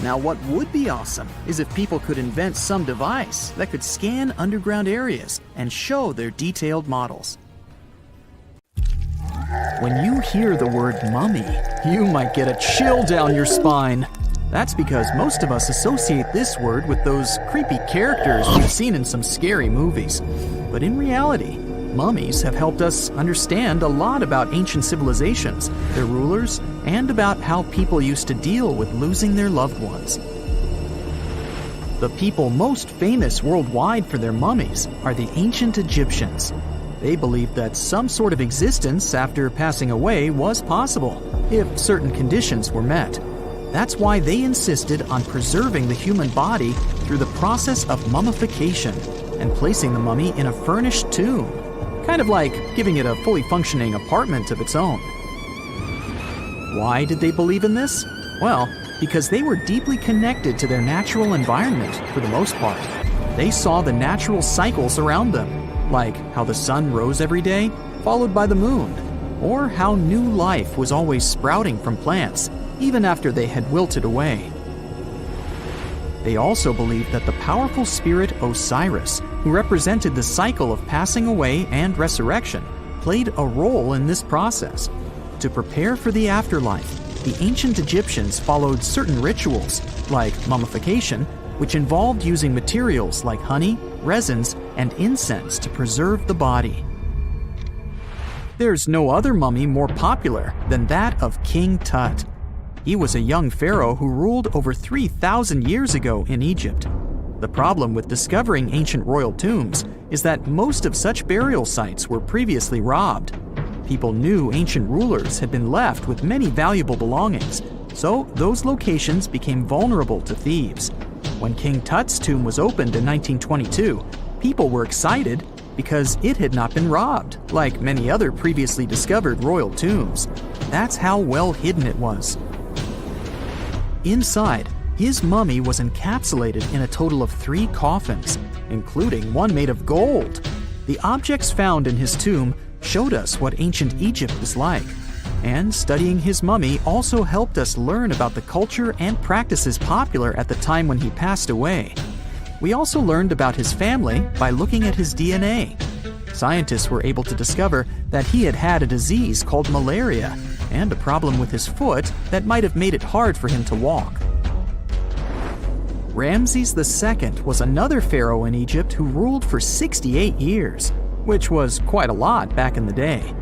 Now, what would be awesome is if people could invent some device that could scan underground areas and show their detailed models. When you hear the word mummy, you might get a chill down your spine. That's because most of us associate this word with those creepy characters we've seen in some scary movies. But in reality, mummies have helped us understand a lot about ancient civilizations, their rulers, and about how people used to deal with losing their loved ones. The people most famous worldwide for their mummies are the ancient Egyptians. They believed that some sort of existence after passing away was possible, if certain conditions were met. That's why they insisted on preserving the human body through the process of mummification and placing the mummy in a furnished tomb, kind of like giving it a fully functioning apartment of its own. Why did they believe in this? Well, because they were deeply connected to their natural environment for the most part. They saw the natural cycles around them, like how the sun rose every day, followed by the moon, or how new life was always sprouting from plants, even after they had wilted away. They also believed that the powerful spirit Osiris, who represented the cycle of passing away and resurrection, played a role in this process. To prepare for the afterlife, the ancient Egyptians followed certain rituals, like mummification, which involved using materials like honey, resins, and incense to preserve the body. There's no other mummy more popular than that of King Tut. He was a young pharaoh who ruled over 3,000 years ago in Egypt. The problem with discovering ancient royal tombs is that most of such burial sites were previously robbed. People knew ancient rulers had been left with many valuable belongings, so those locations became vulnerable to thieves. When King Tut's tomb was opened in 1922, people were excited because it had not been robbed, like many other previously discovered royal tombs. That's how well hidden it was. Inside, his mummy was encapsulated in a total of 3 coffins, including one made of gold. The objects found in his tomb showed us what ancient Egypt was like, and studying his mummy also helped us learn about the culture and practices popular at the time when he passed away. We also learned about his family by looking at his DNA. Scientists were able to discover that he had had a disease called malaria and a problem with his foot that might have made it hard for him to walk. Ramses II was another pharaoh in Egypt who ruled for 68 years, which was quite a lot back in the day.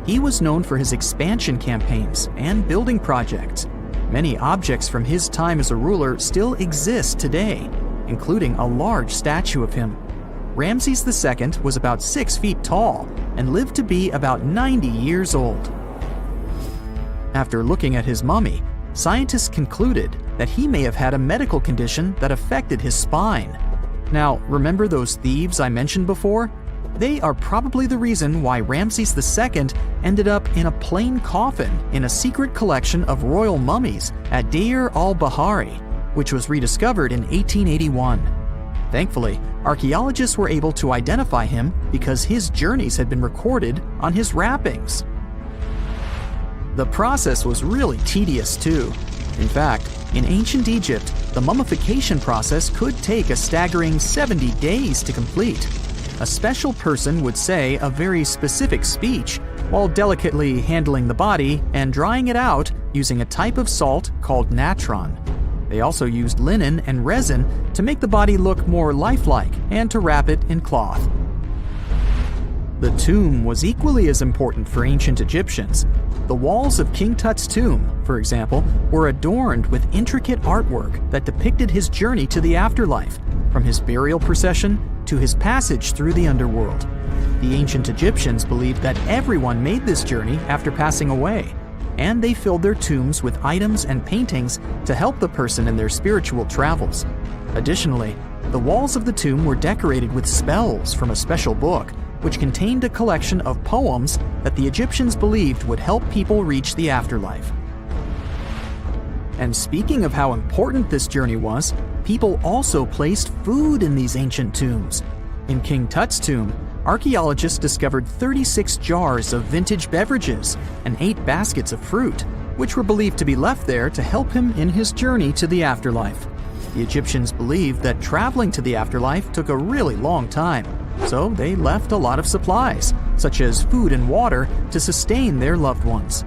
He was known for his expansion campaigns and building projects. Many objects from his time as a ruler still exist today, including a large statue of him. Ramses II was about 6 feet tall and lived to be about 90 years old. After looking at his mummy, scientists concluded that he may have had a medical condition that affected his spine. Now, remember those thieves I mentioned before? They are probably the reason why Ramses II ended up in a plain coffin in a secret collection of royal mummies at Deir al-Bahari, which was rediscovered in 1881. Thankfully, archaeologists were able to identify him because his journeys had been recorded on his wrappings. The process was really tedious too. In fact, in ancient Egypt, the mummification process could take a staggering 70 days to complete. A special person would say a very specific speech while delicately handling the body and drying it out using a type of salt called natron. They also used linen and resin to make the body look more lifelike and to wrap it in cloth. The tomb was equally as important for ancient Egyptians. The walls of King Tut's tomb, for example, were adorned with intricate artwork that depicted his journey to the afterlife, from his burial procession to his passage through the underworld. The ancient Egyptians believed that everyone made this journey after passing away, and they filled their tombs with items and paintings to help the person in their spiritual travels. Additionally, the walls of the tomb were decorated with spells from a special book, which contained a collection of poems that the Egyptians believed would help people reach the afterlife. And speaking of how important this journey was, people also placed food in these ancient tombs. In King Tut's tomb, archaeologists discovered 36 jars of vintage beverages and 8 baskets of fruit, which were believed to be left there to help him in his journey to the afterlife. The Egyptians believed that traveling to the afterlife took a really long time, so they left a lot of supplies, such as food and water, to sustain their loved ones.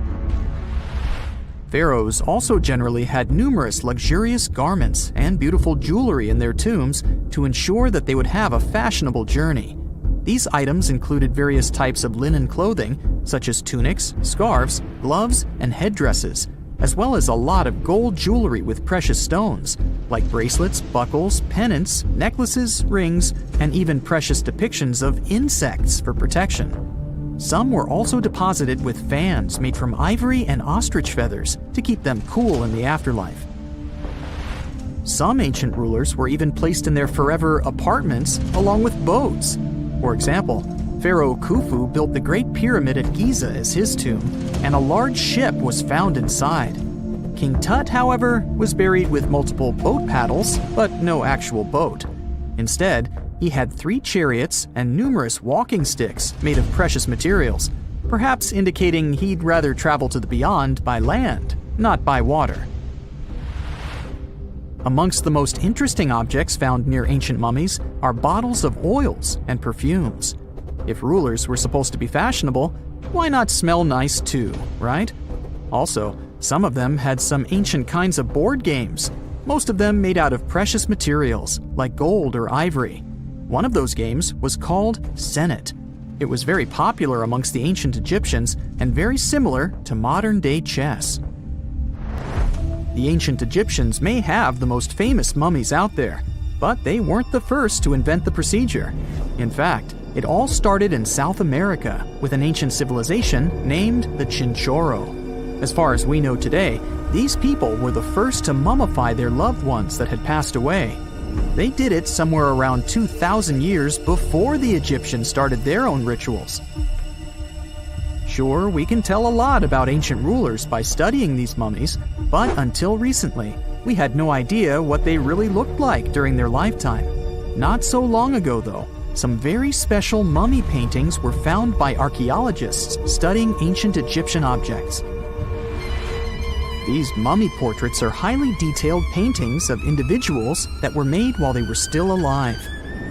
Pharaohs also generally had numerous luxurious garments and beautiful jewelry in their tombs to ensure that they would have a fashionable journey. These items included various types of linen clothing, such as tunics, scarves, gloves, and headdresses, as well as a lot of gold jewelry with precious stones, like bracelets, buckles, pendants, necklaces, rings, and even precious depictions of insects for protection. Some were also deposited with fans made from ivory and ostrich feathers to keep them cool in the afterlife. Some ancient rulers were even placed in their forever apartments along with boats. For example, Pharaoh Khufu built the Great Pyramid at Giza as his tomb, and a large ship was found inside. King Tut, however, was buried with multiple boat paddles, but no actual boat. Instead, he had 3 chariots and numerous walking sticks made of precious materials, perhaps indicating he'd rather travel to the beyond by land, not by water. Amongst the most interesting objects found near ancient mummies are bottles of oils and perfumes. If rulers were supposed to be fashionable, why not smell nice too, right? Also, Some of them had some ancient kinds of board games, most of them made out of precious materials like gold or ivory. One of those games was called Senet. It was very popular amongst the ancient Egyptians and very similar to modern-day chess. The ancient Egyptians may have the most famous mummies out there, but they weren't the first to invent the procedure. In fact, it all started in South America with an ancient civilization named the Chinchorro. As far as we know today, these people were the first to mummify their loved ones that had passed away. They did it somewhere around 2,000 years before the Egyptians started their own rituals. Sure, we can tell a lot about ancient rulers by studying these mummies, but until recently, we had no idea what they really looked like during their lifetime. Not so long ago, though, some very special mummy paintings were found by archaeologists studying ancient Egyptian objects. These mummy portraits are highly detailed paintings of individuals that were made while they were still alive.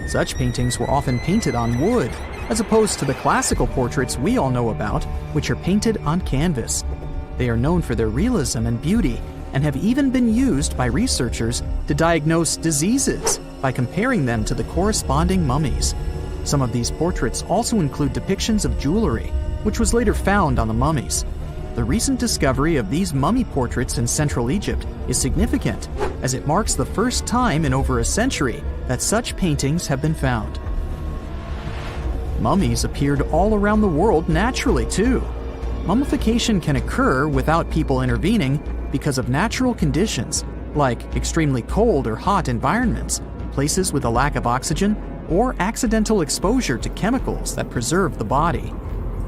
Such paintings were often painted on wood, as opposed to the classical portraits we all know about, which are painted on canvas. They are known for their realism and beauty, and have even been used by researchers to diagnose diseases by comparing them to the corresponding mummies. Some of these portraits also include depictions of jewelry, which was later found on the mummies. The recent discovery of these mummy portraits in Central Egypt is significant, as it marks the first time in over a century that such paintings have been found. Mummies appeared all around the world naturally, too. Mummification can occur without people intervening because of natural conditions, like extremely cold or hot environments, places with a lack of oxygen, or accidental exposure to chemicals that preserve the body.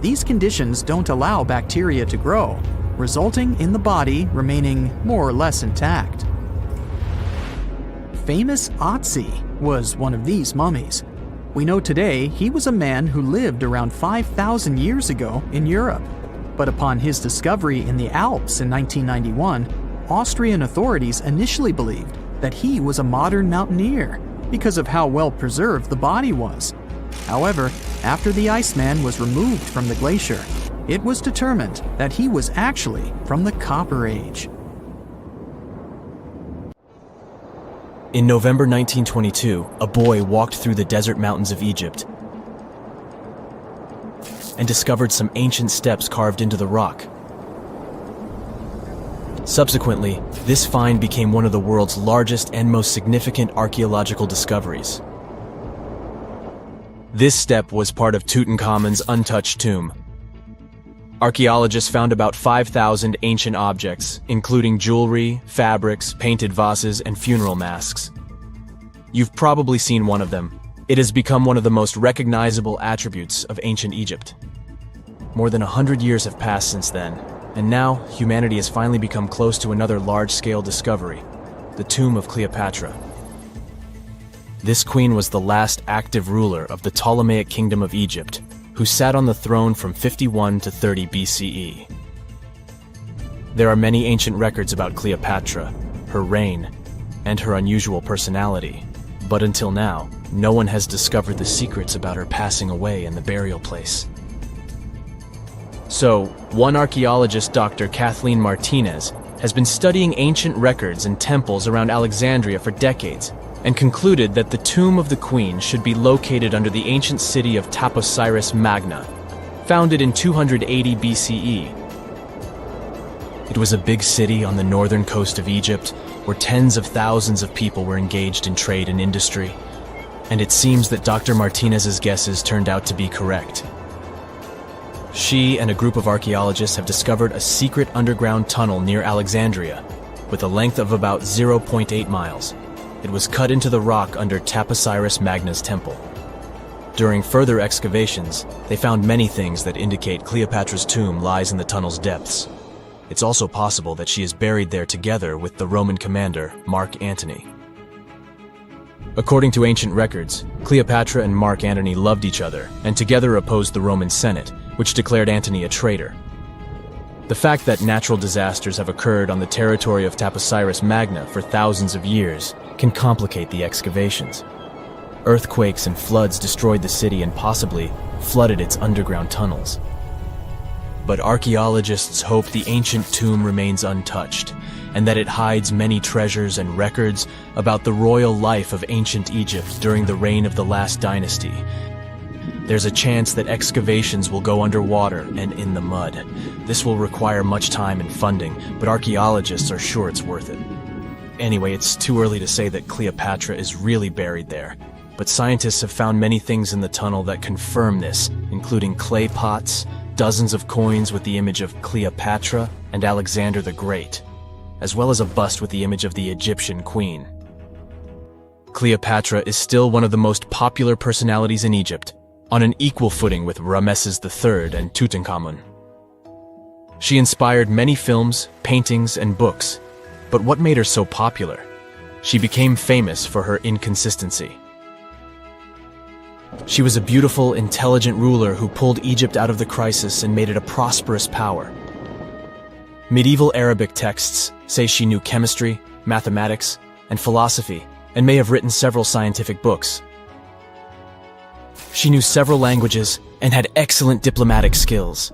These conditions don't allow bacteria to grow, resulting in the body remaining more or less intact. Famous Ötzi was one of these mummies. We know today he was a man who lived around 5,000 years ago in Europe. But upon his discovery in the Alps in 1991, Austrian authorities initially believed that he was a modern mountaineer because of how well preserved the body was. However, after the Iceman was removed from the glacier, it was determined that he was actually from the Copper Age. In November 1922, a boy walked through the desert mountains of Egypt and discovered some ancient steps carved into the rock. Subsequently, this find became one of the world's largest and most significant archaeological discoveries. This step was part of Tutankhamun's untouched tomb. Archaeologists found about 5,000 ancient objects, including jewelry, fabrics, painted vases, and funeral masks. You've probably seen one of them. It has become one of the most recognizable attributes of ancient Egypt. More than 100 years have passed since then, and now humanity has finally become close to another large-scale discovery, the tomb of Cleopatra. This queen was the last active ruler of the Ptolemaic Kingdom of Egypt, who sat on the throne from 51 to 30 BCE. There are many ancient records about Cleopatra, her reign, and her unusual personality, but until now, no one has discovered the secrets about her passing away in the burial place. So, one archaeologist, Dr. Kathleen Martinez, has been studying ancient records and temples around Alexandria for decades, and concluded that the tomb of the queen should be located under the ancient city of Taposiris Magna, founded in 280 BCE. It was a big city on the northern coast of Egypt, where tens of thousands of people were engaged in trade and industry, and it seems that Dr. Martinez's guesses turned out to be correct. She and a group of archaeologists have discovered a secret underground tunnel near Alexandria, with a length of about 0.8 miles. It was cut into the rock under Taposiris Magna's temple. During further excavations, they found many things that indicate Cleopatra's tomb lies in the tunnel's depths. It's also possible that she is buried there together with the Roman commander, Mark Antony. According to ancient records, Cleopatra and Mark Antony loved each other and together opposed the Roman Senate, which declared Antony a traitor. The fact that natural disasters have occurred on the territory of Taposiris Magna for thousands of years can complicate the excavations. Earthquakes and floods destroyed the city and possibly flooded its underground tunnels. but archaeologists hope the ancient tomb remains untouched, and that it hides many treasures and records about the royal life of ancient Egypt during the reign of the last dynasty. There's a chance that excavations will go underwater and in the mud. This will require much time and funding, but archaeologists are sure it's worth it. Anyway, it's too early to say that Cleopatra is really buried there, but scientists have found many things in the tunnel that confirm this, including clay pots, dozens of coins with the image of Cleopatra and Alexander the Great, as well as a bust with the image of the Egyptian queen. Cleopatra is still one of the most popular personalities in Egypt, on an equal footing with Ramesses III and Tutankhamun. She inspired many films, paintings, and books, but what made her so popular? She became famous for her inconsistency. She was a beautiful, intelligent ruler who pulled Egypt out of the crisis and made it a prosperous power. Medieval Arabic texts say she knew chemistry, mathematics, and philosophy, and may have written several scientific books. She knew several languages and had excellent diplomatic skills.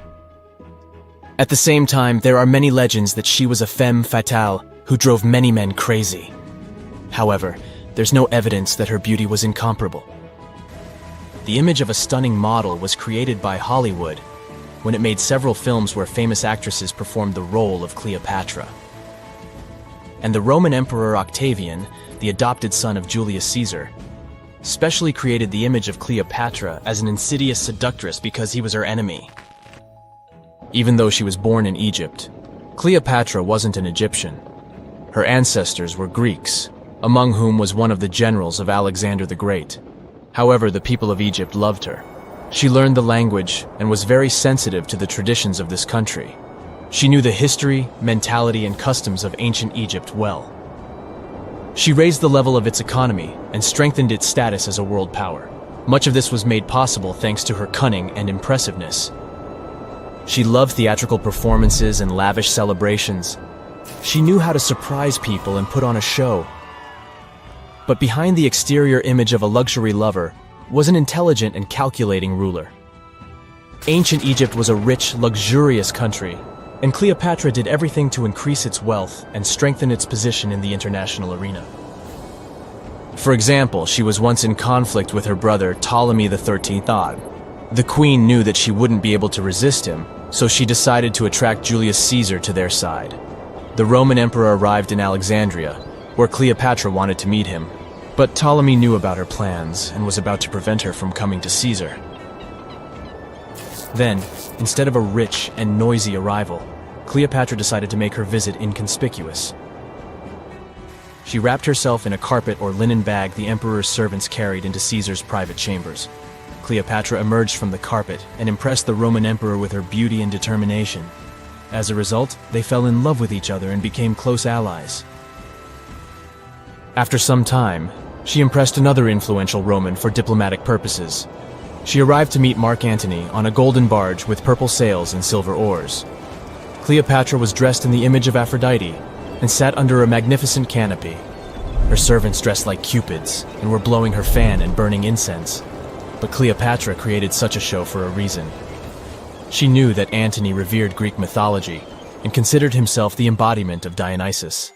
At the same time, there are many legends that she was a femme fatale who drove many men crazy. However, there's no evidence that her beauty was incomparable. The image of a stunning model was created by Hollywood when it made several films where famous actresses performed the role of Cleopatra. And the Roman Emperor Octavian, the adopted son of Julius Caesar, specially created the image of Cleopatra as an insidious seductress because he was her enemy. Even though she was born in Egypt, Cleopatra wasn't an Egyptian. Her ancestors were Greeks, among whom was one of the generals of Alexander the Great. However, the people of Egypt loved her. She learned the language and was very sensitive to the traditions of this country. She knew the history, mentality, and customs of ancient Egypt well. She raised the level of its economy and strengthened its status as a world power. Much of this was made possible thanks to her cunning and impressiveness. She loved theatrical performances and lavish celebrations. She knew how to surprise people and put on a show. But behind the exterior image of a luxury lover was an intelligent and calculating ruler. Ancient Egypt was a rich, luxurious country, and Cleopatra did everything to increase its wealth and strengthen its position in the international arena. For example, she was once in conflict with her brother Ptolemy XIII. The queen knew that she wouldn't be able to resist him, so she decided to attract Julius Caesar to their side. The Roman emperor arrived in Alexandria, where Cleopatra wanted to meet him, but Ptolemy knew about her plans and was about to prevent her from coming to Caesar. Then, instead of a rich and noisy arrival, Cleopatra decided to make her visit inconspicuous. She wrapped herself in a carpet or linen bag the emperor's servants carried into Caesar's private chambers. Cleopatra emerged from the carpet and impressed the Roman emperor with her beauty and determination. As a result, they fell in love with each other and became close allies. After some time, she impressed another influential Roman for diplomatic purposes. She arrived to meet Mark Antony on a golden barge with purple sails and silver oars. Cleopatra was dressed in the image of Aphrodite and sat under a magnificent canopy. Her servants dressed like cupids and were blowing her fan and burning incense. But Cleopatra created such a show for a reason. She knew that Antony revered Greek mythology and considered himself the embodiment of Dionysus.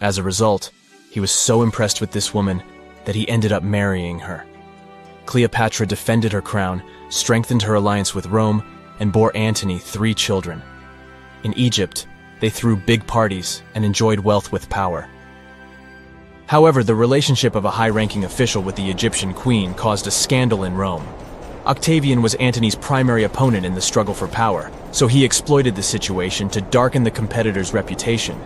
As a result, he was so impressed with this woman that he ended up marrying her. Cleopatra defended her crown, strengthened her alliance with Rome, and bore Antony 3 children. In Egypt, they threw big parties and enjoyed wealth with power. However, the relationship of a high-ranking official with the Egyptian queen caused a scandal in Rome. Octavian was Antony's primary opponent in the struggle for power, so he exploited the situation to darken the competitor's reputation.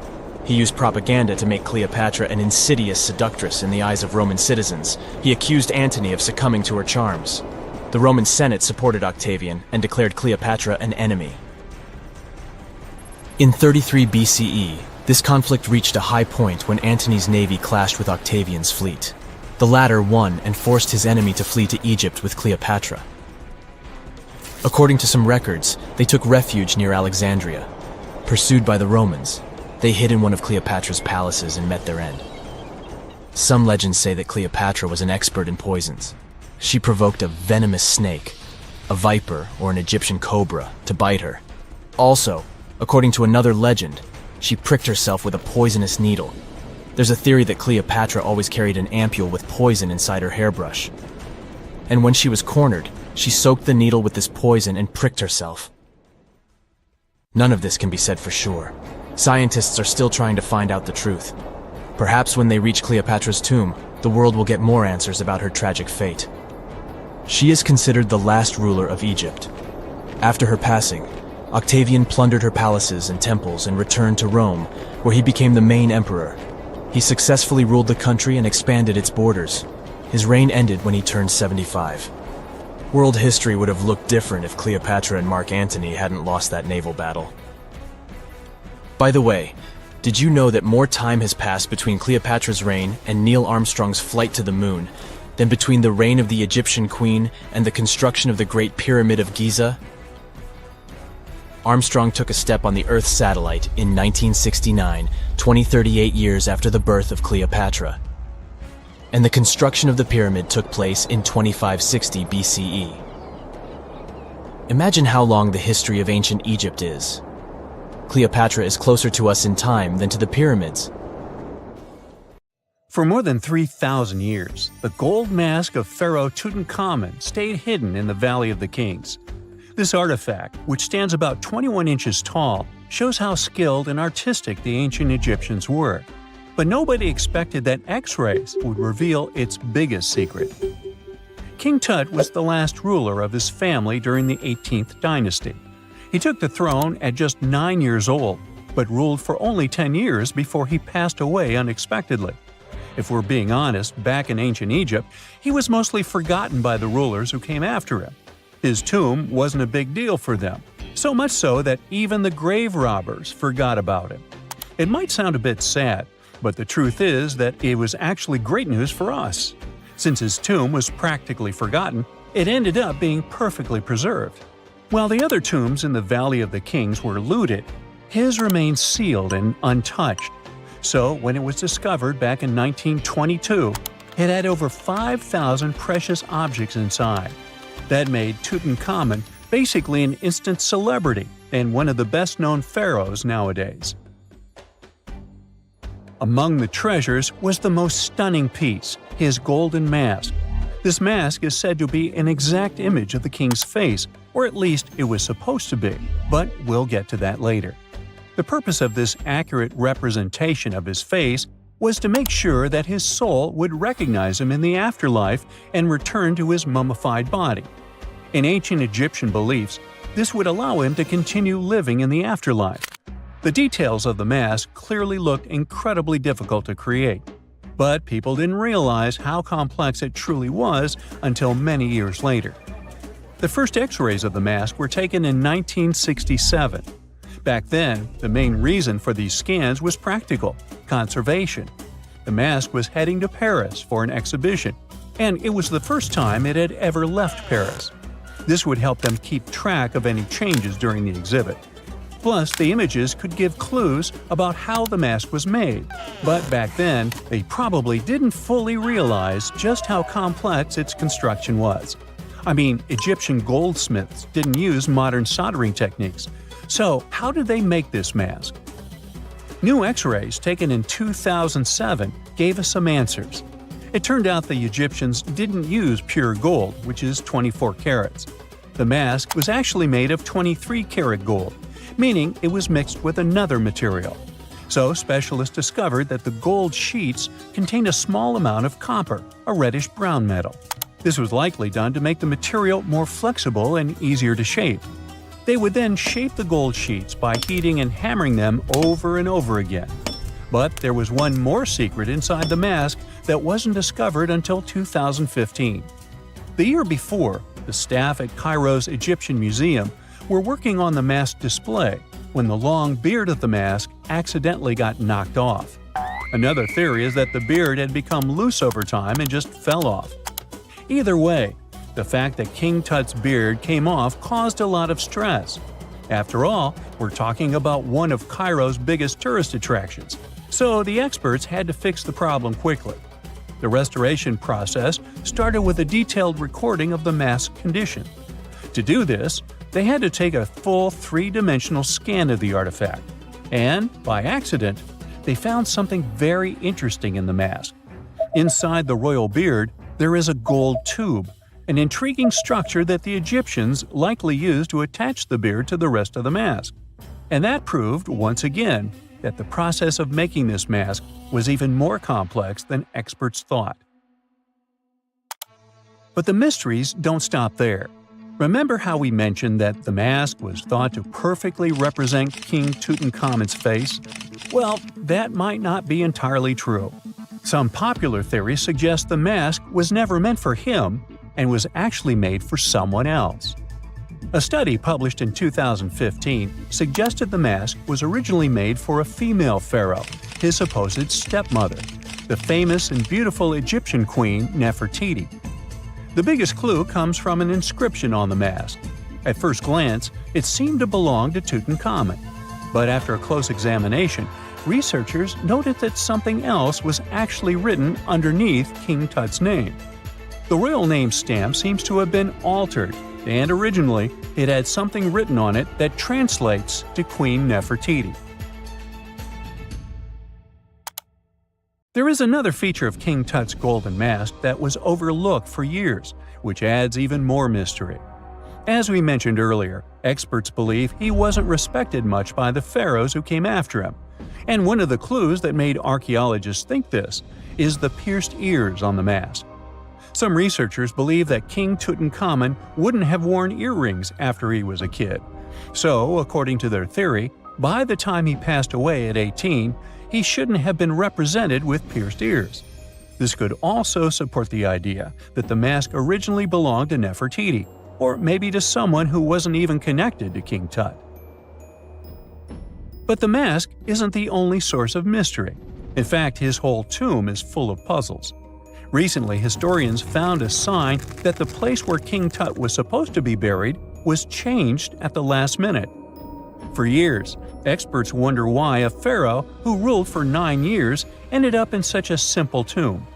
He used propaganda to make Cleopatra an insidious seductress in the eyes of Roman citizens. He accused Antony of succumbing to her charms. The Roman Senate supported Octavian and declared Cleopatra an enemy. In 33 BCE, this conflict reached a high point when Antony's navy clashed with Octavian's fleet. The latter won and forced his enemy to flee to Egypt with Cleopatra. According to some records, they took refuge near Alexandria. Pursued by the Romans, they hid in one of Cleopatra's palaces and met their end. Some legends say that Cleopatra was an expert in poisons. She provoked a venomous snake, a viper or an Egyptian cobra, to bite her. Also, according to another legend, she pricked herself with a poisonous needle. There's a theory that Cleopatra always carried an ampule with poison inside her hairbrush. And when she was cornered, she soaked the needle with this poison and pricked herself. None of this can be said for sure. Scientists are still trying to find out the truth. Perhaps when they reach Cleopatra's tomb, the world will get more answers about her tragic fate. She is considered the last ruler of Egypt. After her passing, Octavian plundered her palaces and temples and returned to Rome, where he became the main emperor. He successfully ruled the country and expanded its borders. His reign ended when he turned 75. World history would have looked different if Cleopatra and Mark Antony hadn't lost that naval battle. By the way, did you know that more time has passed between Cleopatra's reign and Neil Armstrong's flight to the moon than between the reign of the Egyptian queen and the construction of the Great Pyramid of Giza? Armstrong took a step on the Earth satellite in 1969, 38 years after the birth of Cleopatra. And the construction of the pyramid took place in 2560 BCE. Imagine how long the history of ancient Egypt is. Cleopatra is closer to us in time than to the pyramids. For more than 3,000 years, the gold mask of Pharaoh Tutankhamun stayed hidden in the Valley of the Kings. This artifact, which stands about 21 inches tall, shows how skilled and artistic the ancient Egyptians were. But nobody expected that X-rays would reveal its biggest secret. King Tut was the last ruler of his family during the 18th dynasty. He took the throne at just 9 years old, but ruled for only 10 years before he passed away unexpectedly. If we're being honest, back in ancient Egypt, he was mostly forgotten by the rulers who came after him. His tomb wasn't a big deal for them, so much so that even the grave robbers forgot about him. It might sound a bit sad, but the truth is that it was actually great news for us. Since his tomb was practically forgotten, it ended up being perfectly preserved. While the other tombs in the Valley of the Kings were looted, his remained sealed and untouched. So when it was discovered back in 1922, it had over 5,000 precious objects inside. That made Tutankhamun basically an instant celebrity and one of the best-known pharaohs nowadays. Among the treasures was the most stunning piece, his golden mask. This mask is said to be an exact image of the king's face, or at least it was supposed to be, but we'll get to that later. The purpose of this accurate representation of his face was to make sure that his soul would recognize him in the afterlife and return to his mummified body. In ancient Egyptian beliefs, this would allow him to continue living in the afterlife. The details of the mask clearly looked incredibly difficult to create, but people didn't realize how complex it truly was until many years later. The first X-rays of the mask were taken in 1967. Back then, the main reason for these scans was practical – conservation. The mask was heading to Paris for an exhibition, and it was the first time it had ever left Paris. This would help them keep track of any changes during the exhibit. Plus, the images could give clues about how the mask was made, but back then, they probably didn't fully realize just how complex its construction was. I mean, Egyptian goldsmiths didn't use modern soldering techniques, so how did they make this mask? New X-rays taken in 2007 gave us some answers. It turned out the Egyptians didn't use pure gold, which is 24 carats. The mask was actually made of 23-karat gold, meaning it was mixed with another material. So specialists discovered that the gold sheets contained a small amount of copper, a reddish-brown metal. This was likely done to make the material more flexible and easier to shape. They would then shape the gold sheets by heating and hammering them over and over again. But there was one more secret inside the mask that wasn't discovered until 2015. The year before, the staff at Cairo's Egyptian Museum were working on the mask display when the long beard of the mask accidentally got knocked off. Another theory is that the beard had become loose over time and just fell off. Either way, the fact that King Tut's beard came off caused a lot of stress. After all, we're talking about one of Cairo's biggest tourist attractions, so the experts had to fix the problem quickly. The restoration process started with a detailed recording of the mask's condition. To do this, they had to take a full three-dimensional scan of the artifact. And, by accident, they found something very interesting in the mask. Inside the royal beard, there is a gold tube, an intriguing structure that the Egyptians likely used to attach the beard to the rest of the mask. And that proved, once again, that the process of making this mask was even more complex than experts thought. But the mysteries don't stop there. Remember how we mentioned that the mask was thought to perfectly represent King Tutankhamun's face? Well, that might not be entirely true. Some popular theories suggest the mask was never meant for him and was actually made for someone else. A study published in 2015 suggested the mask was originally made for a female pharaoh, his supposed stepmother, the famous and beautiful Egyptian queen Nefertiti. The biggest clue comes from an inscription on the mask. At first glance, it seemed to belong to Tutankhamun, but after a close examination, researchers noted that something else was actually written underneath King Tut's name. The royal name stamp seems to have been altered, and originally it had something written on it that translates to Queen Nefertiti. There is another feature of King Tut's golden mask that was overlooked for years, which adds even more mystery. As we mentioned earlier, experts believe he wasn't respected much by the pharaohs who came after him. And one of the clues that made archaeologists think this is the pierced ears on the mask. Some researchers believe that King Tutankhamun wouldn't have worn earrings after he was a kid. So, according to their theory, by the time he passed away at 18, he shouldn't have been represented with pierced ears. This could also support the idea that the mask originally belonged to Nefertiti, or maybe to someone who wasn't even connected to King Tut. But the mask isn't the only source of mystery. In fact, his whole tomb is full of puzzles. Recently, historians found a sign that the place where King Tut was supposed to be buried was changed at the last minute. For years, experts wonder why a pharaoh who ruled for 9 years ended up in such a simple tomb.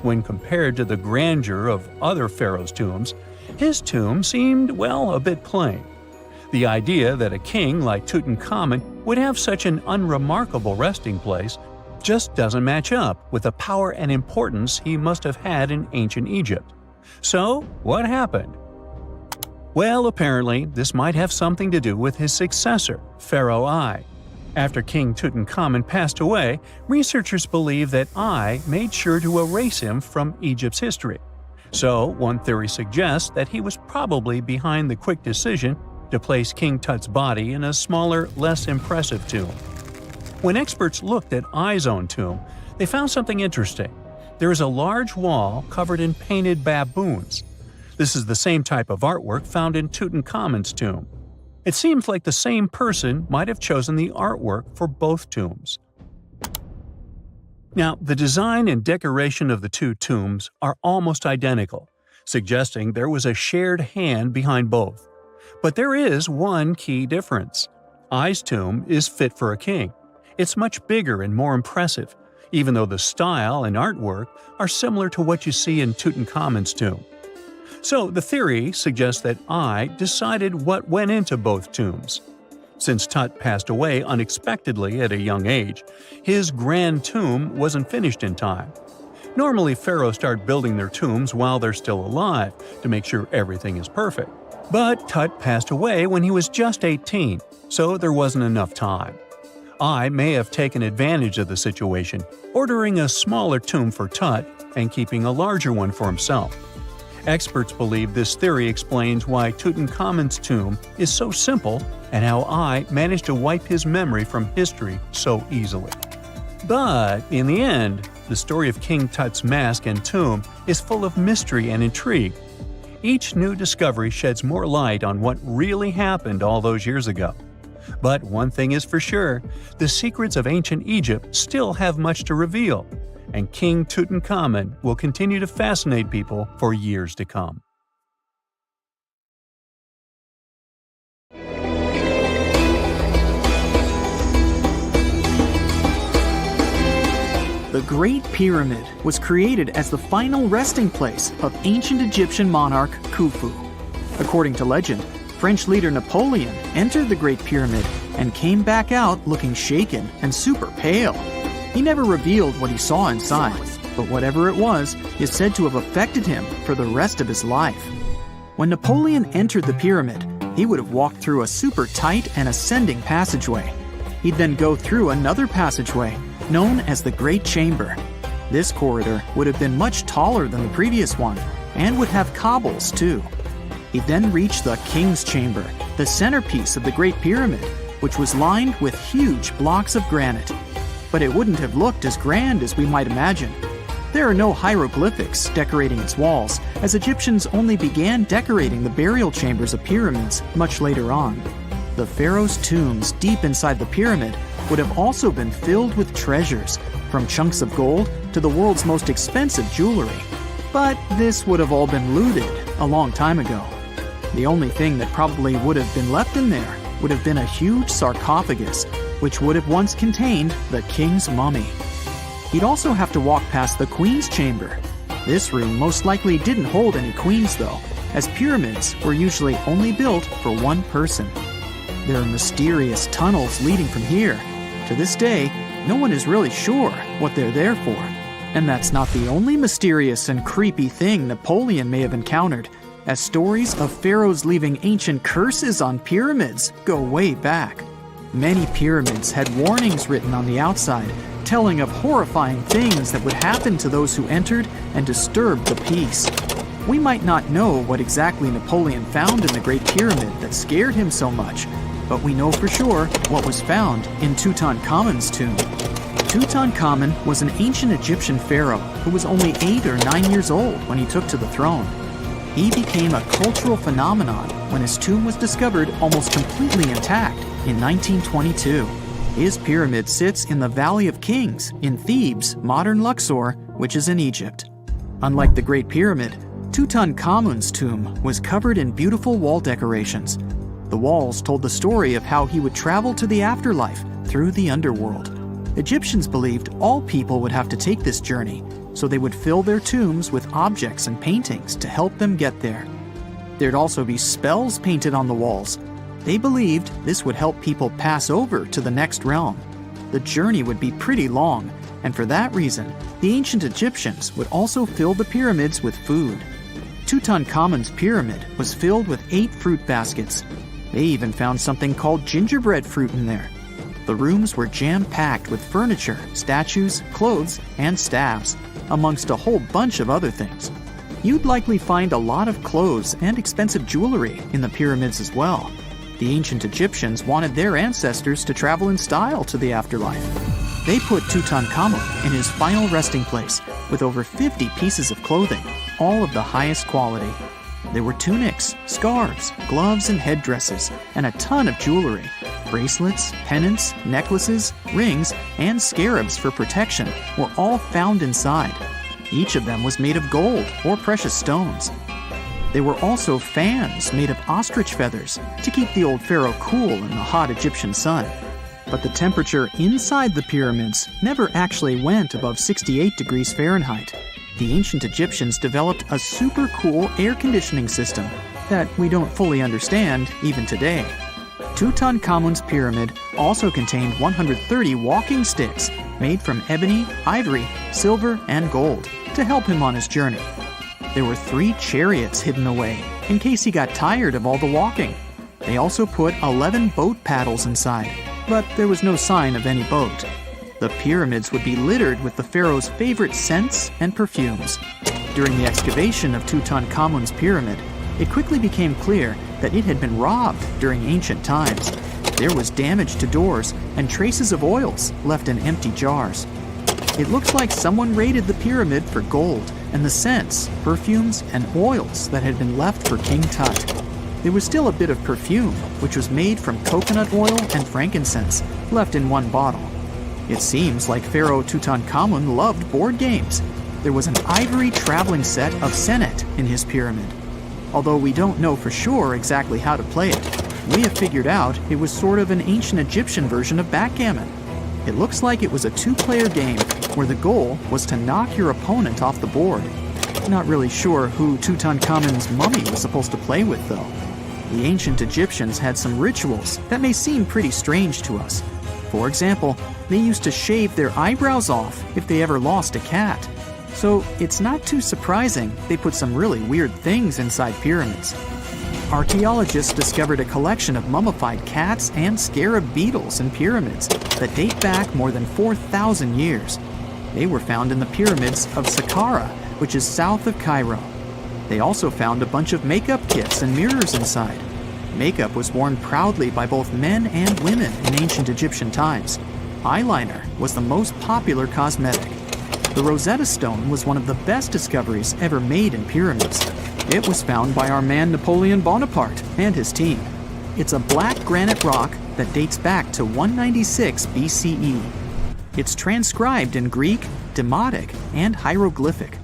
When compared to the grandeur of other pharaohs' tombs, his tomb seemed, well, a bit plain. The idea that a king like Tutankhamun would have such an unremarkable resting place just doesn't match up with the power and importance he must have had in ancient Egypt. So, what happened? Well, apparently, this might have something to do with his successor, Pharaoh I. After King Tutankhamun passed away, researchers believe that I made sure to erase him from Egypt's history. So, one theory suggests that he was probably behind the quick decision to place King Tut's body in a smaller, less impressive tomb. When experts looked at I's own tomb, they found something interesting. There is a large wall covered in painted baboons. This is the same type of artwork found in Tutankhamun's tomb. It seems like the same person might have chosen the artwork for both tombs. Now, the design and decoration of the two tombs are almost identical, suggesting there was a shared hand behind both. But there is one key difference. I's tomb is fit for a king. It's much bigger and more impressive, even though the style and artwork are similar to what you see in Tutankhamun's tomb. So the theory suggests that I decided what went into both tombs. Since Tut passed away unexpectedly at a young age, his grand tomb wasn't finished in time. Normally, pharaohs start building their tombs while they're still alive to make sure everything is perfect. But Tut passed away when he was just 18, so there wasn't enough time. I may have taken advantage of the situation, ordering a smaller tomb for Tut and keeping a larger one for himself. Experts believe this theory explains why Tutankhamun's tomb is so simple and how I managed to wipe his memory from history so easily. But in the end, the story of King Tut's mask and tomb is full of mystery and intrigue. Each new discovery sheds more light on what really happened all those years ago. But one thing is for sure, the secrets of ancient Egypt still have much to reveal, and King Tutankhamun will continue to fascinate people for years to come. The Great Pyramid was created as the final resting place of ancient Egyptian monarch Khufu. According to legend, French leader Napoleon entered the Great Pyramid and came back out looking shaken and super pale. He never revealed what he saw inside, but whatever it was is said to have affected him for the rest of his life. When Napoleon entered the pyramid, he would have walked through a super tight and ascending passageway. He'd then go through another passageway, known as the Great Chamber. This corridor would have been much taller than the previous one, and would have cobbles too. He'd then reach the King's Chamber, the centerpiece of the Great Pyramid, which was lined with huge blocks of granite. But it wouldn't have looked as grand as we might imagine. There are no hieroglyphics decorating its walls, as Egyptians only began decorating the burial chambers of pyramids much later on. The pharaoh's tombs deep inside the pyramid would have also been filled with treasures, from chunks of gold to the world's most expensive jewelry. But this would have all been looted a long time ago. The only thing that probably would have been left in there would have been a huge sarcophagus, which would have once contained the king's mummy. He'd also have to walk past the queen's chamber. This room most likely didn't hold any queens though, as pyramids were usually only built for one person. There are mysterious tunnels leading from here. To this day, no one is really sure what they're there for. And that's not the only mysterious and creepy thing Napoleon may have encountered, as stories of pharaohs leaving ancient curses on pyramids go way back. Many pyramids had warnings written on the outside, telling of horrifying things that would happen to those who entered and disturbed the peace. We might not know what exactly Napoleon found in the Great Pyramid that scared him so much, but we know for sure what was found in Tutankhamun's tomb. Tutankhamun was an ancient Egyptian pharaoh who was only 8 or 9 years old when he took to the throne. He became a cultural phenomenon when his tomb was discovered almost completely intact in 1922. His pyramid sits in the Valley of Kings in Thebes, modern Luxor, which is in Egypt. Unlike the Great Pyramid, Tutankhamun's tomb was covered in beautiful wall decorations. The walls told the story of how he would travel to the afterlife through the underworld. Egyptians believed all people would have to take this journey, so they would fill their tombs with objects and paintings to help them get there. There'd also be spells painted on the walls. They believed this would help people pass over to the next realm. The journey would be pretty long, and for that reason, the ancient Egyptians would also fill the pyramids with food. Tutankhamun's pyramid was filled with 8 fruit baskets. They even found something called gingerbread fruit in there. The rooms were jam-packed with furniture, statues, clothes, and staffs, amongst a whole bunch of other things. You'd likely find a lot of clothes and expensive jewelry in the pyramids as well. The ancient Egyptians wanted their ancestors to travel in style to the afterlife. They put Tutankhamun in his final resting place with over 50 pieces of clothing, all of the highest quality. There were tunics, scarves, gloves, and headdresses, and a ton of jewelry. Bracelets, pendants, necklaces, rings, and scarabs for protection were all found inside. Each of them was made of gold or precious stones. There were also fans made of ostrich feathers to keep the old pharaoh cool in the hot Egyptian sun. But the temperature inside the pyramids never actually went above 68 degrees Fahrenheit. The ancient Egyptians developed a super cool air conditioning system that we don't fully understand even today. Tutankhamun's pyramid also contained 130 walking sticks made from ebony, ivory, silver, and gold to help him on his journey. There were 3 chariots hidden away in case he got tired of all the walking. They also put 11 boat paddles inside, but there was no sign of any boat. The pyramids would be littered with the pharaoh's favorite scents and perfumes. During the excavation of Tutankhamun's pyramid, it quickly became clear that it had been robbed during ancient times. There was damage to doors and traces of oils left in empty jars. It looks like someone raided the pyramid for gold and the scents, perfumes, and oils that had been left for King Tut. There was still a bit of perfume, which was made from coconut oil and frankincense, left in one bottle. It seems like Pharaoh Tutankhamun loved board games. There was an ivory traveling set of senet in his pyramid. Although we don't know for sure exactly how to play it, we have figured out it was sort of an ancient Egyptian version of backgammon. It looks like it was a 2-player game where the goal was to knock your opponent off the board. Not really sure who Tutankhamun's mummy was supposed to play with though. The ancient Egyptians had some rituals that may seem pretty strange to us. For example, they used to shave their eyebrows off if they ever lost a cat. So it's not too surprising they put some really weird things inside pyramids. Archaeologists discovered a collection of mummified cats and scarab beetles in pyramids that date back more than 4,000 years. They were found in the pyramids of Saqqara, which is south of Cairo. They also found a bunch of makeup kits and mirrors inside. Makeup was worn proudly by both men and women in ancient Egyptian times. Eyeliner was the most popular cosmetic. The Rosetta Stone was one of the best discoveries ever made in pyramids. It was found by our man Napoleon Bonaparte and his team. It's a black granite rock that dates back to 196 BCE. It's transcribed in Greek, Demotic, and hieroglyphic.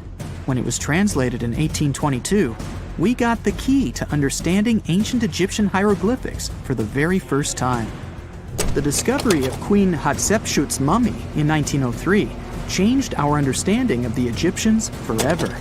When it was translated in 1822, we got the key to understanding ancient Egyptian hieroglyphics for the very first time. The discovery of Queen Hatshepsut's mummy in 1903 changed our understanding of the Egyptians forever.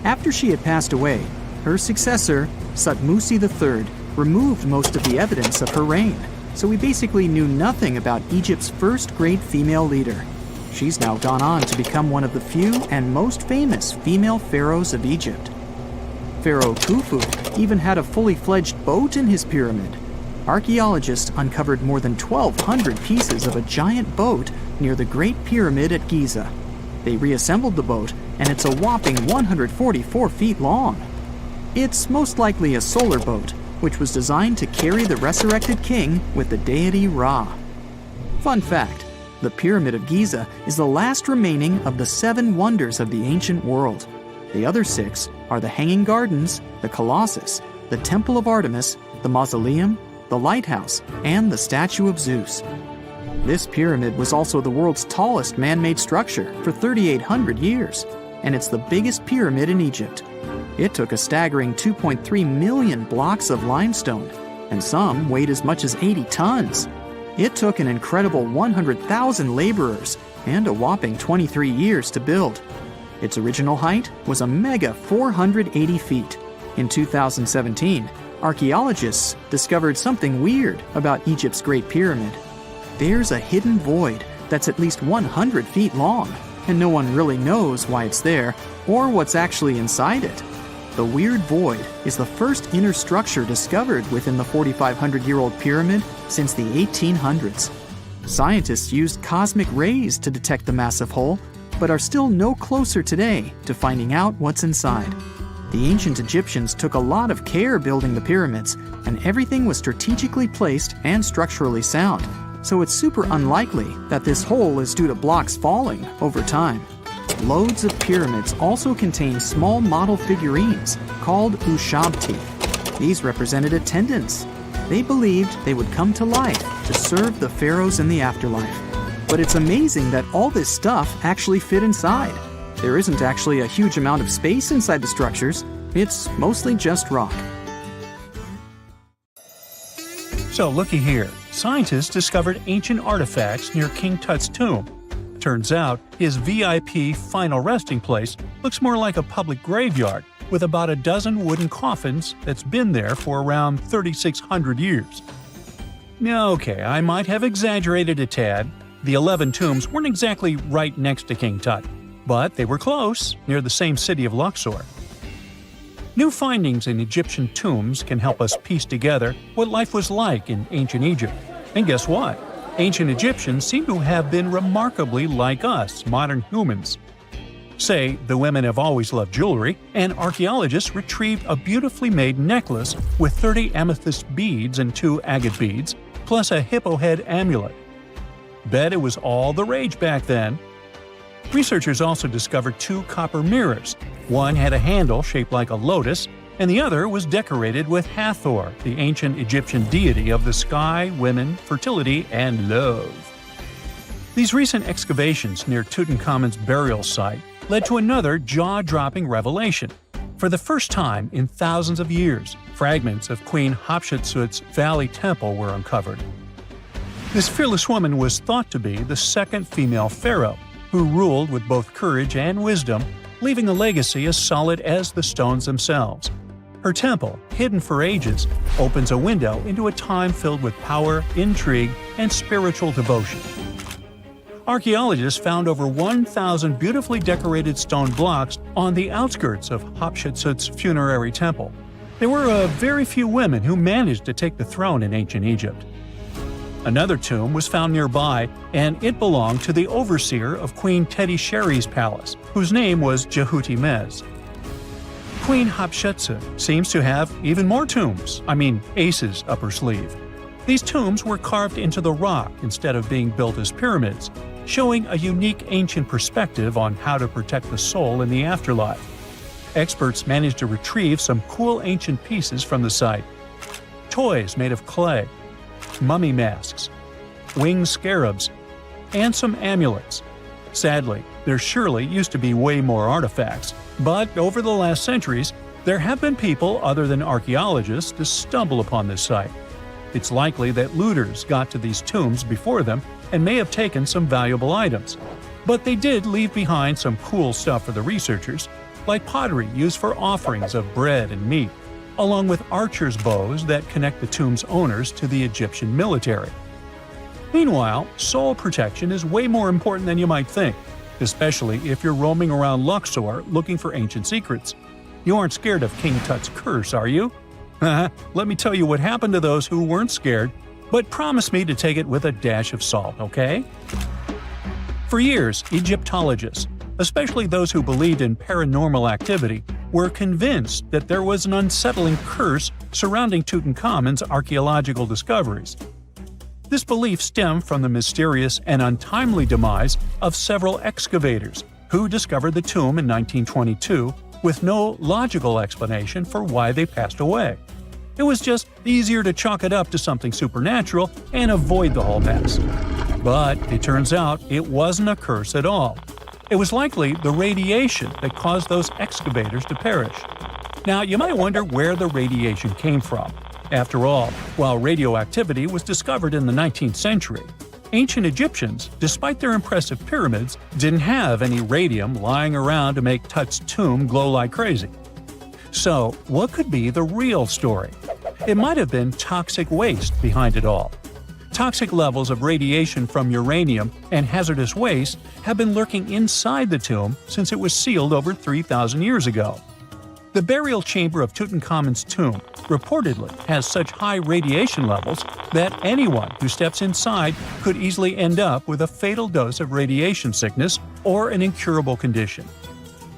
After she had passed away, her successor, Thutmose II, removed most of the evidence of her reign, so we basically knew nothing about Egypt's first great female leader. She's now gone on to become one of the few and most famous female pharaohs of Egypt. Pharaoh Khufu even had a fully fledged boat in his pyramid. Archaeologists uncovered more than 1,200 pieces of a giant boat near the Great Pyramid at Giza. They reassembled the boat, and it's a whopping 144 feet long. It's most likely a solar boat, which was designed to carry the resurrected king with the deity Ra. Fun fact, the Pyramid of Giza is the last remaining of the 7 wonders of the ancient world. The other 6 are the Hanging Gardens, the Colossus, the Temple of Artemis, the Mausoleum, the Lighthouse, and the Statue of Zeus. This pyramid was also the world's tallest man-made structure for 3,800 years, and it's the biggest pyramid in Egypt. It took a staggering 2.3 million blocks of limestone, and some weighed as much as 80 tons. It took an incredible 100,000 laborers and a whopping 23 years to build. Its original height was a mega 480 feet. In 2017, archaeologists discovered something weird about Egypt's Great Pyramid. There's a hidden void that's at least 100 feet long, and no one really knows why it's there or what's actually inside it. The weird void is the first inner structure discovered within the 4,500-year-old pyramid since the 1800s. Scientists used cosmic rays to detect the massive hole, but are still no closer today to finding out what's inside. The ancient Egyptians took a lot of care building the pyramids, and everything was strategically placed and structurally sound, so it's super unlikely that this hole is due to blocks falling over time. Loads of pyramids also contain small model figurines called ushabti. These represented attendants. They believed they would come to life to serve the pharaohs in the afterlife. But it's amazing that all this stuff actually fit inside. There isn't actually a huge amount of space inside the structures. It's mostly just rock. So looky here. Scientists discovered ancient artifacts near King Tut's tomb. Turns out, his VIP final resting place looks more like a public graveyard with about a dozen wooden coffins that's been there for around 3,600 years. Now, okay, I might have exaggerated a tad. The 11 tombs weren't exactly right next to King Tut, but they were close, near the same city of Luxor. New findings in Egyptian tombs can help us piece together what life was like in ancient Egypt. And guess what? Ancient Egyptians seem to have been remarkably like us, modern humans. Say, the women have always loved jewelry, and archaeologists retrieved a beautifully made necklace with 30 amethyst beads and 2 agate beads, plus a hippo head amulet. Bet it was all the rage back then. Researchers also discovered 2 copper mirrors. One had a handle shaped like a lotus, and the other was decorated with Hathor, the ancient Egyptian deity of the sky, women, fertility, and love. These recent excavations near Tutankhamun's burial site led to another jaw-dropping revelation. For the first time in thousands of years, fragments of Queen Hatshepsut's Valley Temple were uncovered. This fearless woman was thought to be the second female pharaoh, who ruled with both courage and wisdom, leaving a legacy as solid as the stones themselves. Her temple, hidden for ages, opens a window into a time filled with power, intrigue, and spiritual devotion. Archaeologists found over 1,000 beautifully decorated stone blocks on the outskirts of Hatshepsut's funerary temple. There were a very few women who managed to take the throne in ancient Egypt. Another tomb was found nearby, and it belonged to the overseer of Queen Teti Sheri's palace, whose name was Jehutmez. Queen Hatshepsut seems to have even more tombs, aces up her sleeve. These tombs were carved into the rock instead of being built as pyramids, showing a unique ancient perspective on how to protect the soul in the afterlife. Experts managed to retrieve some cool ancient pieces from the site. Toys made of clay, mummy masks, winged scarabs, and some amulets. Sadly, there surely used to be way more artifacts, but over the last centuries, there have been people other than archaeologists to stumble upon this site. It's likely that looters got to these tombs before them and may have taken some valuable items. But they did leave behind some cool stuff for the researchers, like pottery used for offerings of bread and meat, along with archers' bows that connect the tomb's owners to the Egyptian military. Meanwhile, soul protection is way more important than you might think, especially if you're roaming around Luxor looking for ancient secrets. You aren't scared of King Tut's curse, are you? Let me tell you what happened to those who weren't scared, but promise me to take it with a dash of salt, okay? For years, Egyptologists, especially those who believed in paranormal activity, were convinced that there was an unsettling curse surrounding Tutankhamun's archaeological discoveries. This belief stemmed from the mysterious and untimely demise of several excavators who discovered the tomb in 1922 with no logical explanation for why they passed away. It was just easier to chalk it up to something supernatural and avoid the whole mess. But it turns out it wasn't a curse at all. It was likely the radiation that caused those excavators to perish. Now, you might wonder where the radiation came from. After all, while radioactivity was discovered in the 19th century, ancient Egyptians, despite their impressive pyramids, didn't have any radium lying around to make Tut's tomb glow like crazy. So, what could be the real story? It might have been toxic waste behind it all. Toxic levels of radiation from uranium and hazardous waste have been lurking inside the tomb since it was sealed over 3,000 years ago. The burial chamber of Tutankhamun's tomb reportedly has such high radiation levels that anyone who steps inside could easily end up with a fatal dose of radiation sickness or an incurable condition.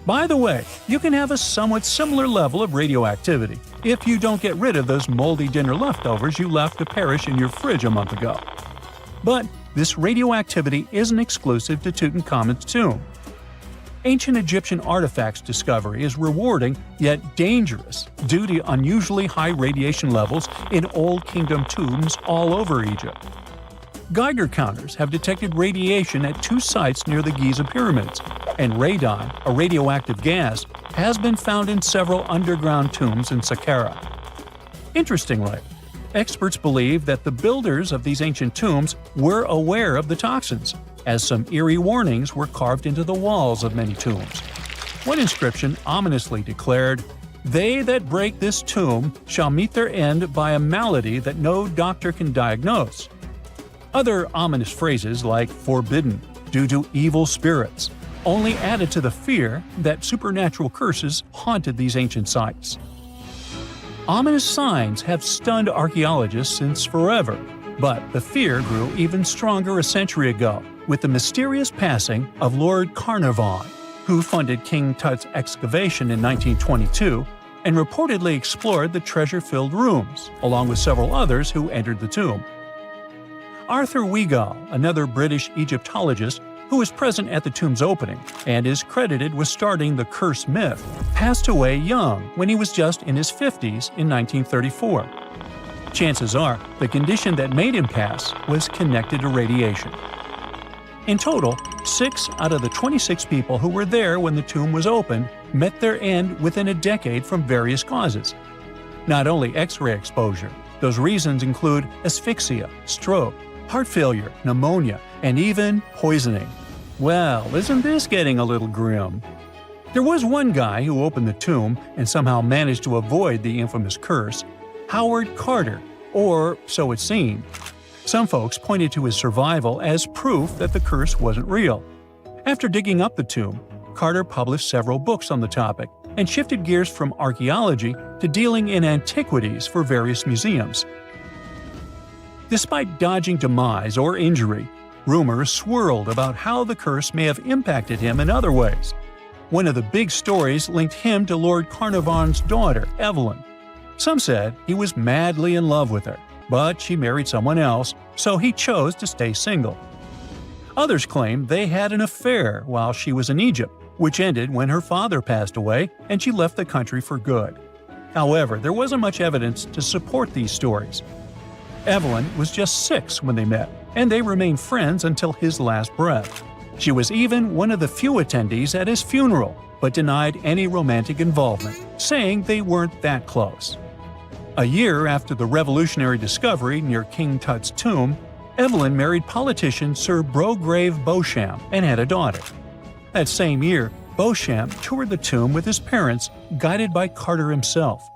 By the way, you can have a somewhat similar level of radioactivity if you don't get rid of those moldy dinner leftovers you left to perish in your fridge a month ago. But this radioactivity isn't exclusive to Tutankhamun's tomb. Ancient Egyptian artifacts discovery is rewarding yet dangerous due to unusually high radiation levels in Old Kingdom tombs all over Egypt. Geiger counters have detected radiation at 2 sites near the Giza pyramids, and radon, a radioactive gas, has been found in several underground tombs in Sahara. Interestingly, experts believe that the builders of these ancient tombs were aware of the toxins, as some eerie warnings were carved into the walls of many tombs. One inscription ominously declared, "They that break this tomb shall meet their end by a malady that no doctor can diagnose." Other ominous phrases like "forbidden," "due to evil spirits," only added to the fear that supernatural curses haunted these ancient sites. Ominous signs have stunned archaeologists since forever, but the fear grew even stronger a century ago with the mysterious passing of Lord Carnarvon, who funded King Tut's excavation in 1922 and reportedly explored the treasure-filled rooms, along with several others who entered the tomb. Arthur Weigall, another British Egyptologist who was present at the tomb's opening and is credited with starting the curse myth, passed away young when he was just in his 50s in 1934. Chances are the condition that made him pass was connected to radiation. In total, 6 out of the 26 people who were there when the tomb was opened met their end within a decade from various causes. Not only X-ray exposure, those reasons include asphyxia, stroke, heart failure, pneumonia, and even poisoning. Well, isn't this getting a little grim? There was one guy who opened the tomb and somehow managed to avoid the infamous curse, Howard Carter, or so it seemed. Some folks pointed to his survival as proof that the curse wasn't real. After digging up the tomb, Carter published several books on the topic and shifted gears from archaeology to dealing in antiquities for various museums. Despite dodging demise or injury, rumors swirled about how the curse may have impacted him in other ways. One of the big stories linked him to Lord Carnarvon's daughter, Evelyn. Some said he was madly in love with her, but she married someone else, so he chose to stay single. Others claimed they had an affair while she was in Egypt, which ended when her father passed away and she left the country for good. However, there wasn't much evidence to support these stories. Evelyn was just 6 when they met, and they remained friends until his last breath. She was even one of the few attendees at his funeral, but denied any romantic involvement, saying they weren't that close. A year after the revolutionary discovery near King Tut's tomb, Evelyn married politician Sir Brograve Beauchamp and had a daughter. That same year, Beauchamp toured the tomb with his parents, guided by Carter himself.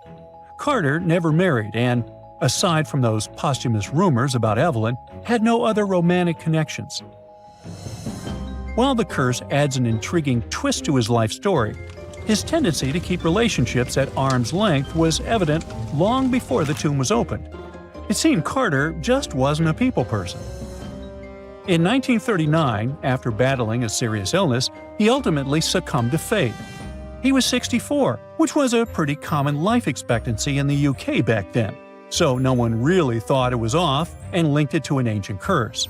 Carter never married and, aside from those posthumous rumors about Evelyn, had no other romantic connections. While the curse adds an intriguing twist to his life story, his tendency to keep relationships at arm's length was evident long before the tomb was opened. It seemed Carter just wasn't a people person. In 1939, after battling a serious illness, he ultimately succumbed to fate. He was 64, which was a pretty common life expectancy in the UK back then, so no one really thought it was off and linked it to an ancient curse.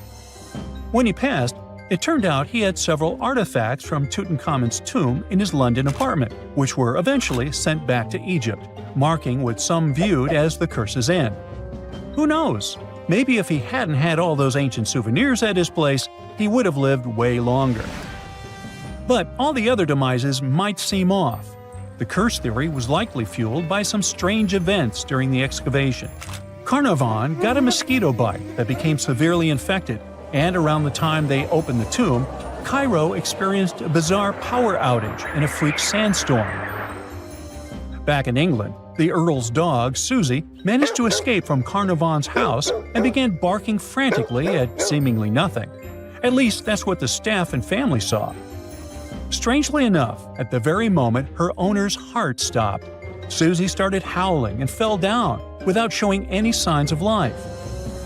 When he passed, it turned out he had several artifacts from Tutankhamun's tomb in his London apartment, which were eventually sent back to Egypt, marking what some viewed as the curse's end. Who knows? Maybe if he hadn't had all those ancient souvenirs at his place, he would have lived way longer. But all the other demises might seem off. The curse theory was likely fueled by some strange events during the excavation. Carnarvon got a mosquito bite that became severely infected, and around the time they opened the tomb, Cairo experienced a bizarre power outage in a freak sandstorm. Back in England, the Earl's dog, Susie, managed to escape from Carnarvon's house and began barking frantically at seemingly nothing. At least that's what the staff and family saw. Strangely enough, at the very moment her owner's heart stopped, Susie started howling and fell down without showing any signs of life.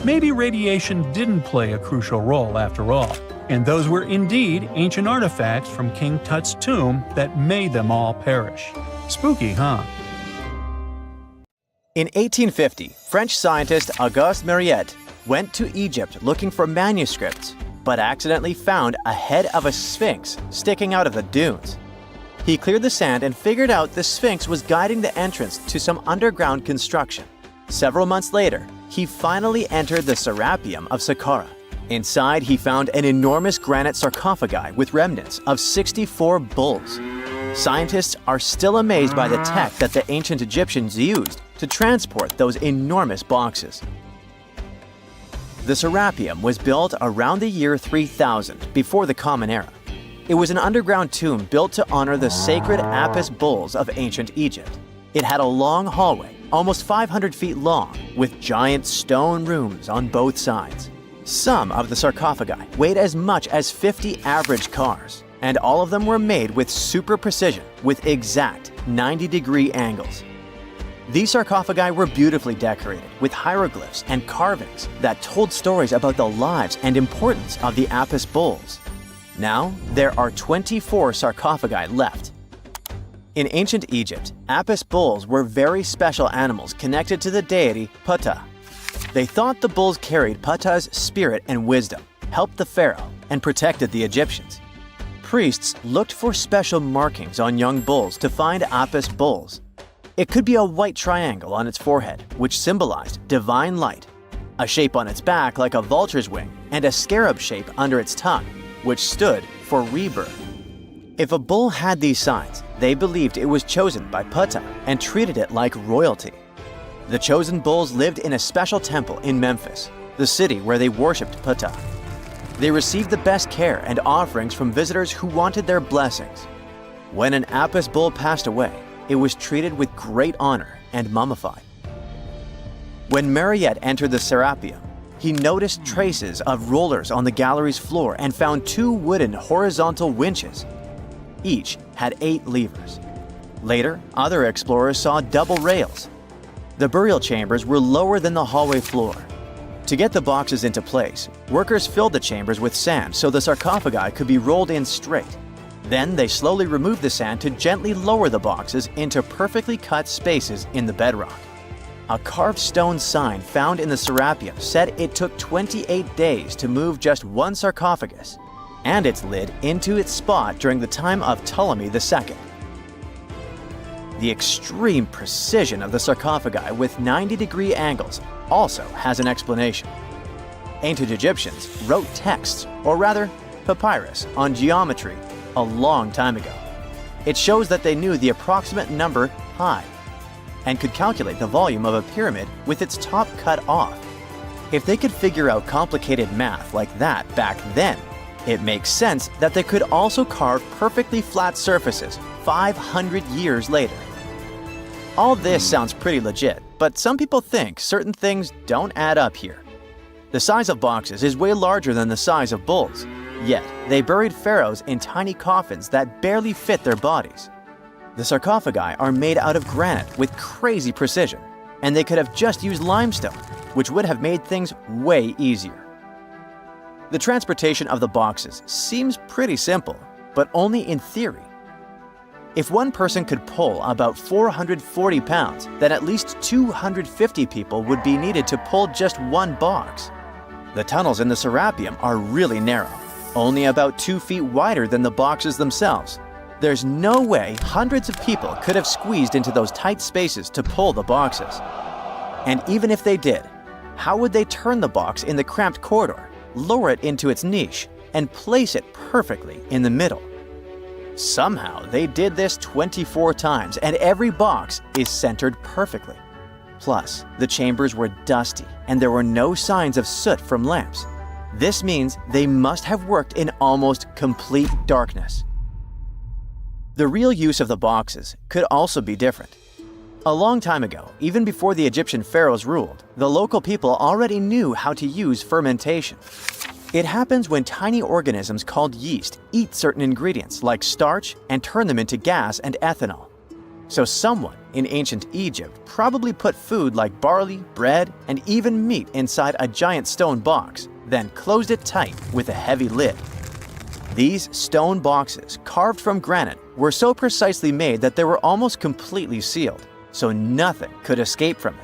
Maybe radiation didn't play a crucial role after all, and those were indeed ancient artifacts from King Tut's tomb that made them all perish. Spooky, huh? In 1850, French scientist Auguste Mariette went to Egypt looking for manuscripts, but accidentally found a head of a sphinx sticking out of the dunes. He cleared the sand and figured out the sphinx was guiding the entrance to some underground construction. Several months later, he finally entered the Serapeum of Saqqara. Inside, he found an enormous granite sarcophagi with remnants of 64 bulls. Scientists are still amazed by the tech that the ancient Egyptians used to transport those enormous boxes. The Serapeum was built around the year 3000 before the Common Era. It was an underground tomb built to honor the sacred Apis bulls of ancient Egypt. It had a long hallway, almost 500 feet long, with giant stone rooms on both sides. Some of the sarcophagi weighed as much as 50 average cars, and all of them were made with super precision with exact 90-degree angles. These sarcophagi were beautifully decorated with hieroglyphs and carvings that told stories about the lives and importance of the Apis bulls. Now, there are 24 sarcophagi left. In ancient Egypt, Apis bulls were very special animals connected to the deity Ptah. They thought the bulls carried Ptah's spirit and wisdom, helped the pharaoh, and protected the Egyptians. Priests looked for special markings on young bulls to find Apis bulls. It could be a white triangle on its forehead, which symbolized divine light, a shape on its back like a vulture's wing, and a scarab shape under its tongue, which stood for rebirth. If a bull had these signs, they believed it was chosen by Ptah and treated it like royalty. The chosen bulls lived in a special temple in Memphis, the city where they worshipped Ptah. They received the best care and offerings from visitors who wanted their blessings. When an Apis bull passed away, it was treated with great honor and mummified. When Mariette entered the Serapeum, he noticed traces of rollers on the gallery's floor and found 2 wooden horizontal winches. Each had 8 levers. Later, other explorers saw double rails. The burial chambers were lower than the hallway floor. To get the boxes into place, workers filled the chambers with sand so the sarcophagi could be rolled in straight. Then they slowly removed the sand to gently lower the boxes into perfectly cut spaces in the bedrock. A carved stone sign found in the Serapeum said it took 28 days to move just one sarcophagus and its lid into its spot during the time of Ptolemy II. The extreme precision of the sarcophagi with 90-degree angles also has an explanation. Ancient Egyptians wrote texts, or rather, papyrus, on geometry a long time ago. It shows that they knew the approximate number pi and could calculate the volume of a pyramid with its top cut off. If they could figure out complicated math like that back then, it makes sense that they could also carve perfectly flat surfaces 500 years later. All this sounds pretty legit, but some people think certain things don't add up here. The size of boxes is way larger than the size of bulls, yet they buried pharaohs in tiny coffins that barely fit their bodies. The sarcophagi are made out of granite with crazy precision, and they could have just used limestone, which would have made things way easier. The transportation of the boxes seems pretty simple, but only in theory. If one person could pull about 440 pounds, then at least 250 people would be needed to pull just one box. The tunnels in the Serapeum are really narrow, only about 2 feet wider than the boxes themselves. There's no way hundreds of people could have squeezed into those tight spaces to pull the boxes. And even if they did, how would they turn the box in the cramped corridor, lower it into its niche, and place it perfectly in the middle? Somehow they did this 24 times, and every box is centered perfectly. Plus, the chambers were dusty, and there were no signs of soot from lamps. This means they must have worked in almost complete darkness. The real use of the boxes could also be different. A long time ago, even before the Egyptian pharaohs ruled, the local people already knew how to use fermentation. It happens when tiny organisms called yeast eat certain ingredients like starch and turn them into gas and ethanol. So someone in ancient Egypt probably put food like barley, bread, and even meat inside a giant stone box, then closed it tight with a heavy lid. These stone boxes, carved from granite, were so precisely made that they were almost completely sealed, so nothing could escape from it.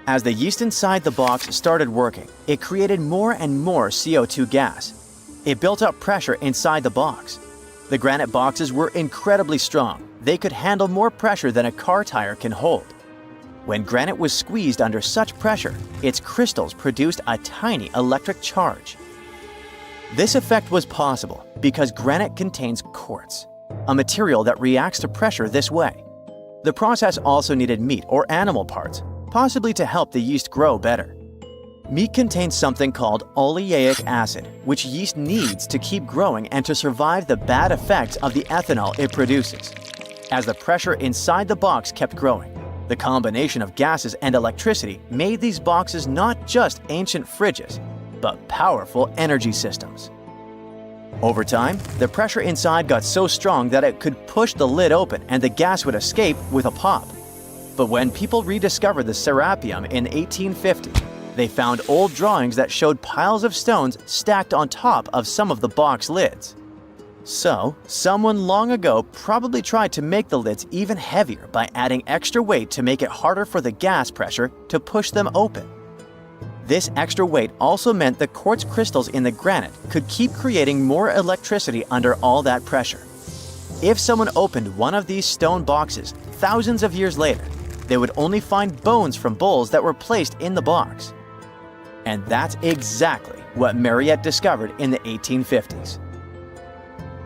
As the yeast inside the box started working, it created more and more CO2 gas. It built up pressure inside the box. The granite boxes were incredibly strong. They could handle more pressure than a car tire can hold. When granite was squeezed under such pressure, its crystals produced a tiny electric charge. This effect was possible because granite contains quartz, a material that reacts to pressure this way. The process also needed meat or animal parts, possibly to help the yeast grow better. Meat contains something called oleic acid, which yeast needs to keep growing and to survive the bad effects of the ethanol it produces. As the pressure inside the box kept growing, the combination of gases and electricity made these boxes not just ancient fridges, but powerful energy systems. Over time, the pressure inside got so strong that it could push the lid open and the gas would escape with a pop. But when people rediscovered the Serapeum in 1850, they found old drawings that showed piles of stones stacked on top of some of the box lids. So, someone long ago probably tried to make the lids even heavier by adding extra weight to make it harder for the gas pressure to push them open. This extra weight also meant the quartz crystals in the granite could keep creating more electricity under all that pressure. If someone opened one of these stone boxes thousands of years later, they would only find bones from bulls that were placed in the box. And that's exactly what Mariette discovered in the 1850s.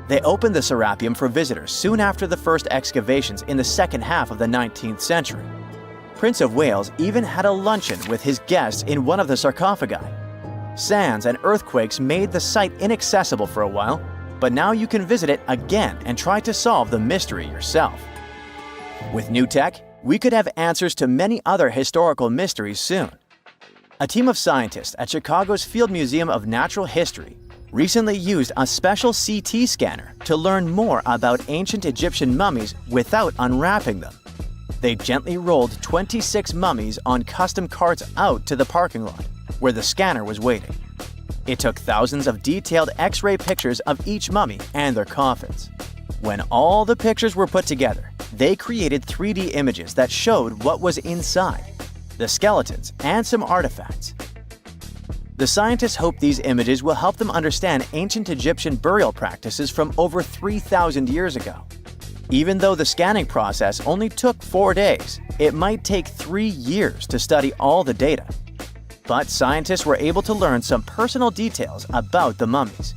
They opened the Serapeum for visitors soon after the first excavations in the second half of the 19th century. Prince of Wales even had a luncheon with his guests in one of the sarcophagi. Sands and earthquakes made the site inaccessible for a while, but now you can visit it again and try to solve the mystery yourself. With new tech, we could have answers to many other historical mysteries soon. A team of scientists at Chicago's Field Museum of Natural History recently used a special CT scanner to learn more about ancient Egyptian mummies without unwrapping them. They gently rolled 26 mummies on custom carts out to the parking lot, where the scanner was waiting. It took thousands of detailed X-ray pictures of each mummy and their coffins. When all the pictures were put together, they created 3D images that showed what was inside, the skeletons, and some artifacts. The scientists hope these images will help them understand ancient Egyptian burial practices from over 3,000 years ago. Even though the scanning process only took 4 days, it might take 3 years to study all the data. But scientists were able to learn some personal details about the mummies.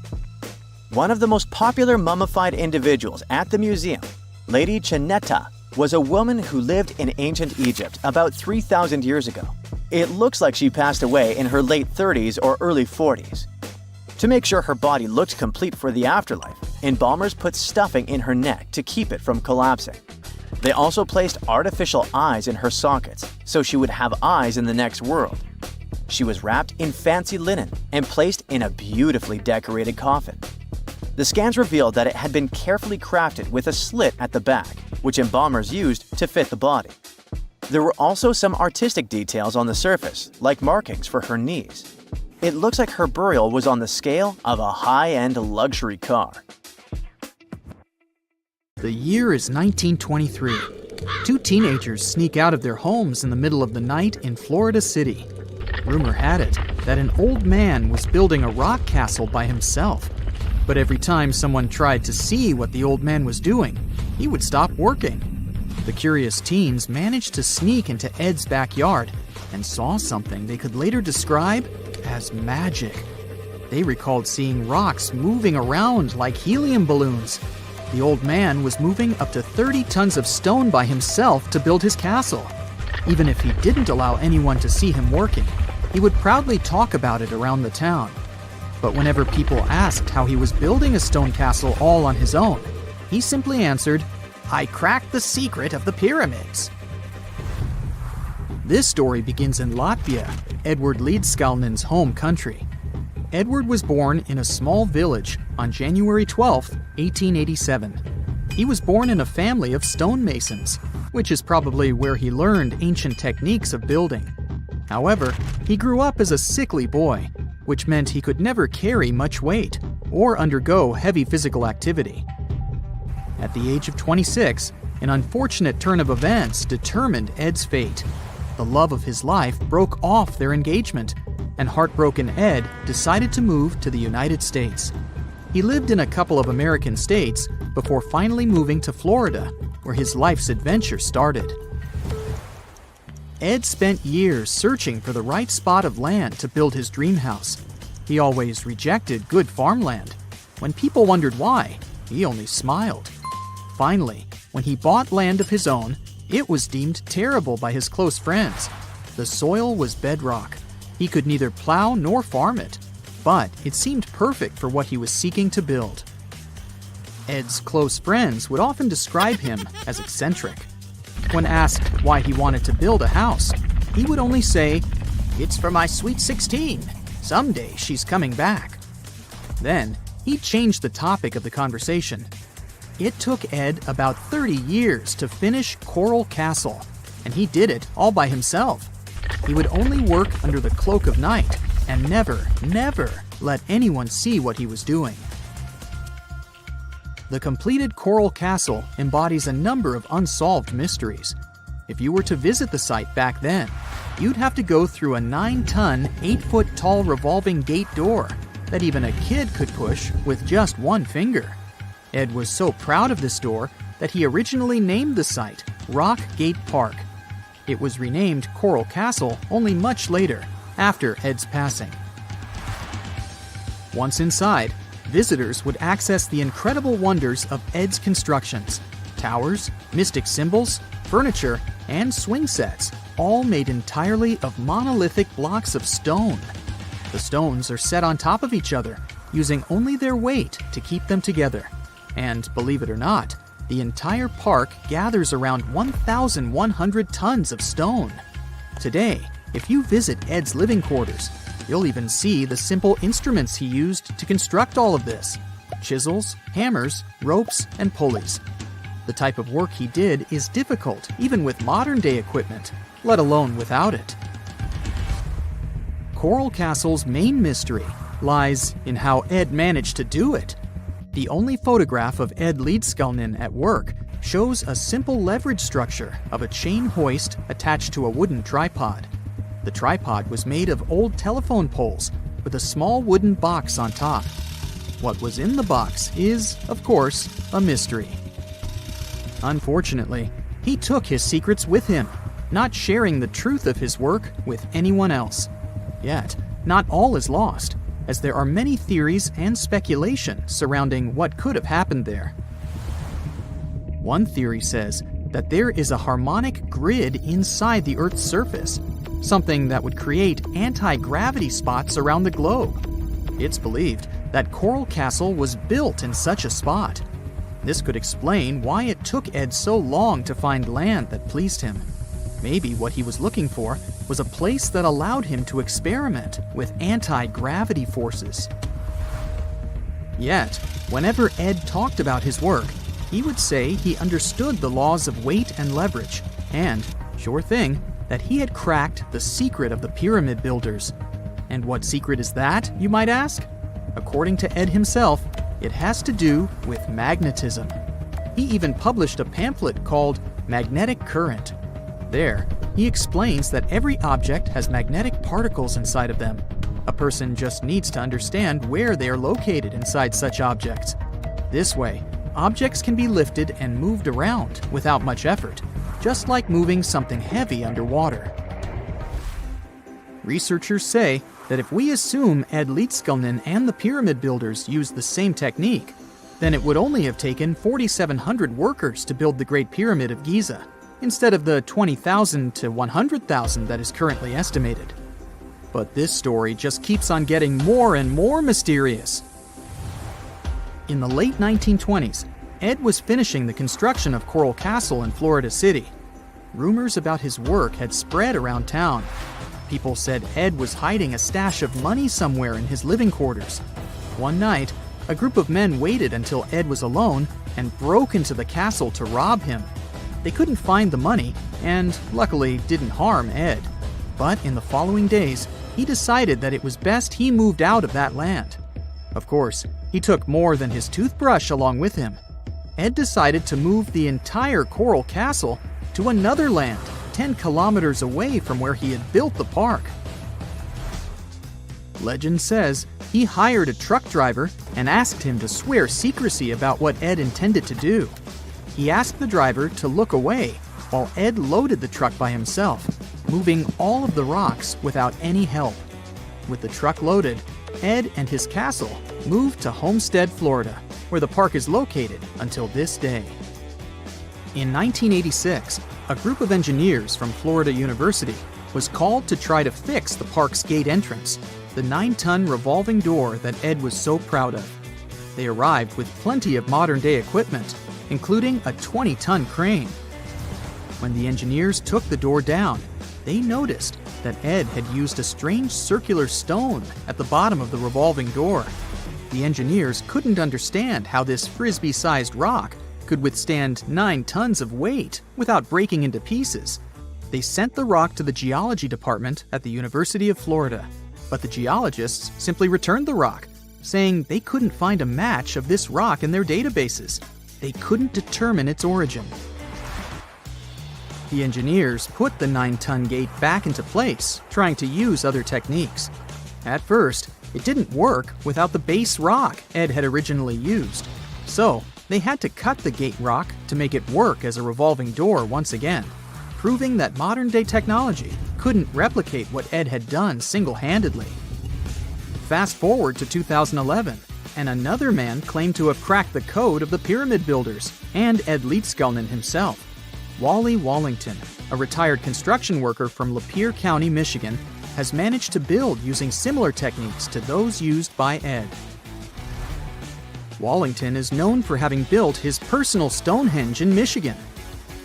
One of the most popular mummified individuals at the museum, Lady Dai, was a woman who lived in ancient Egypt about 3,000 years ago. It looks like she passed away in her late 30s or early 40s. To make sure her body looked complete for the afterlife, embalmers put stuffing in her neck to keep it from collapsing. They also placed artificial eyes in her sockets, so she would have eyes in the next world. She was wrapped in fancy linen and placed in a beautifully decorated coffin. The scans revealed that it had been carefully crafted with a slit at the back, which embalmers used to fit the body. There were also some artistic details on the surface, like markings for her knees. It looks like her burial was on the scale of a high-end luxury car. The year is 1923. 2 teenagers sneak out of their homes in the middle of the night in Florida City. Rumor had it that an old man was building a rock castle by himself. But every time someone tried to see what the old man was doing, he would stop working. The curious teens managed to sneak into Ed's backyard and saw something they could later describe as magic. They recalled seeing rocks moving around like helium balloons. The old man was moving up to 30 tons of stone by himself to build his castle. Even if he didn't allow anyone to see him working, he would proudly talk about it around the town. But whenever people asked how he was building a stone castle all on his own, he simply answered, "I cracked the secret of the pyramids." This story begins in Latvia, Edward Leedskalnin's home country. Edward was born in a small village on January 12, 1887. He was born in a family of stonemasons, which is probably where he learned ancient techniques of building. However, he grew up as a sickly boy, which meant he could never carry much weight or undergo heavy physical activity. At the age of 26, an unfortunate turn of events determined Ed's fate. The love of his life broke off their engagement, and heartbroken Ed decided to move to the United States. He lived in a couple of American states before finally moving to Florida, where his life's adventure started. Ed spent years searching for the right spot of land to build his dream house. He always rejected good farmland. When people wondered why, he only smiled. Finally, when he bought land of his own, it was deemed terrible by his close friends. The soil was bedrock. He could neither plow nor farm it, but it seemed perfect for what he was seeking to build. Ed's close friends would often describe him as eccentric. When asked why he wanted to build a house, he would only say, "It's for my sweet 16. Someday she's coming back." Then, he changed the topic of the conversation. It took Ed about 30 years to finish Coral Castle, and he did it all by himself. He would only work under the cloak of night and never let anyone see what he was doing. The completed Coral Castle embodies a number of unsolved mysteries. If you were to visit the site back then, you'd have to go through a 9-ton, 8-foot-tall revolving gate door that even a kid could push with just one finger. Ed was so proud of this door that he originally named the site Rock Gate Park. It was renamed Coral Castle only much later, after Ed's passing. Once inside, visitors would access the incredible wonders of Ed's constructions: towers, mystic symbols, furniture, and swing sets, all made entirely of monolithic blocks of stone. The stones are set on top of each other, using only their weight to keep them together. And believe it or not, the entire park gathers around 1,100 tons of stone. Today, if you visit Ed's living quarters, you'll even see the simple instruments he used to construct all of this: chisels, hammers, ropes, and pulleys. The type of work he did is difficult even with modern-day equipment, let alone without it. Coral Castle's main mystery lies in how Ed managed to do it. The only photograph of Ed Leedskalnin at work shows a simple leverage structure of a chain hoist attached to a wooden tripod. The tripod was made of old telephone poles with a small wooden box on top. What was in the box is, of course, a mystery. Unfortunately, he took his secrets with him, not sharing the truth of his work with anyone else. Yet, not all is lost, as there are many theories and speculation surrounding what could have happened there. One theory says that there is a harmonic grid inside the Earth's surface, something that would create anti-gravity spots around the globe. It's believed that Coral Castle was built in such a spot. This could explain why it took Ed so long to find land that pleased him. Maybe what he was looking for was a place that allowed him to experiment with anti-gravity forces. Yet, whenever Ed talked about his work, he would say he understood the laws of weight and leverage, and, sure thing, that he had cracked the secret of the pyramid builders. And what secret is that, you might ask? According to Ed himself, it has to do with magnetism. He even published a pamphlet called Magnetic Current. There, he explains that every object has magnetic particles inside of them. A person just needs to understand where they are located inside such objects. This way, objects can be lifted and moved around without much effort, just like moving something heavy underwater. Researchers say that if we assume Ed Leedskalnin and the pyramid builders used the same technique, then it would only have taken 4,700 workers to build the Great Pyramid of Giza, instead of the 20,000 to 100,000 that is currently estimated. But this story just keeps on getting more and more mysterious. In the late 1920s, Ed was finishing the construction of Coral Castle in Florida City. Rumors about his work had spread around town. People said Ed was hiding a stash of money somewhere in his living quarters. One night, a group of men waited until Ed was alone and broke into the castle to rob him. They couldn't find the money and, luckily, didn't harm Ed. But in the following days, he decided that it was best he moved out of that land. Of course, he took more than his toothbrush along with him. Ed decided to move the entire Coral Castle to another land 10 kilometers away from where he had built the park. Legend says he hired a truck driver and asked him to swear secrecy about what Ed intended to do. He asked the driver to look away while Ed loaded the truck by himself, moving all of the rocks without any help. With the truck loaded, Ed and his castle moved to Homestead, Florida, where the park is located until this day. In 1986, a group of engineers from Florida University was called to try to fix the park's gate entrance, the 9-ton revolving door that Ed was so proud of. They arrived with plenty of modern-day equipment, including a 20-ton crane. When the engineers took the door down, they noticed that Ed had used a strange circular stone at the bottom of the revolving door. The engineers couldn't understand how this frisbee-sized rock could withstand 9 tons of weight without breaking into pieces. They sent the rock to the geology department at the University of Florida, but the geologists simply returned the rock, saying they couldn't find a match of this rock in their databases. They couldn't determine its origin. The engineers put the 9-ton gate back into place, trying to use other techniques. At first, it didn't work without the base rock Ed had originally used. So, they had to cut the gate rock to make it work as a revolving door once again, proving that modern-day technology couldn't replicate what Ed had done single-handedly. Fast forward to 2011, and another man claimed to have cracked the code of the pyramid builders and Ed Leedskalnin himself. Wally Wallington, a retired construction worker from Lapeer County, Michigan, has managed to build using similar techniques to those used by Ed. Wallington is known for having built his personal Stonehenge in Michigan.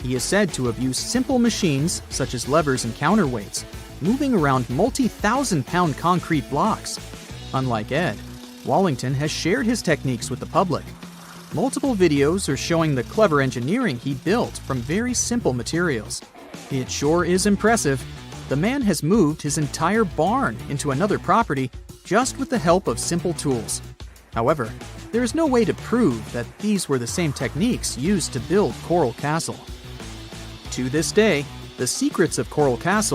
He is said to have used simple machines, such as levers and counterweights, moving around multi-thousand-pound concrete blocks. Unlike Ed, Wallington has shared his techniques with the public. Multiple videos are showing the clever engineering he built from very simple materials. It sure is impressive. The man has moved his entire barn into another property just with the help of simple tools. However, there is no way to prove that these were the same techniques used to build Coral Castle. To this day, the secrets of Coral Castle